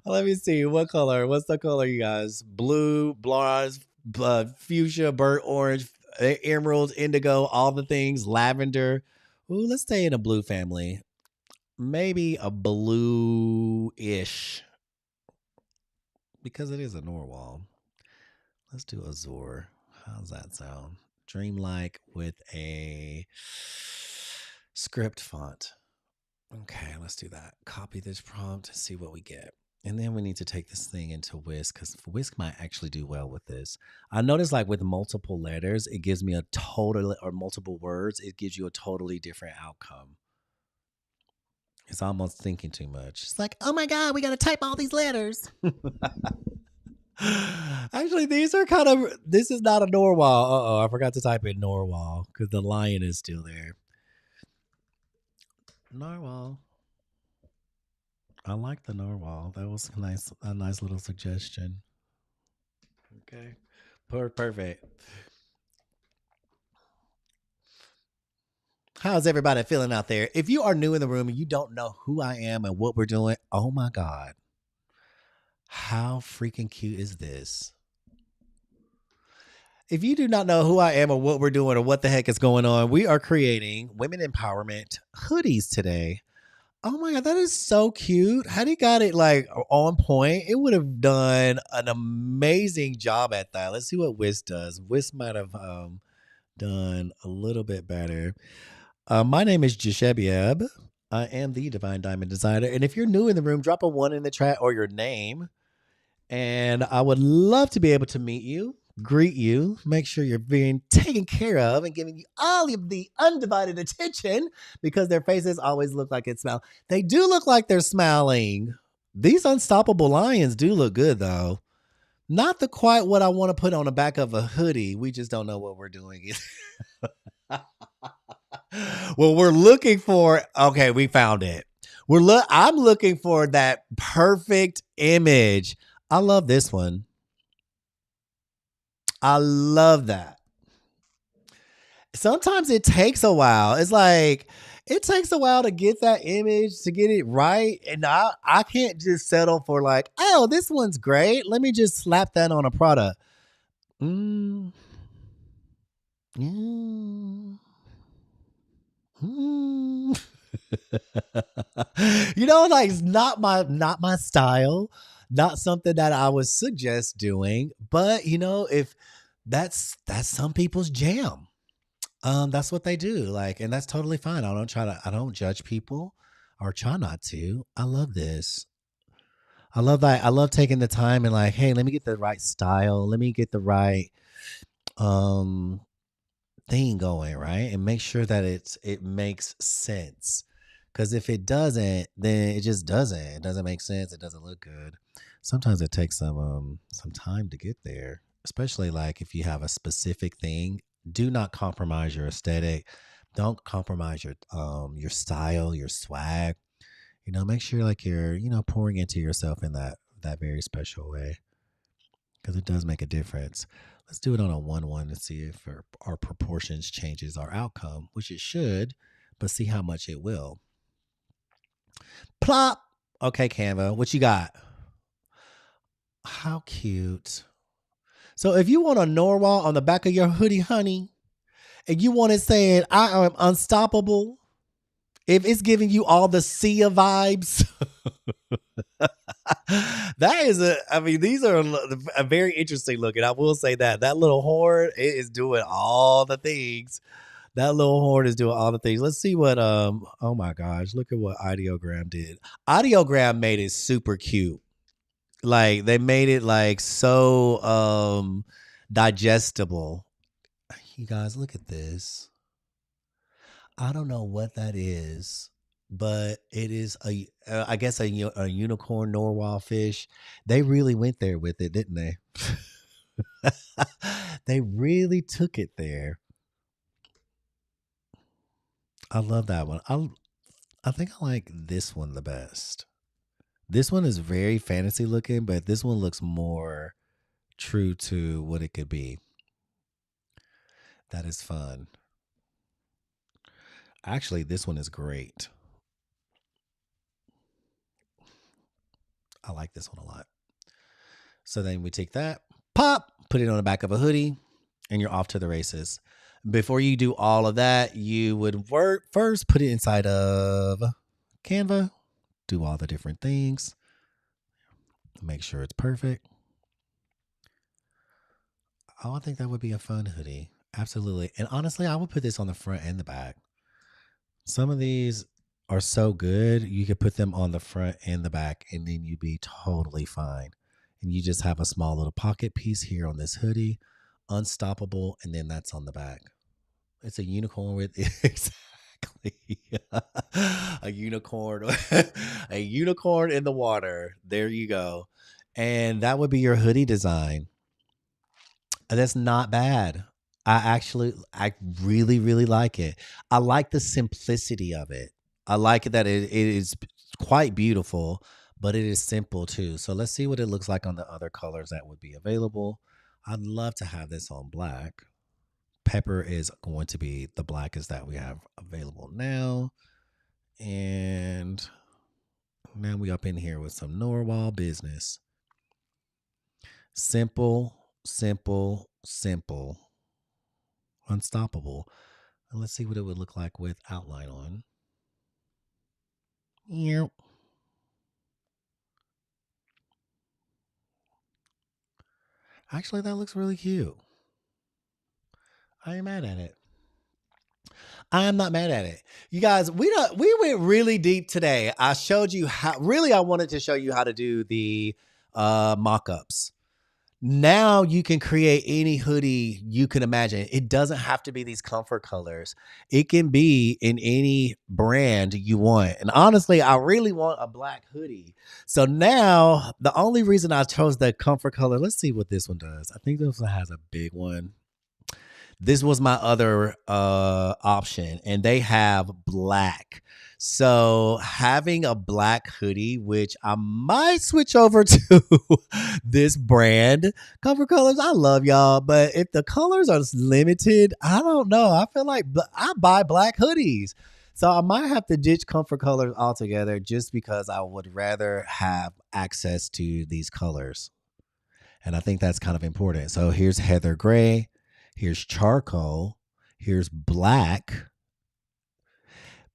Speaker 1: Let me see what color. What's the color, you guys? Blue, bronze, fuchsia, burnt orange, emerald, indigo, all the things, lavender. Ooh, let's stay in a blue family. Maybe a blue-ish because it is a Norwal. Let's do Azure. How's that sound? Dreamlike with a script font. Okay, let's do that. Copy this prompt and see what we get. And then we need to take this thing into Whisk because Whisk might actually do well with this. I noticed like with multiple letters, it gives me a totally, or multiple words, it gives you a totally different outcome. It's almost thinking too much. It's like, oh my God, we got to type all these letters. Actually, these are kind of, this is not a Norwal. Uh-oh, I forgot to type in Norwal because the lion is still there. Narwhal. I like the narwhal. That was a nice little suggestion. Okay. Perfect. How's everybody feeling out there? If you are new in the room and you don't know who I am and what we're doing, oh my God. How freaking cute is this? If you do not know who I am or what we're doing or what the heck is going on, we are creating women empowerment hoodies today. Oh my God, that is so cute. How he got it like on point. It would have done an amazing job at that. Let's see what Wiz does. Wiz might have done a little bit better. My name is Jashebieb. I am the Divine Diamond Designer. And if you're new in the room, drop a 1 in the chat or your name. And I would love to be able to meet you, greet you, make sure you're being taken care of and giving you all of the undivided attention because their faces always look like it's smiling. They do look like they're smiling. These unstoppable lions do look good though. Not the quite what I want to put on the back of a hoodie. We just don't know what we're doing. Well, we're looking for, okay, we found it. I'm looking for that perfect image. I love this one. I love that. Sometimes it takes a while. It's like it takes a while to get that image, to get it right. And I can't just settle for like, oh, this one's great. Let me just slap that on a product. Mm. Mm. Mm. Like it's not my style, not something that I would suggest doing. But if that's some people's jam. That's what they do. Like, and that's totally fine. I don't judge people or try not to. I love this. I love that. I love taking the time and like, hey, let me get the right style. Let me get the right thing going, right? And make sure that it makes sense. Because if it doesn't, then it just doesn't. It doesn't make sense. It doesn't look good. Sometimes it takes some time to get there, especially like if you have a specific thing. Do not compromise your aesthetic. Don't compromise your style, your swag. Make sure like you're pouring into yourself in that very special way because it does make a difference. Let's do it on a 1-1 to see if our proportions changes our outcome, which it should, but see how much it will. Plop. Okay, Canva, what you got? How cute. So if you want a Norwal on the back of your hoodie, honey, and you want it saying, I am unstoppable, if it's giving you all the Sia vibes, these are a very interesting looking. I will say that little horn, it is doing all the things. That little horn is doing all the things. Let's see what, oh my gosh, look at what Ideogram did. Ideogram made it super cute. Like they made it like so digestible. You guys, look at this. I don't know what that is, but it is I guess a unicorn narwhal fish. They really went there with it, didn't they? They really took it there. I love that one. I think I like this one the best. This one is very fantasy looking, but this one looks more true to what it could be. That is fun. Actually, this one is great. I like this one a lot. So then we take that, pop, put it on the back of a hoodie, and you're off to the races. Before you do all of that, you would first put it inside of Canva, do all the different things, make sure it's perfect. Oh, I think that would be a fun hoodie. Absolutely. And honestly, I would put this on the front and the back. Some of these are so good, you could put them on the front and the back, and then you'd be totally fine. And you just have a small little pocket piece here on this hoodie, unstoppable, and then that's on the back. It's a unicorn with exactly a unicorn, a unicorn in the water. There you go. And that would be your hoodie design. That's not bad. I really, really like it. I like the simplicity of it. I like it that it is quite beautiful, but it is simple too. So let's see what it looks like on the other colors that would be available. I'd love to have this on black. Pepper is going to be the blackest that we have available now. And now we up in here with some Norwal business. Simple, simple, simple. Unstoppable. And let's see what it would look like with outline on. Yep. Actually, that looks really cute. I ain't mad at it. I am not mad at it. You guys, we went really deep today. I showed you how really I wanted to show you how to do the mock-ups. Now you can create any hoodie you can imagine. It doesn't have to be these comfort colors. It can be in any brand you want. And honestly, I really want a black hoodie. So now the only reason I chose the comfort color, let's see what this one does. I think this one has a big one. This was my other option, and they have black. So having a black hoodie, which I might switch over to this brand, Comfort Colors. I love y'all, but if the colors are limited, I don't know. I feel like I buy black hoodies. So I might have to ditch Comfort Colors altogether just because I would rather have access to these colors. And I think that's kind of important. So here's Heather Gray. Here's charcoal. Here's black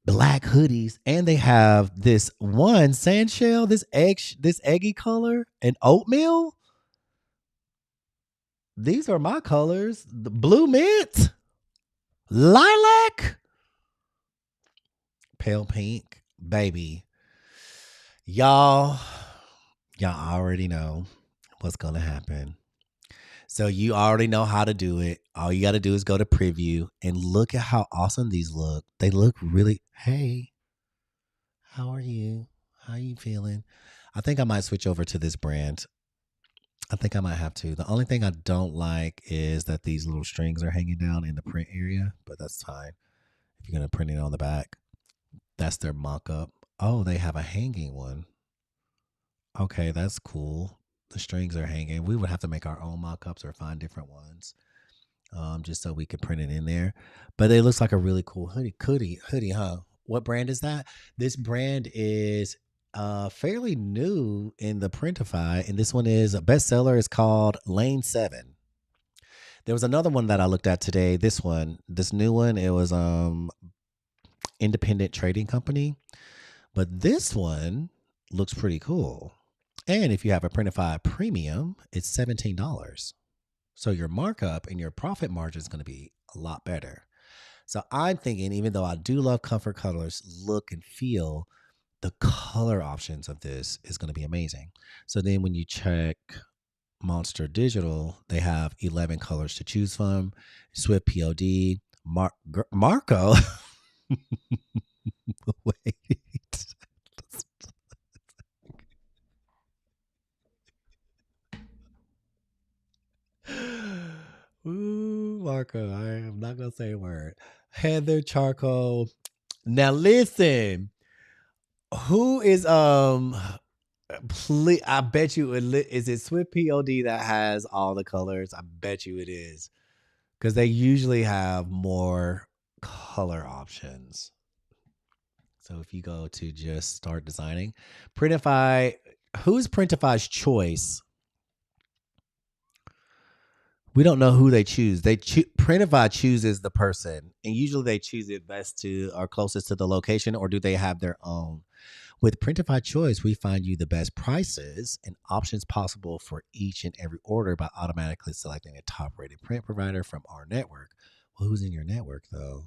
Speaker 1: hoodies, and they have this one sandshell, this eggy color, and oatmeal. These are my colors: the blue mint, lilac, pale pink, baby. Y'all already know what's gonna happen. So you already know how to do it. All you got to do is go to preview and look at how awesome these look. They look really, hey, how are you? How are you feeling? I think I might switch over to this brand. I think I might have to. The only thing I don't like is that these little strings are hanging down in the print area, but that's fine. If you're going to print it on the back, that's their mock-up. Oh, they have a hanging one. Okay, that's cool. The strings are hanging. We would have to make our own mock-ups or find different ones, just so we could print it in there. But it looks like a really cool hoodie, huh? What brand is that? This brand is fairly new in the Printify, and this one is a bestseller. It's called Lane 7. There was another one that I looked at today. This new one, it was independent trading company. But this one looks pretty cool. And if you have a Printify Premium, it's $17. So your markup and your profit margin is going to be a lot better. So I'm thinking, even though I do love Comfort Colors look and feel, the color options of this is going to be amazing. So then when you check Monster Digital, they have 11 colors to choose from. Swift POD, Marco. Wait. Ooh, Marco, I am not gonna say a word. Heather Charcoal. Now listen, who is please, I bet you is it Swift POD that has all the colors? I bet you it is, because they usually have more color options. So if you go to just start designing, Printify, who's Printify's choice? We don't know who they choose. Printify chooses the person, and usually they choose it best to or closest to the location, or do they have their own? With Printify Choice, we find you the best prices and options possible for each and every order by automatically selecting a top-rated print provider from our network. Well, who's in your network though?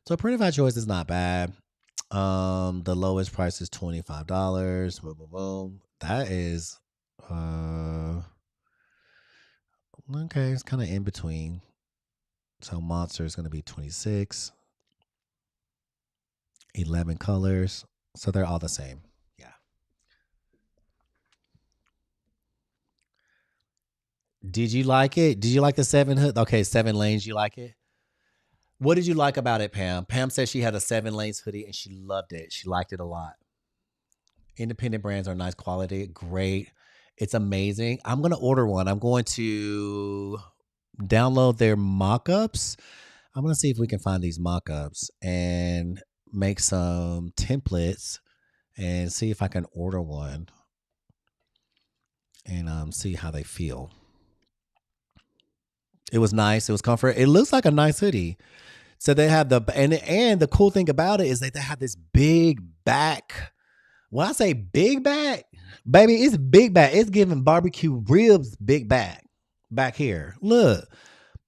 Speaker 1: So Printify Choice is not bad. The lowest price is $25. Boom, boom, boom. That is okay. It's kind of in between. So Monster is going to be 26, 11 colors. So they're all the same. Yeah. Did you like it? Did you like the 7 hood? Okay, 7 lanes. You like it? What did you like about it, Pam? Pam said she had a 7 lanes hoodie and she loved it. She liked it a lot. Independent brands are nice quality, great. It's amazing. I'm gonna order one. I'm going to download their mock-ups. I'm gonna see if we can find these mock-ups and make some templates and see if I can order one and see how they feel. It was nice. It was comfort. It looks like a nice hoodie. So they have and the cool thing about it is that they have this big back. When I say big back, baby, it's big back. It's giving barbecue ribs big back here. Look,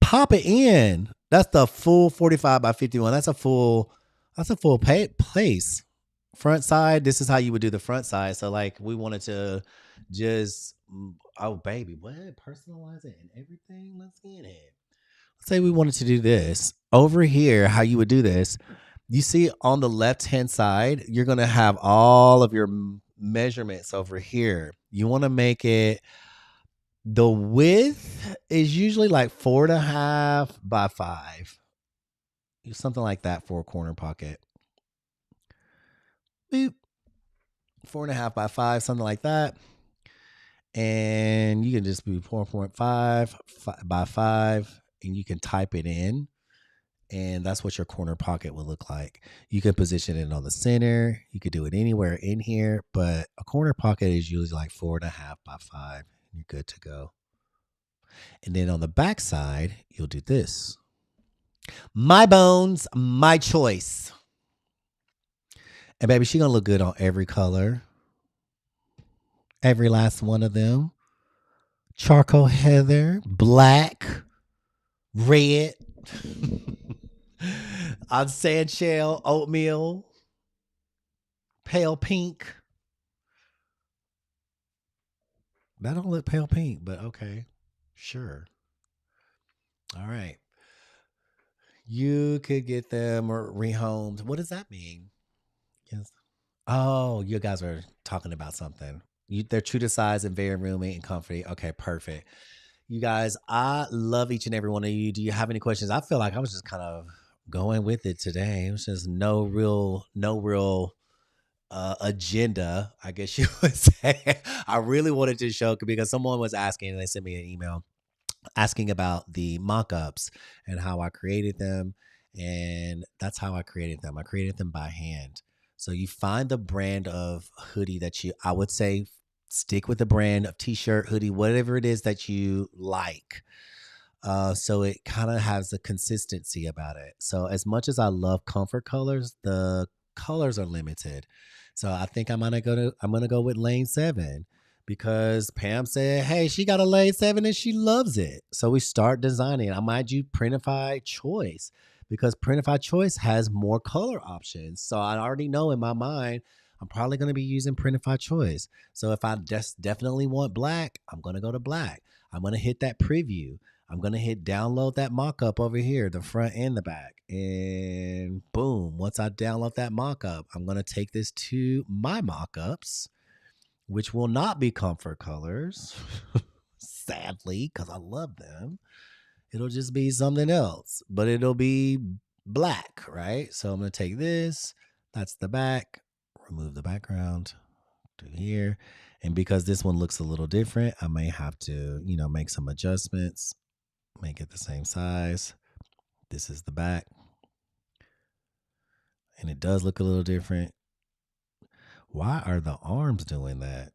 Speaker 1: pop it in. That's the full 45 by 51. That's a full place. Front side. This is how you would do the front side. So like we wanted to just oh baby, what personalize it and everything. Let's get it. Let's say we wanted to do this over here. How you would do this? You see on the left hand side, you're gonna have all of your measurements over here. You want to make it. The width is usually like 4.5 by 5, something like that for a corner pocket. Boop. 4.5 by 5, something like that. And you can just be 4.5 by 5, and you can type it in. And that's what your corner pocket will look like. You can position it on the center. You could do it anywhere in here, but a corner pocket is usually like 4.5 by 5. You're good to go. And then on the back side, you'll do this. My bones, my choice. And baby, she gonna look good on every color. Every last one of them. Charcoal heather, black, red. On sand shell, oatmeal, pale pink. That don't look pale pink, but okay. Sure. All right. You could get them rehomed. What does that mean? Yes. Oh, you guys are talking about something. They're true to size and very roomy and comfy. Okay, perfect. You guys, I love each and every one of you. Do you have any questions? I feel like I was just kind of going with it today. It was just no real agenda, I guess you would say. I really wanted to show because someone was asking and they sent me an email asking about the mock-ups and how I created them. And that's how I created them. I created them by hand. So you find the brand of hoodie that I would say stick with the brand of t-shirt, hoodie, whatever it is that you like. So it kind of has a consistency about it. So as much as I love comfort colors, the colors are limited. So I think I'm gonna go with lane 7 because Pam said, hey, she got a lane 7 and she loves it. So we start designing. I might do Printify Choice because Printify Choice has more color options. So I already know in my mind, I'm probably going to be using Printify Choice. So if I just definitely want black, I'm going to go to black. I'm going to hit that preview. I'm going to hit download that mock-up over here, the front and the back. And boom, once I download that mock-up, I'm going to take this to my mock-ups, which will not be comfort colors, sadly, because I love them. It'll just be something else, but it'll be black, right? So I'm going to take this. That's the back. Remove the background to here. And because this one looks a little different, I may have to, make some adjustments, make it the same size. This is the back. And it does look a little different. Why are the arms doing that?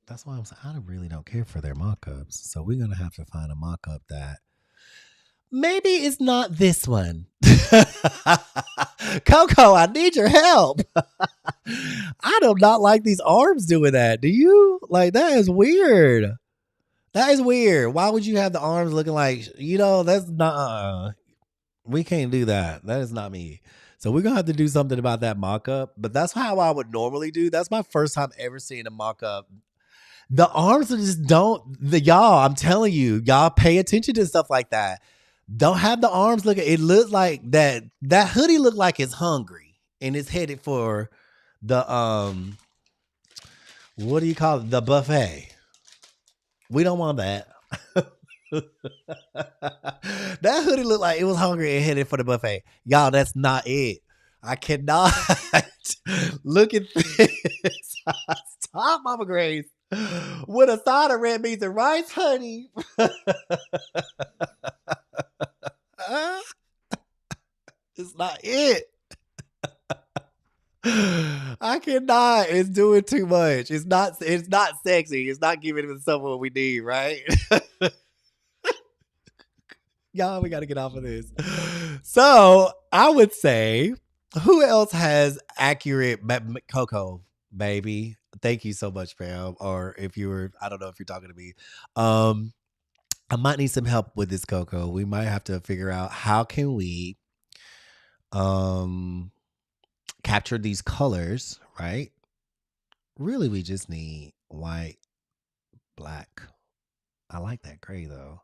Speaker 1: That's why I'm saying I really don't care for their mock-ups. So we're gonna have to find a mock-up that maybe it's not this one. Coco, I need your help. I do not like these arms doing that. Do you? Like, that is weird. That is weird. Why would you have the arms looking like, that's not, we can't do that. That is not me. So we're going to have to do something about that mock-up. But that's how I would normally do. That's my first time ever seeing a mock-up. The arms are just y'all, I'm telling you, y'all pay attention to stuff like that. Don't have the arms looking. It looks like that hoodie looked like it's hungry and it's headed for the what do you call it? The buffet. We don't want that. That hoodie looked like it was hungry and headed for the buffet. Y'all, that's not it. I cannot look at this. Stop, Mama Grace. With a side of red beans and rice, honey. It's not it. I cannot. It's doing too much. It's not sexy. It's not giving us something what we need, right? Y'all, we got to get off of this. So I would say, who else has accurate Coco, baby? Thank you so much, Pam. Or if you were, I don't know if you're talking to me. I might need some help with this, Coco. We might have to figure out how can we capture these colors, right? Really, we just need white, black. I like that gray though.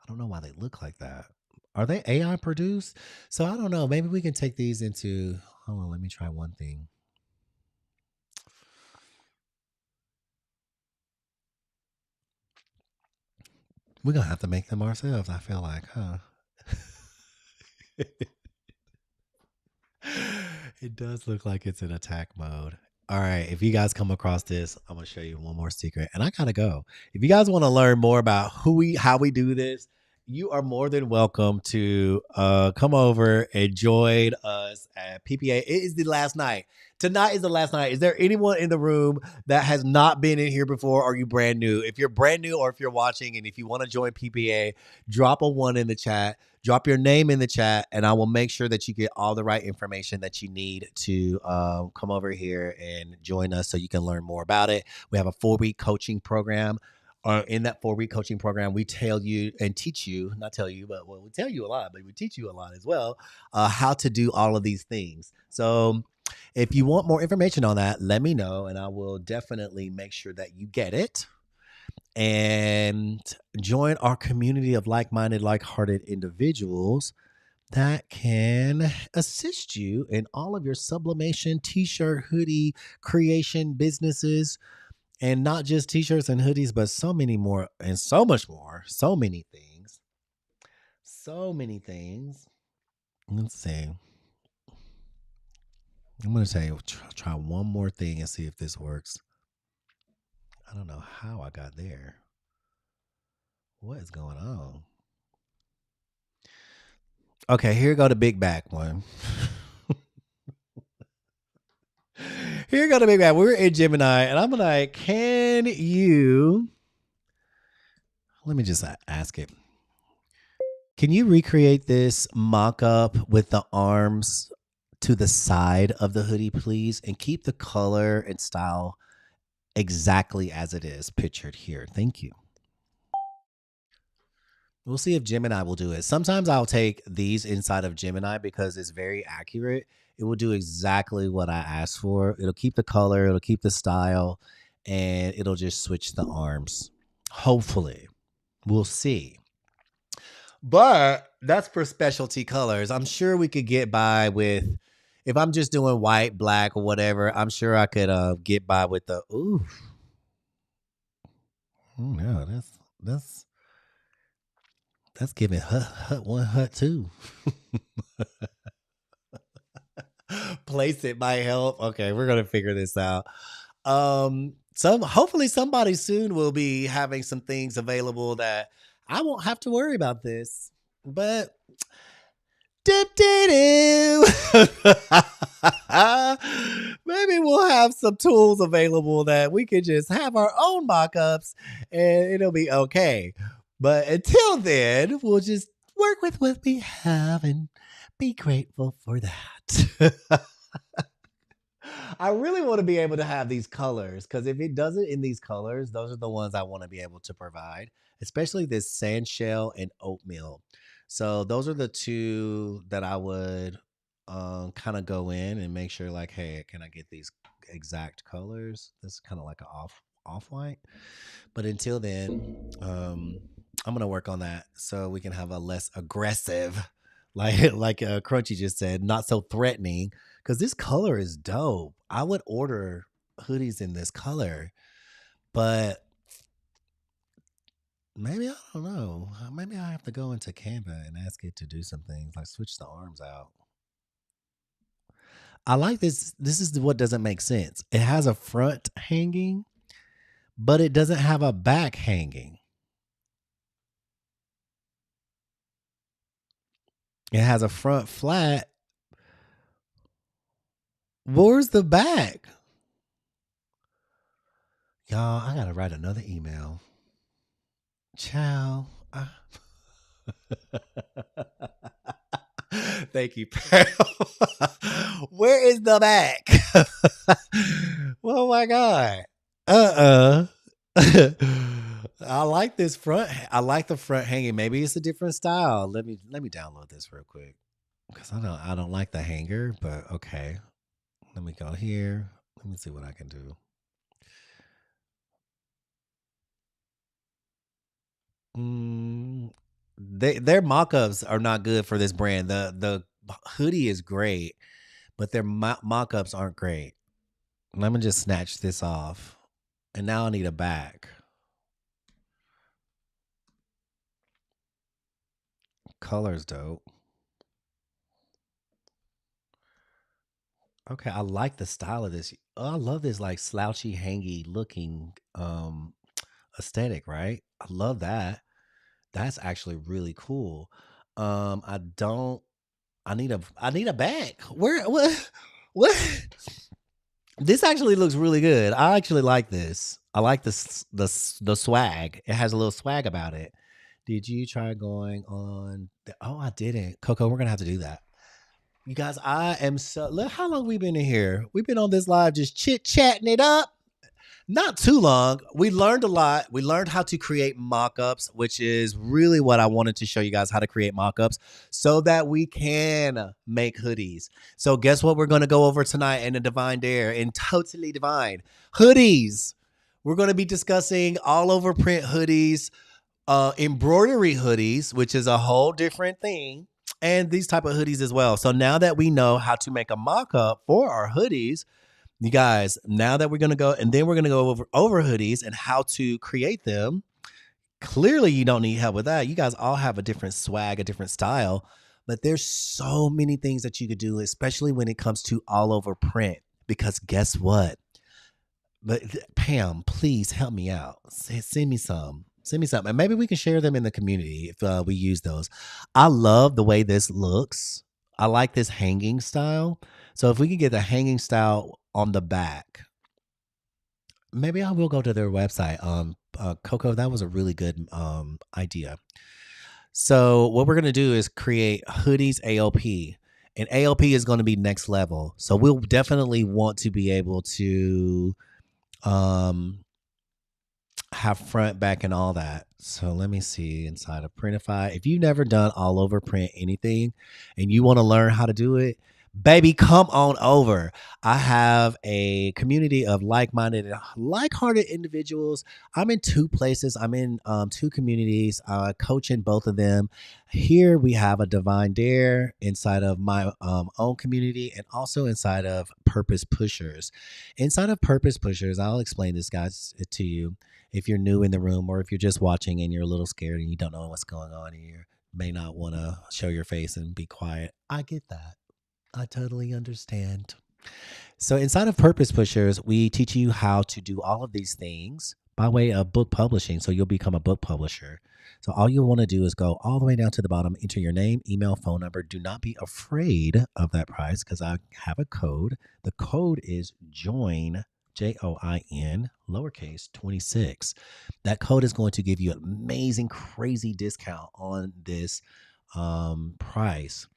Speaker 1: I don't know why they look like that. Are they AI produced? So I don't know. Maybe we can take these into, hold on, let me try one thing. We're going to have to make them ourselves, I feel like, huh? It does look like it's in attack mode. All right. If you guys come across this, I'm going to show you one more secret. And I got to go. If you guys want to learn more about how we do this, you are more than welcome to come over and join us at PPA. It is the last night. Tonight is the last night. Is there anyone in the room that has not been in here before? Or are you brand new? If you're brand new or if you're watching and if you want to join PPA, drop a 1 in the chat. Drop your name in the chat and I will make sure that you get all the right information that you need to come over here and join us so you can learn more about it. We have a 4-week coaching program. In that 4-week coaching program, we tell you and teach you, not tell you, but we tell you a lot, but we teach you a lot as well, how to do all of these things. So if you want more information on that, let me know and I will definitely make sure that you get it. And join our community of like-minded, like-hearted individuals that can assist you in all of your sublimation, t-shirt, hoodie creation businesses, and not just t-shirts and hoodies, but so many more and so much more. So many things. So many things. Let's see. I'm going to say, try one more thing and see if this works. I don't know how I got there. What is going on? Okay, here go the big back one. Here go the big back. We're in Gemini, and I'm like, can you... Let me just ask it. Can you recreate this mock-up with the arms to the side of the hoodie, please? And keep the color and style exactly as it is pictured here. Thank you. We'll see if Gemini will do it. Sometimes I'll take these inside of Gemini because it's very accurate. It will do exactly what I asked for. It'll keep the color, it'll keep the style, and it'll just switch the arms. Hopefully. We'll see. But that's for specialty colors. I'm sure we could get by with, if I'm just doing white, black, or whatever, I'm sure I could get by with the, ooh. Oh, no, that's giving hut 1, hut 2. Place it might help. Okay, we're gonna figure this out. Hopefully somebody soon will be having some things available that I won't have to worry about this. But maybe maybe we'll have some tools available that we can just have our own mock-ups and it'll be okay. But until then, we'll just work with what we have and be grateful for that. I really want to be able to have these colors because if it doesn't in these colors, those are the ones I want to be able to provide, especially this sand shell and oatmeal. So those are the two that I would kind of go in and make sure like, hey, can I get these exact colors? This is kind of like an off white. But until then, I'm gonna work on that so we can have a less aggressive, like Crunchy just said, not so threatening. Because this color is dope. I would order hoodies in this color, but maybe I don't know. Maybe I have to go into Canva and ask it to do some things, like switch the arms out. I like this. This is what doesn't make sense. It has a front hanging, but it doesn't have a back hanging. It has a front flat. Where's the back? Y'all, I gotta write another email. Ciao. Thank you, Pam. Where is the back? Oh my god. I like this front. I like the front hanging. Maybe it's a different style. Let me download this real quick because I don't like the hanger. But okay, let me go here. Let me see what I can do. Their mock-ups are not good for this brand. The hoodie is great, but their mock-ups aren't great. Let me just snatch this off. And now I need a back. Color's dope. Okay, I like the style of this. Oh, I love this like slouchy, hangy looking aesthetic, right? I love that. That's actually really cool. I don't I need a bag. Where what this actually looks really good. I actually like this. I like the swag. It has a little swag about it. Did you try going on oh, I didn't. Coco, we're gonna have to do that. You guys, I am so look how long we been in here. We've been on this live just chit-chatting it up. Not too long. We learned a lot. We learned how to create mock-ups, which is really what I wanted to show you guys how to create mock-ups so that we can make hoodies. So guess what we're going to go over tonight in the Divine Dare in Totally Divine? Hoodies. We're going to be discussing all over print hoodies, embroidery hoodies, which is a whole different thing, and these type of hoodies as well. So now that we know how to make a mock-up for our hoodies, you guys, now that we're going to go, and then we're going to go over hoodies and how to create them. Clearly, you don't need help with that. You guys all have a different swag, a different style, but there's so many things that you could do, especially when it comes to all over print, because guess what? But Pam, please help me out. Send me some. Send me some. And maybe we can share them in the community if we use those. I love the way this looks. I like this hanging style. So if we could get the hanging style on the back, maybe I will go to their website. Coco, that was a really good idea. So what we're going to do is create hoodies AOP. And AOP is going to be next level. So we'll definitely want to be able to have front, back, and all that. So let me see inside of Printify. If you've never done all over print anything and you want to learn how to do it, baby, come on over. I have a community of like-minded and like-hearted individuals. I'm in two places. I'm in two communities. I coach in both of them. Here we have a Divine Dare inside of my own community and also inside of Purpose Pushers. Inside of Purpose Pushers, I'll explain this, guys, to you. If you're new in the room or if you're just watching and you're a little scared and you don't know what's going on and you may not want to show your face and be quiet, I get that. I totally understand. So inside of Purpose Pushers, we teach you how to do all of these things by way of book publishing. So you'll become a book publisher. So all you want to do is go all the way down to the bottom, enter your name, email, phone number. Do not be afraid of that price because I have a code. The code is JOIN, JOIN, lowercase 26. That code is going to give you an amazing, crazy discount on this price.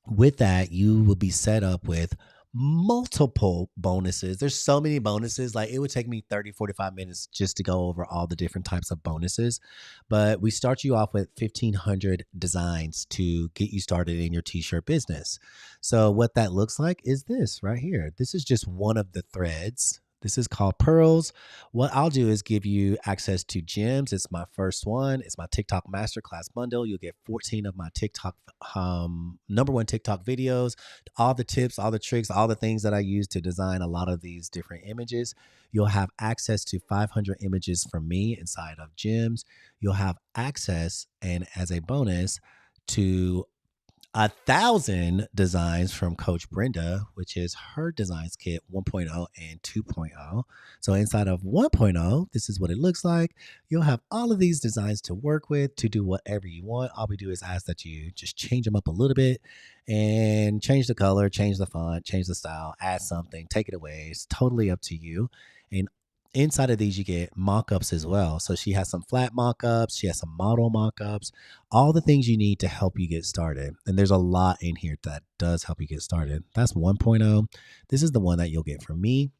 Speaker 1: With that, you will be set up with multiple bonuses. There's so many bonuses. Like it would take me 30, 45 minutes just to go over all the different types of bonuses. But we start you off with 1,500 designs to get you started in your t-shirt business. So what that looks like is this right here. This is just one of the threads. This is called Pearls. What I'll do is give you access to gems. It's my first one. It's my TikTok Masterclass bundle. You'll get 14 of my TikTok, #1 TikTok videos, all the tips, all the tricks, all the things that I use to design a lot of these different images. You'll have access to 500 images from me inside of gems. You'll have access, and as a bonus, to 1,000 designs from Coach Brenda, which is her designs kit 1.0 and 2.0. So inside of 1.0, this is what it looks like. You'll have all of these designs to work with to do whatever you want. All we do is ask that you just change them up a little bit and change the color, change the font, change the style, add something, take it away. It's totally up to you. And inside of these, you get mock-ups as well. So she has some flat mock-ups. She has some model mock-ups, all the things you need to help you get started. And there's a lot in here that does help you get started. That's 1.0. This is the one that you'll get from me.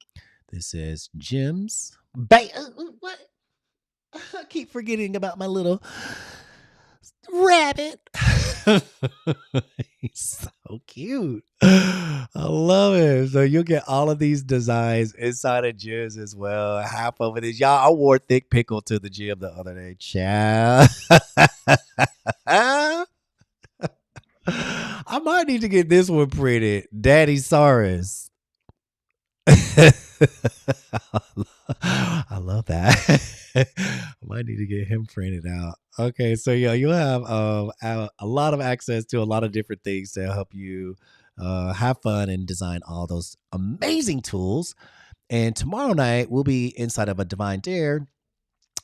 Speaker 1: This is Gems. What? I keep forgetting about my little rabbit. He's so cute. I love it. So you'll get all of these designs inside of gyms as well. Half of it is y'all. I wore thick pickle to the gym the other day. Child. I might need to get this one printed. Daddy Saurus. I love that. I might need to get him printed out. Okay, so yeah, you'll have a lot of access to a lot of different things to help you have fun and design all those amazing tools. And tomorrow night we'll be inside of a Divine Dare,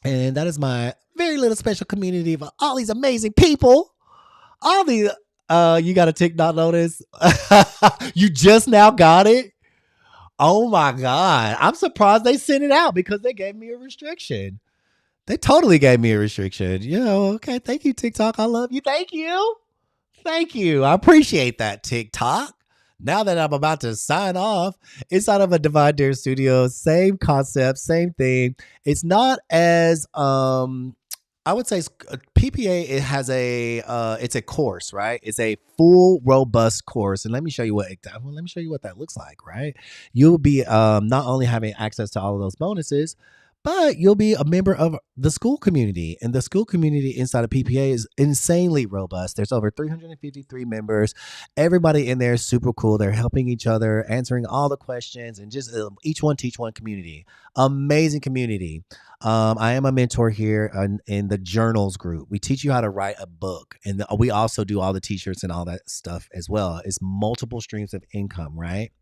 Speaker 1: and that is my very little special community of all these amazing people. All these, you got a TikTok notice? You just now got it? Oh my God. I'm surprised they sent it out because they gave me a restriction. They totally gave me a restriction. Okay. Thank you, TikTok. I love you. Thank you. Thank you. I appreciate that, TikTok. Now that I'm about to sign off, inside of a Divine Dare Studio, same concept, same thing. It's not as I would say PPA. It has it's a course, right? It's a full, robust course, and let me show you what that looks like. Right, you'll be not only having access to all of those bonuses, but you'll be a member of the Skool community, and the Skool community inside of PPA is insanely robust. There's over 353 members. Everybody in there is super cool. They're helping each other, answering all the questions, and just each one teach one community. Amazing community. I am a mentor here in the journals group. We teach you how to write a book, and we also do all the t-shirts and all that stuff as well. It's multiple streams of income, right?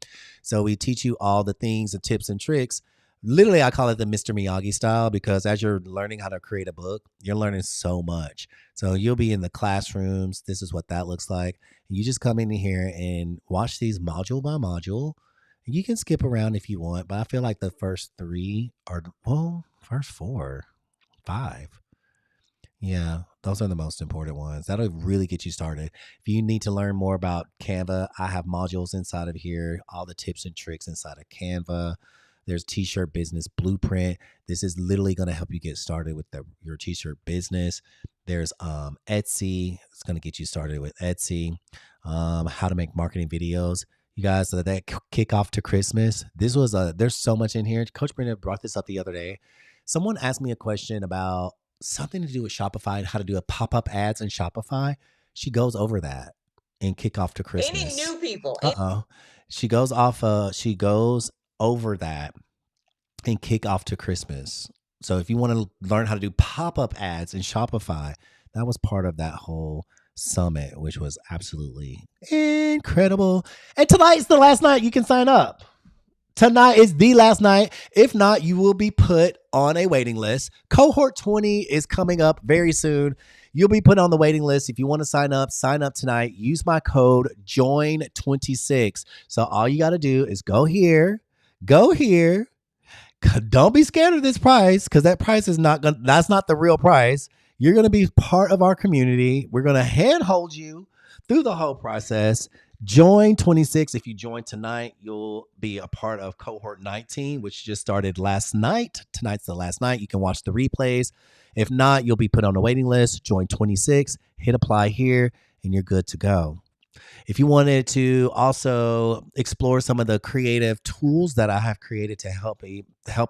Speaker 1: So we teach you all the things, the tips and tricks. Literally, I call it the Mr. Miyagi style because as you're learning how to create a book, you're learning so much. So you'll be in the classrooms. This is what that looks like. You just come in here and watch these module by module. You can skip around if you want, but I feel like the first 3 first 4, 5. Yeah, those are the most important ones. That'll really get you started. If you need to learn more about Canva, I have modules inside of here, all the tips and tricks inside of Canva. There's T-shirt business blueprint. This is literally going to help you get started with your T-shirt business. There's Etsy. It's going to get you started with Etsy. How to make marketing videos. You guys, that kickoff to Christmas. There's so much in here. Coach Brenda brought this up the other day. Someone asked me a question about something to do with Shopify and how to do a pop-up ads in Shopify. She goes over that in kickoff to Christmas.
Speaker 2: Any new people?
Speaker 1: She goes over that and kick off to Christmas. So if you want to learn how to do pop-up ads in Shopify, that was part of that whole summit, which was absolutely incredible. And tonight's the last night you can sign up. Tonight is the last night. If not, you will be put on a waiting list. Cohort 20 is coming up very soon. You'll be put on the waiting list. If you want to sign up tonight. Use my code JOIN26. So all you got to do is go here. Don't be scared of this price because that price is that's not the real price. You're going to be part of our community. We're going to handhold you through the whole process. Join 26. If you join tonight, you'll be a part of cohort 19, which just started last night. Tonight's the last night. You can watch the replays. If not, you'll be put on a waiting list. Join 26, hit apply here, and you're good to go. If you wanted to also explore some of the creative tools that I have created to help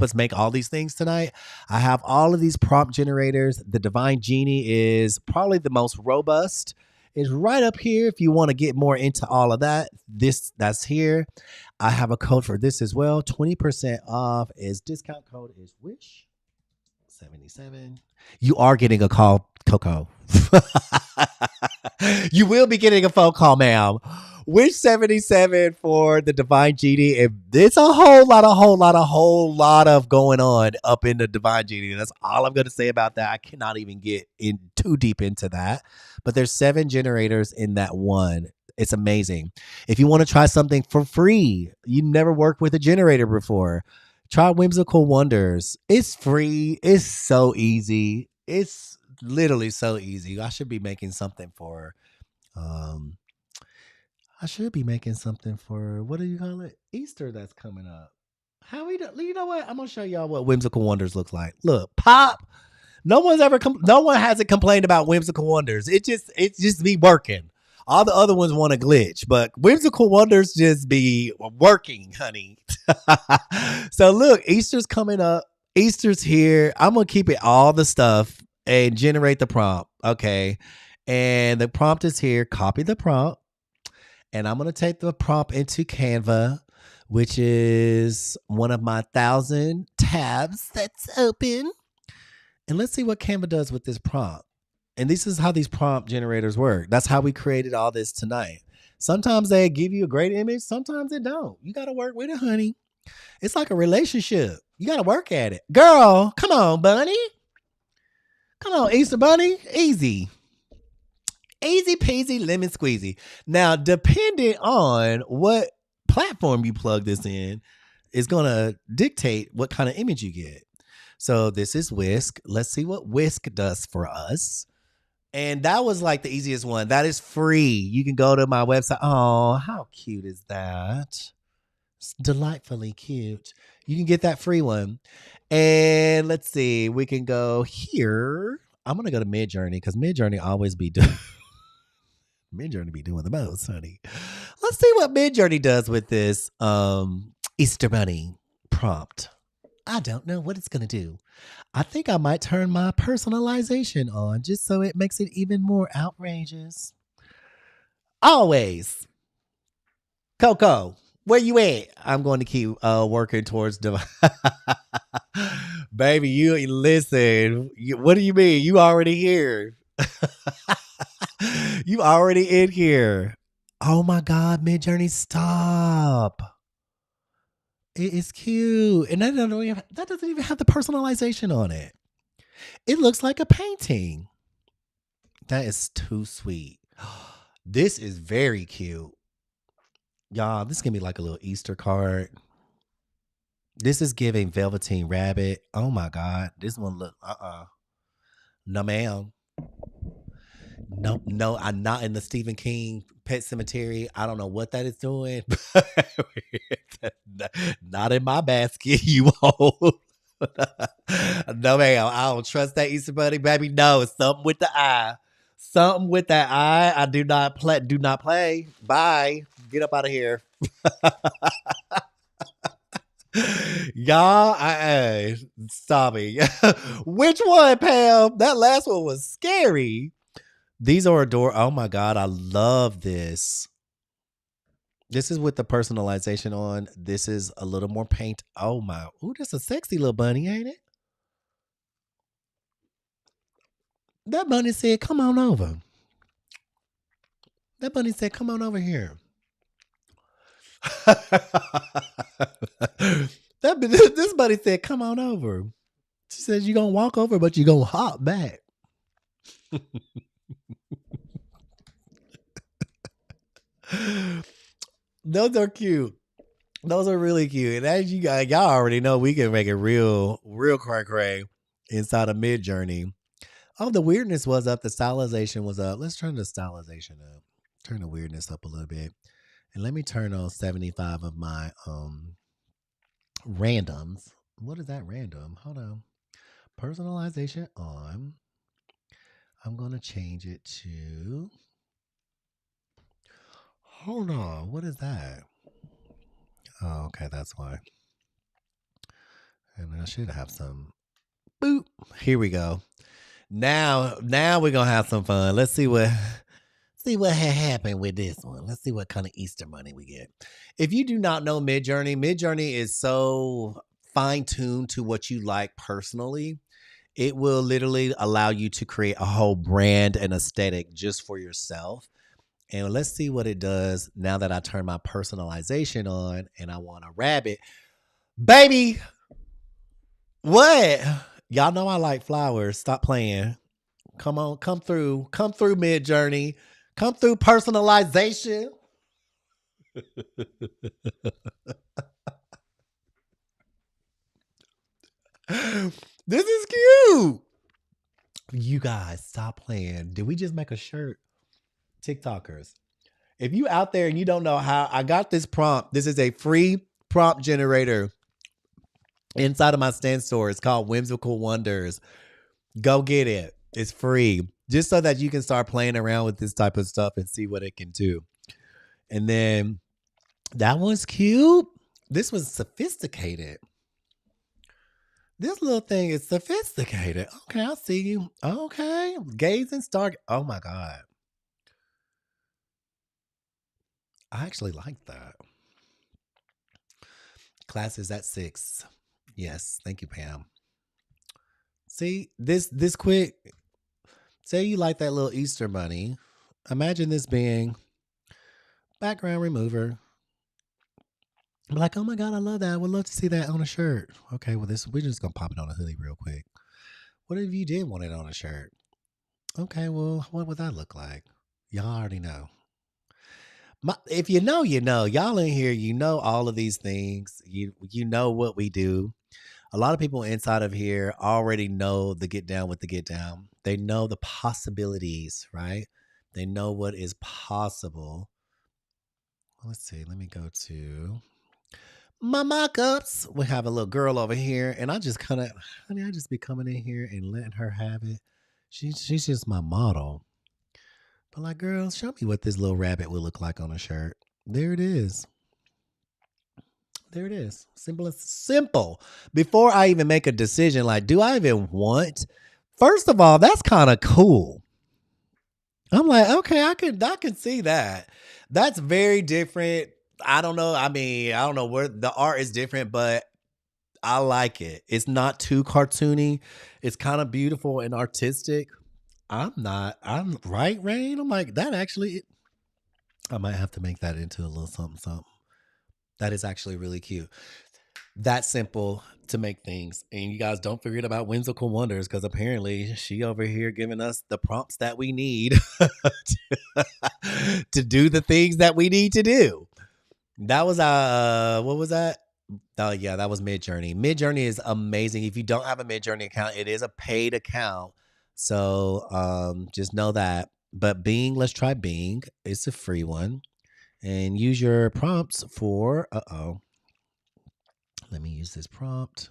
Speaker 1: us make all these things tonight, I have all of these prompt generators. The Divine Genie is probably the most robust. It's right up here. If you want to get more into all of that, that's here. I have a code for this as well. 20% off is discount code is Wish 77. You are getting a call, Coco. You will be getting a phone call, ma'am. Wish 77 for the Divine Genie. It's a whole lot of going on up in the Divine Genie. That's all I'm going to say about that. I cannot even get in too deep into that. But there's 7 generators in that one. It's amazing. If you want to try something for free, you never worked with a generator before, try Whimsical Wonders. It's free. It's so easy. It's literally so easy. I should be making something for what do you call it? Easter that's coming up. How we do, you know what? I'm gonna show y'all what Whimsical Wonders looks like. Look, pop. No one hasn't complained about Whimsical Wonders. It's just be working. All the other ones want to glitch, but Whimsical Wonders just be working, honey. So look, Easter's coming up. Easter's here. I'm gonna keep it all the stuff and generate the prompt. Okay. And the prompt is here. Copy the prompt. And I'm going to take the prompt into Canva, which is one of my 1,000 tabs that's open. And let's see what Canva does with this prompt. And this is how these prompt generators work. That's how we created all this tonight. Sometimes they give you a great image. Sometimes they don't. You got to work with it, honey. It's like a relationship. You got to work at it. Girl, come on, bunny. Come on, Easter Bunny. Easy. Easy peasy lemon squeezy. Now, depending on what platform you plug this in, is going to dictate what kind of image you get. So this is Whisk. Let's see what Whisk does for us. And that was like the easiest one. That is free. You can go to my website. Oh, how cute is that? It's delightfully cute. You can get that free one. And let's see. We can go here. I'm going to go to Midjourney because Midjourney always be doing. Midjourney be doing the most, honey. Let's see what Midjourney does with this Easter Bunny prompt. I don't know what it's going to do. I think I might turn my personalization on just so it makes it even more outrageous. Always. Coco, where you at? I'm going to keep working towards baby, you listen. What do you mean? You already here. You already in here. Oh my God, Midjourney, stop. It is cute. And that doesn't even have the personalization on it. It looks like a painting. That is too sweet. This is very cute. Y'all, this is going to be like a little Easter card. This is giving Velveteen Rabbit. Oh my God. This one look, no ma'am. No, I'm not in the Stephen King Pet Cemetery. I don't know what that is doing. Not in my basket, you won't. No, ma'am. I don't trust that Easter Bunny, baby. No, it's something with the eye. Something with that eye. I do not play. Do not play. Bye. Get up out of here. Y'all, stop me. Which one, Pam? That last one was scary. These are adorable. Oh my God, I love this. This is with the personalization on. This is a little more paint. Oh my. Ooh, that's a sexy little bunny, ain't it? That bunny said, come on over. That bunny said, come on over here. This buddy said, "Come on over." She says, "You gonna walk over, but you gonna hop back." Those are cute. Those are really cute. And as you guys, y'all already know, we can make it real cray cray inside of Mid Journey. Oh, the weirdness was up. The stylization was up. Let's turn the stylization up. Turn the weirdness up a little bit. And let me turn on 75 of my randoms. What is that random? Hold on. Personalization on. I'm going to change it to. Hold on. What is that? Oh, okay. That's why. And I should have some. Boop. Here we go. Now we're going to have some fun. Let's see what happened with this one. Let's see what kind of Easter money we get. If you do not know Mid Journey is so fine-tuned to what you like personally. It will literally allow you to create a whole brand and aesthetic just for yourself. And let's see what it does now that I turn my personalization on and I want a rabbit. Baby, what? Y'all know I like flowers. Stop playing. Come on, come through Mid Journey. Come through personalization. This is cute. You guys, stop playing. Did we just make a shirt? TikTokers. If you out there and you don't know how, I got this prompt. This is a free prompt generator inside of my stand store. It's called Whimsical Wonders. Go get it. It's free. Just so that you can start playing around with this type of stuff and see what it can do. And then that one's cute. This was sophisticated. This little thing is sophisticated. Okay, I see you. Okay. Gaze and start. Oh my God. I actually like that. Class is at 6. Yes. Thank you, Pam. See, this quick. Say you like that little Easter bunny. Imagine this being background remover. I'm like, oh my God, I love that. I would love to see that on a shirt. Okay, well, we're just gonna pop it on a hoodie real quick. What if you did want it on a shirt? Okay, well, what would that look like? Y'all already know. If you know, you know. Y'all in here, you know all of these things. You know what we do. A lot of people inside of here already know the get down with the get down. They know the possibilities, right? They know what is possible. Let's see. Let me go to my mock-ups. We have a little girl over here, and I just kind of, honey, I just be coming in here and letting her have it. She's just my model. But like, girl, show me what this little rabbit will look like on a shirt. There it is. There it is. Simple as simple. Before I even make a decision, like, do I even want? First of all, that's kind of cool. I'm like, okay, I can see that. That's very different. I don't know. I mean, I don't know where the art is different, but I like it. It's not too cartoony. It's kind of beautiful and artistic. I'm right, Rain. I'm like, that actually, I might have to make that into a little something, something. That is actually really cute. That simple to make things. And you guys don't forget about Whimsical Wonders, because apparently she over here giving us the prompts that we need to do the things that we need to do. That was what was that? Oh yeah, that was Mid Journey. Mid Journey is amazing. If you don't have a Mid Journey account, it is a paid account. So just know that. But Bing, let's try Bing. It's a free one. And use your prompts for, let me use this prompt.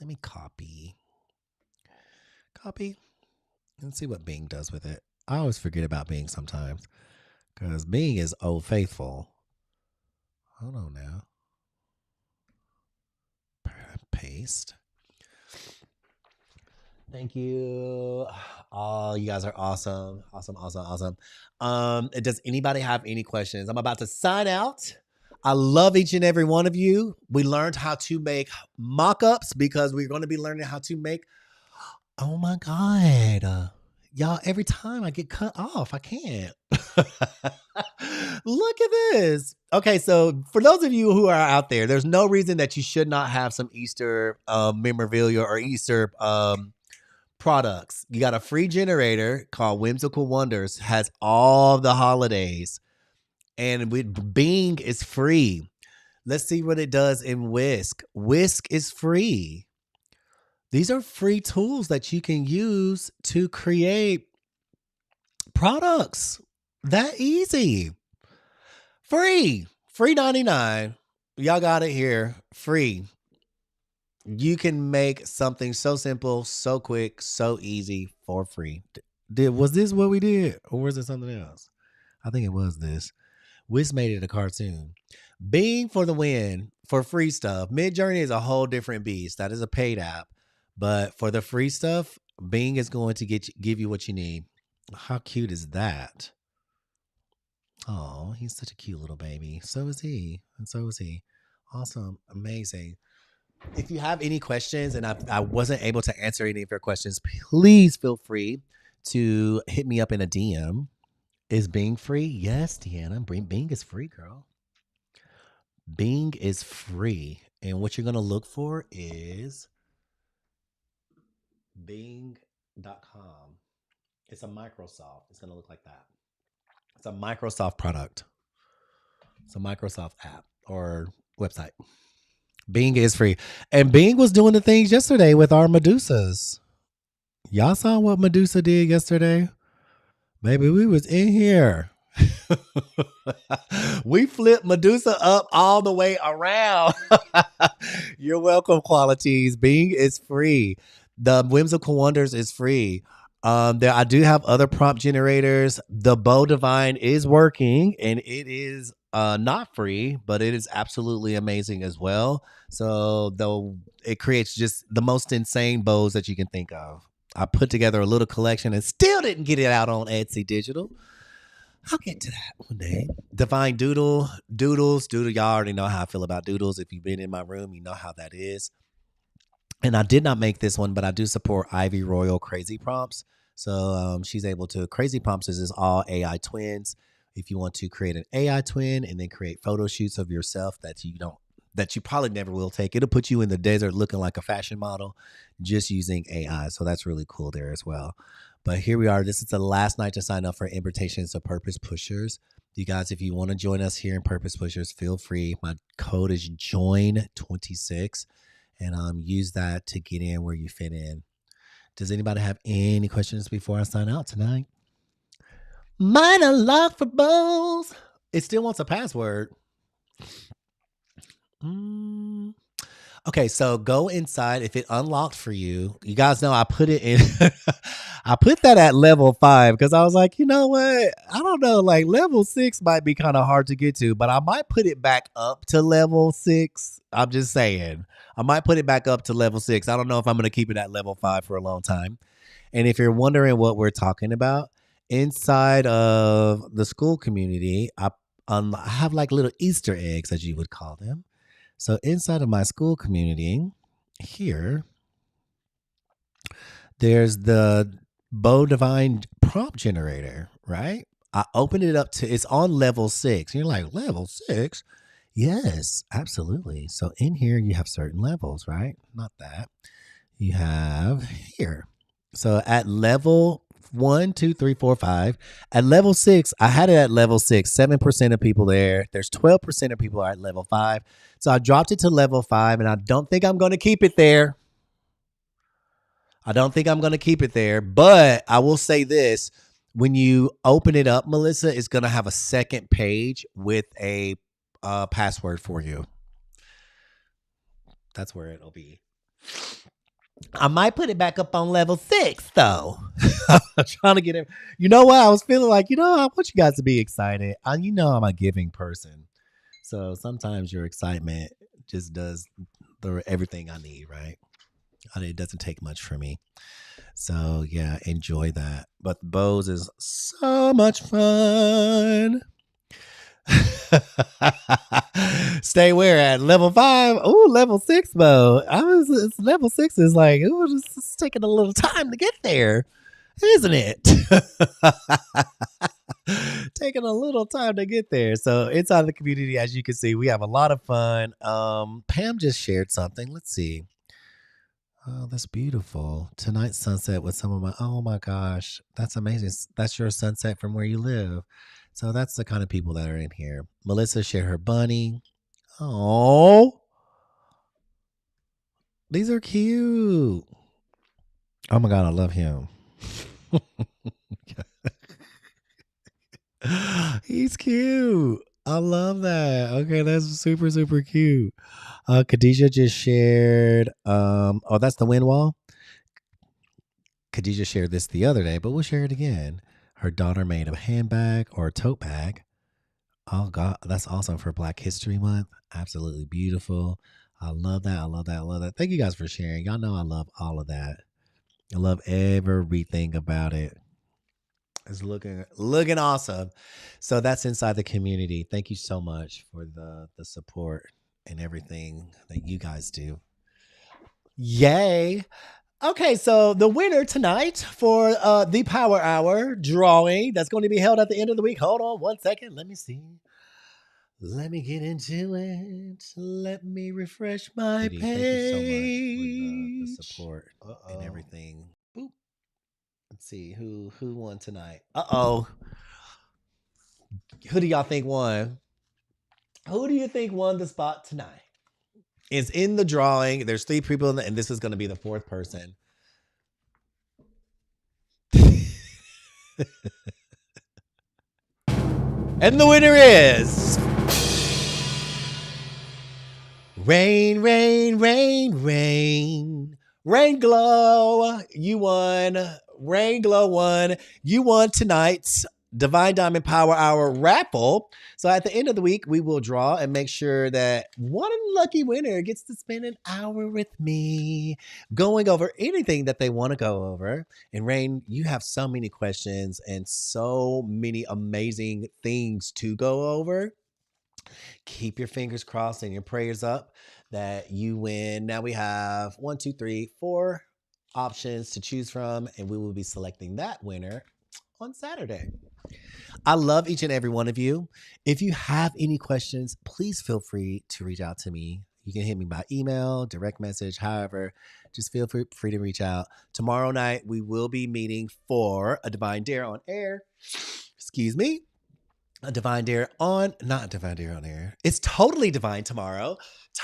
Speaker 1: Let me copy. And see what Bing does with it. I always forget about Bing sometimes, because Bing is old faithful. Hold on now. Paste. Thank you. Oh, you guys are awesome. Awesome. Does anybody have any questions? I'm about to sign out. I love each and every one of you. We learned how to make mock-ups because we're going to be learning how to make, oh my God. Y'all, every time I get cut off, I can't. Look at this. Okay, so for those of you who are out there, there's no reason that you should not have some Easter memorabilia or Easter products. You got a free generator called Whimsical Wonders, has all the holidays, and with Bing is free. Let's see what it does in Whisk. Whisk is free. These are free tools that you can use to create products. That easy. Free. Free 99. Y'all got it here. Free. You can make something so simple, so quick, so easy for free. Was this what we did? Or was it something else? I think it was this. Wiz made it a cartoon. Bing for the win for free stuff. Midjourney is a whole different beast. That is a paid app. But for the free stuff, Bing is going to give you what you need. How cute is that? Oh, he's such a cute little baby. So is he. And so is he. Awesome. Amazing. If you have any questions and I wasn't able to answer any of your questions, please feel free to hit me up in a DM. Is Bing free? Yes, Deanna. Bing is free, girl. Bing is free. And what you're going to look for is Bing.com. It's a Microsoft. It's going to look like that. It's a Microsoft product. It's a Microsoft app or website. Bing is free. And Bing was doing the things yesterday with our Medusas. Y'all saw what Medusa did yesterday? Baby, we was in here. We flipped Medusa up all the way around. You're welcome, Qualities. Bing is free. The Whimsical Wonders is free. I do have other prompt generators. The Bow Divine is working, and it is not free, but it is absolutely amazing as well. So though it creates just the most insane bows that you can think of. I put together a little collection and still didn't get it out on Etsy Digital. I'll get to that one day. Divine Doodles. Y'all already know how I feel about doodles. If you've been in my room, you know how that is. And I did not make this one, but I do support Ivy Royal Crazy Prompts. So she's able to, Crazy Prompts is all AI twins. If you want to create an AI twin and then create photo shoots of yourself that you probably never will take, it'll put you in the desert looking like a fashion model just using AI. So that's really cool there as well. But here we are. This is the last night to sign up for Invitations to Purpose Pushers. You guys, if you want to join us here in Purpose Pushers, feel free. My code is JOIN26, and use that to get in where you fit in. Does anybody have any questions before I sign out tonight? Mine unlocked for bows. It still wants a password. Okay, so go inside. If it unlocked for you, you guys know I put it in. I put that at level 5 because I was like, you know what? I don't know. Like level 6 might be kind of hard to get to, but I might put it back up to level 6. I'm just saying. I might put it back up to level 6. I don't know if I'm going to keep it at level 5 for a long time. And if you're wondering what we're talking about, inside of the Skool community, I have like little Easter eggs, as you would call them. So inside of my Skool community here, there's the Bow Divine prompt generator, right? I opened it up to, it's on level 6. You're like, level 6? Yes, absolutely. So in here, you have certain levels, right? Not that. You have here. So at level 1, 2, 3, 4, 5. At level 6, I had it at level 6. 7% of people there. There's 12% of people are at level 5. So I dropped it to level 5, and I don't think I'm going to keep it there. But I will say this. When you open it up, Melissa, it's going to have a second page with a password for you. That's where it'll be. I might put it back up on level 6, though. I'm trying to get it. You know what? I was feeling like, I want you guys to be excited. I'm a giving person. So sometimes your excitement just does everything I need, right? It doesn't take much for me. So, yeah, enjoy that. But bows is so much fun. Stay where at level 5? Oh, level 6 bow. Level 6 is like, it's taking a little time to get there. isn't it? Taking a little time to get there. So inside the community, as you can see, we have a lot of fun. Pam just shared something. Let's see. Oh, that's beautiful. Tonight's sunset with some of my, oh my gosh, that's amazing. That's your sunset from where you live. So that's the kind of people that are in here. Melissa shared her bunny. Oh, these are cute. Oh my God, I love him. He's cute. I love that. Okay, that's super, super cute. Khadijah just shared, oh, that's the wind wall. Khadijah shared this the other day, but we'll share it again. Her daughter made a handbag or a tote bag. Oh God, that's awesome for Black History Month. Absolutely beautiful. I love that. I love that. I love that. Thank you guys for sharing. Y'all know I love all of that. I love everything about it. It's looking awesome. So that's inside the community. Thank you so much for the support and everything that you guys do. Yay. Okay, so the winner tonight for the Power Hour drawing that's going to be held at the end of the week. Hold on one second. Let me see. Let me get into it. Let me refresh my page. Thank you so much for the support and everything. Boop. Let's see who won tonight. Who do y'all think won? Who do you think won the spot tonight? It's in the drawing. There's 3 people in and this is going to be the 4th person. And the winner is Rain, Rain, Rain, Rain. Rain Glow. You won. Rain Glow won. You won tonight's Divine Diamond Power Hour raffle. So at the end of the week, we will draw and make sure that one lucky winner gets to spend an hour with me going over anything that they want to go over. And Rain, you have so many questions and so many amazing things to go over. Keep your fingers crossed and your prayers up that you win. Now we have 1, 2, 3, 4 options to choose from, and we will be selecting that winner on Saturday. I love each and every one of you. If you have any questions, please feel free to reach out to me. You can hit me by email, direct message, however, just feel free to reach out. Tomorrow night, we will be meeting for a Divine Dare on air. Excuse me. A Divine Dare on, not Divine Dare on air. It's Totally Divine tomorrow.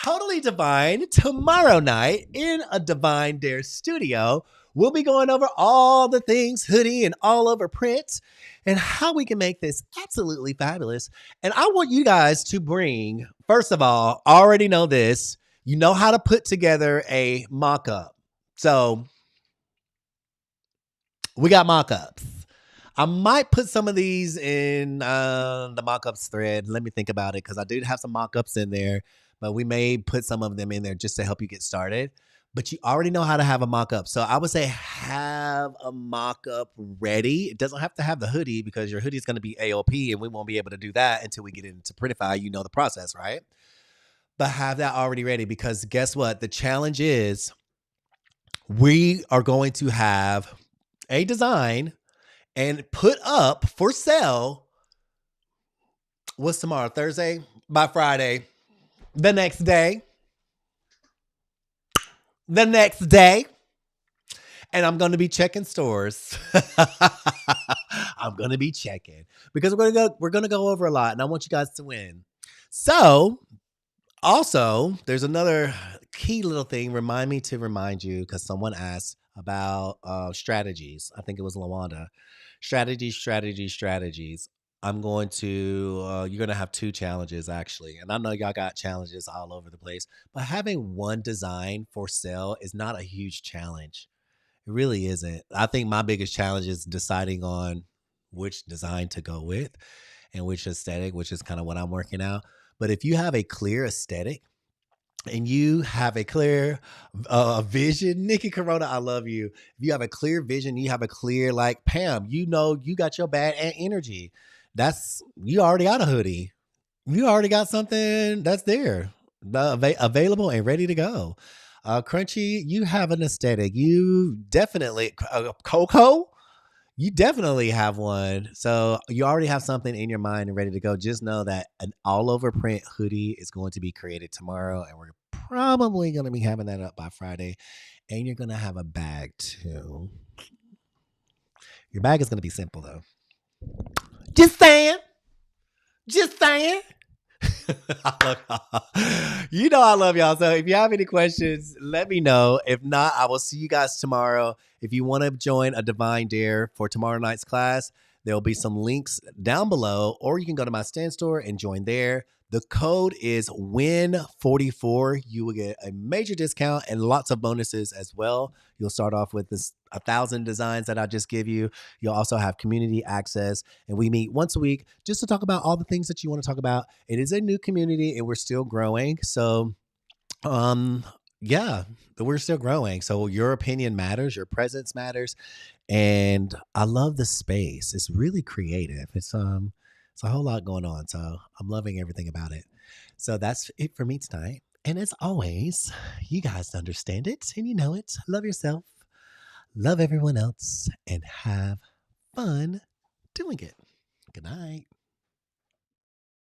Speaker 1: Totally Divine tomorrow night in a Divine Dare studio. We'll be going over all the things hoodie and all over print and how we can make this absolutely fabulous. And I want you guys to bring, first of all, I already know this. You know how to put together a mock-up. So we got mock-ups. I might put some of these in the mock-ups thread. Let me think about it because I do have some mock-ups in there, but we may put some of them in there just to help you get started. But you already know how to have a mock-up. So I would say have a mock-up ready. It doesn't have to have the hoodie because your hoodie is going to be AOP and we won't be able to do that until we get into Printify. You know the process, right? But have that already ready because guess what? The challenge is we are going to have a design and put up for sale. What's tomorrow? Thursday? By Friday. The next day. The next day. And I'm going to be checking stores. I'm going to be checking because we're going to go over a lot and I want you guys to win. So also there's another key little thing. Remind me to remind you because someone asked about strategies. I think it was Lawanda. Strategies. I'm going to, you're going to have 2 challenges actually. And I know y'all got challenges all over the place, but having one design for sale is not a huge challenge. It really isn't. I think my biggest challenge is deciding on which design to go with and which aesthetic, which is kind of what I'm working out. But if you have a clear aesthetic, and you have a clear vision, Nikki Corona, I love you. If you have a clear vision, you have a clear, like Pam, you know, you got your bad energy. You already got a hoodie. You already got something that's there, available and ready to go. Crunchy, you have an aesthetic. You definitely, Coco, You definitely have one. So you already have something in your mind and ready to go. Just know that an all over print hoodie is going to be created tomorrow, and we're probably going to be having that up by Friday. And you're going to have a bag too. Your bag is going to be simple though. Just saying. Just saying. You know I love y'all. So if you have any questions, let me know. If not, I will see you guys tomorrow. If you want to join a Divine Dare for tomorrow night's class, there will be some links down below, or you can go to my stand store and join there. The code is WIN44. You will get a major discount and lots of bonuses as well. You'll start off with this 1,000 designs that I just give you. You'll also have community access, and we meet once a week just to talk about all the things that you want to talk about. It is a new community and we're still growing. So, yeah, we're still growing. So your opinion matters, your presence matters, and I love the space. It's really creative. It's a whole lot going on. So I'm loving everything about it. So that's it for me tonight. And as always, you guys understand it and you know it. Love yourself, love everyone else, and have fun doing it. Good night.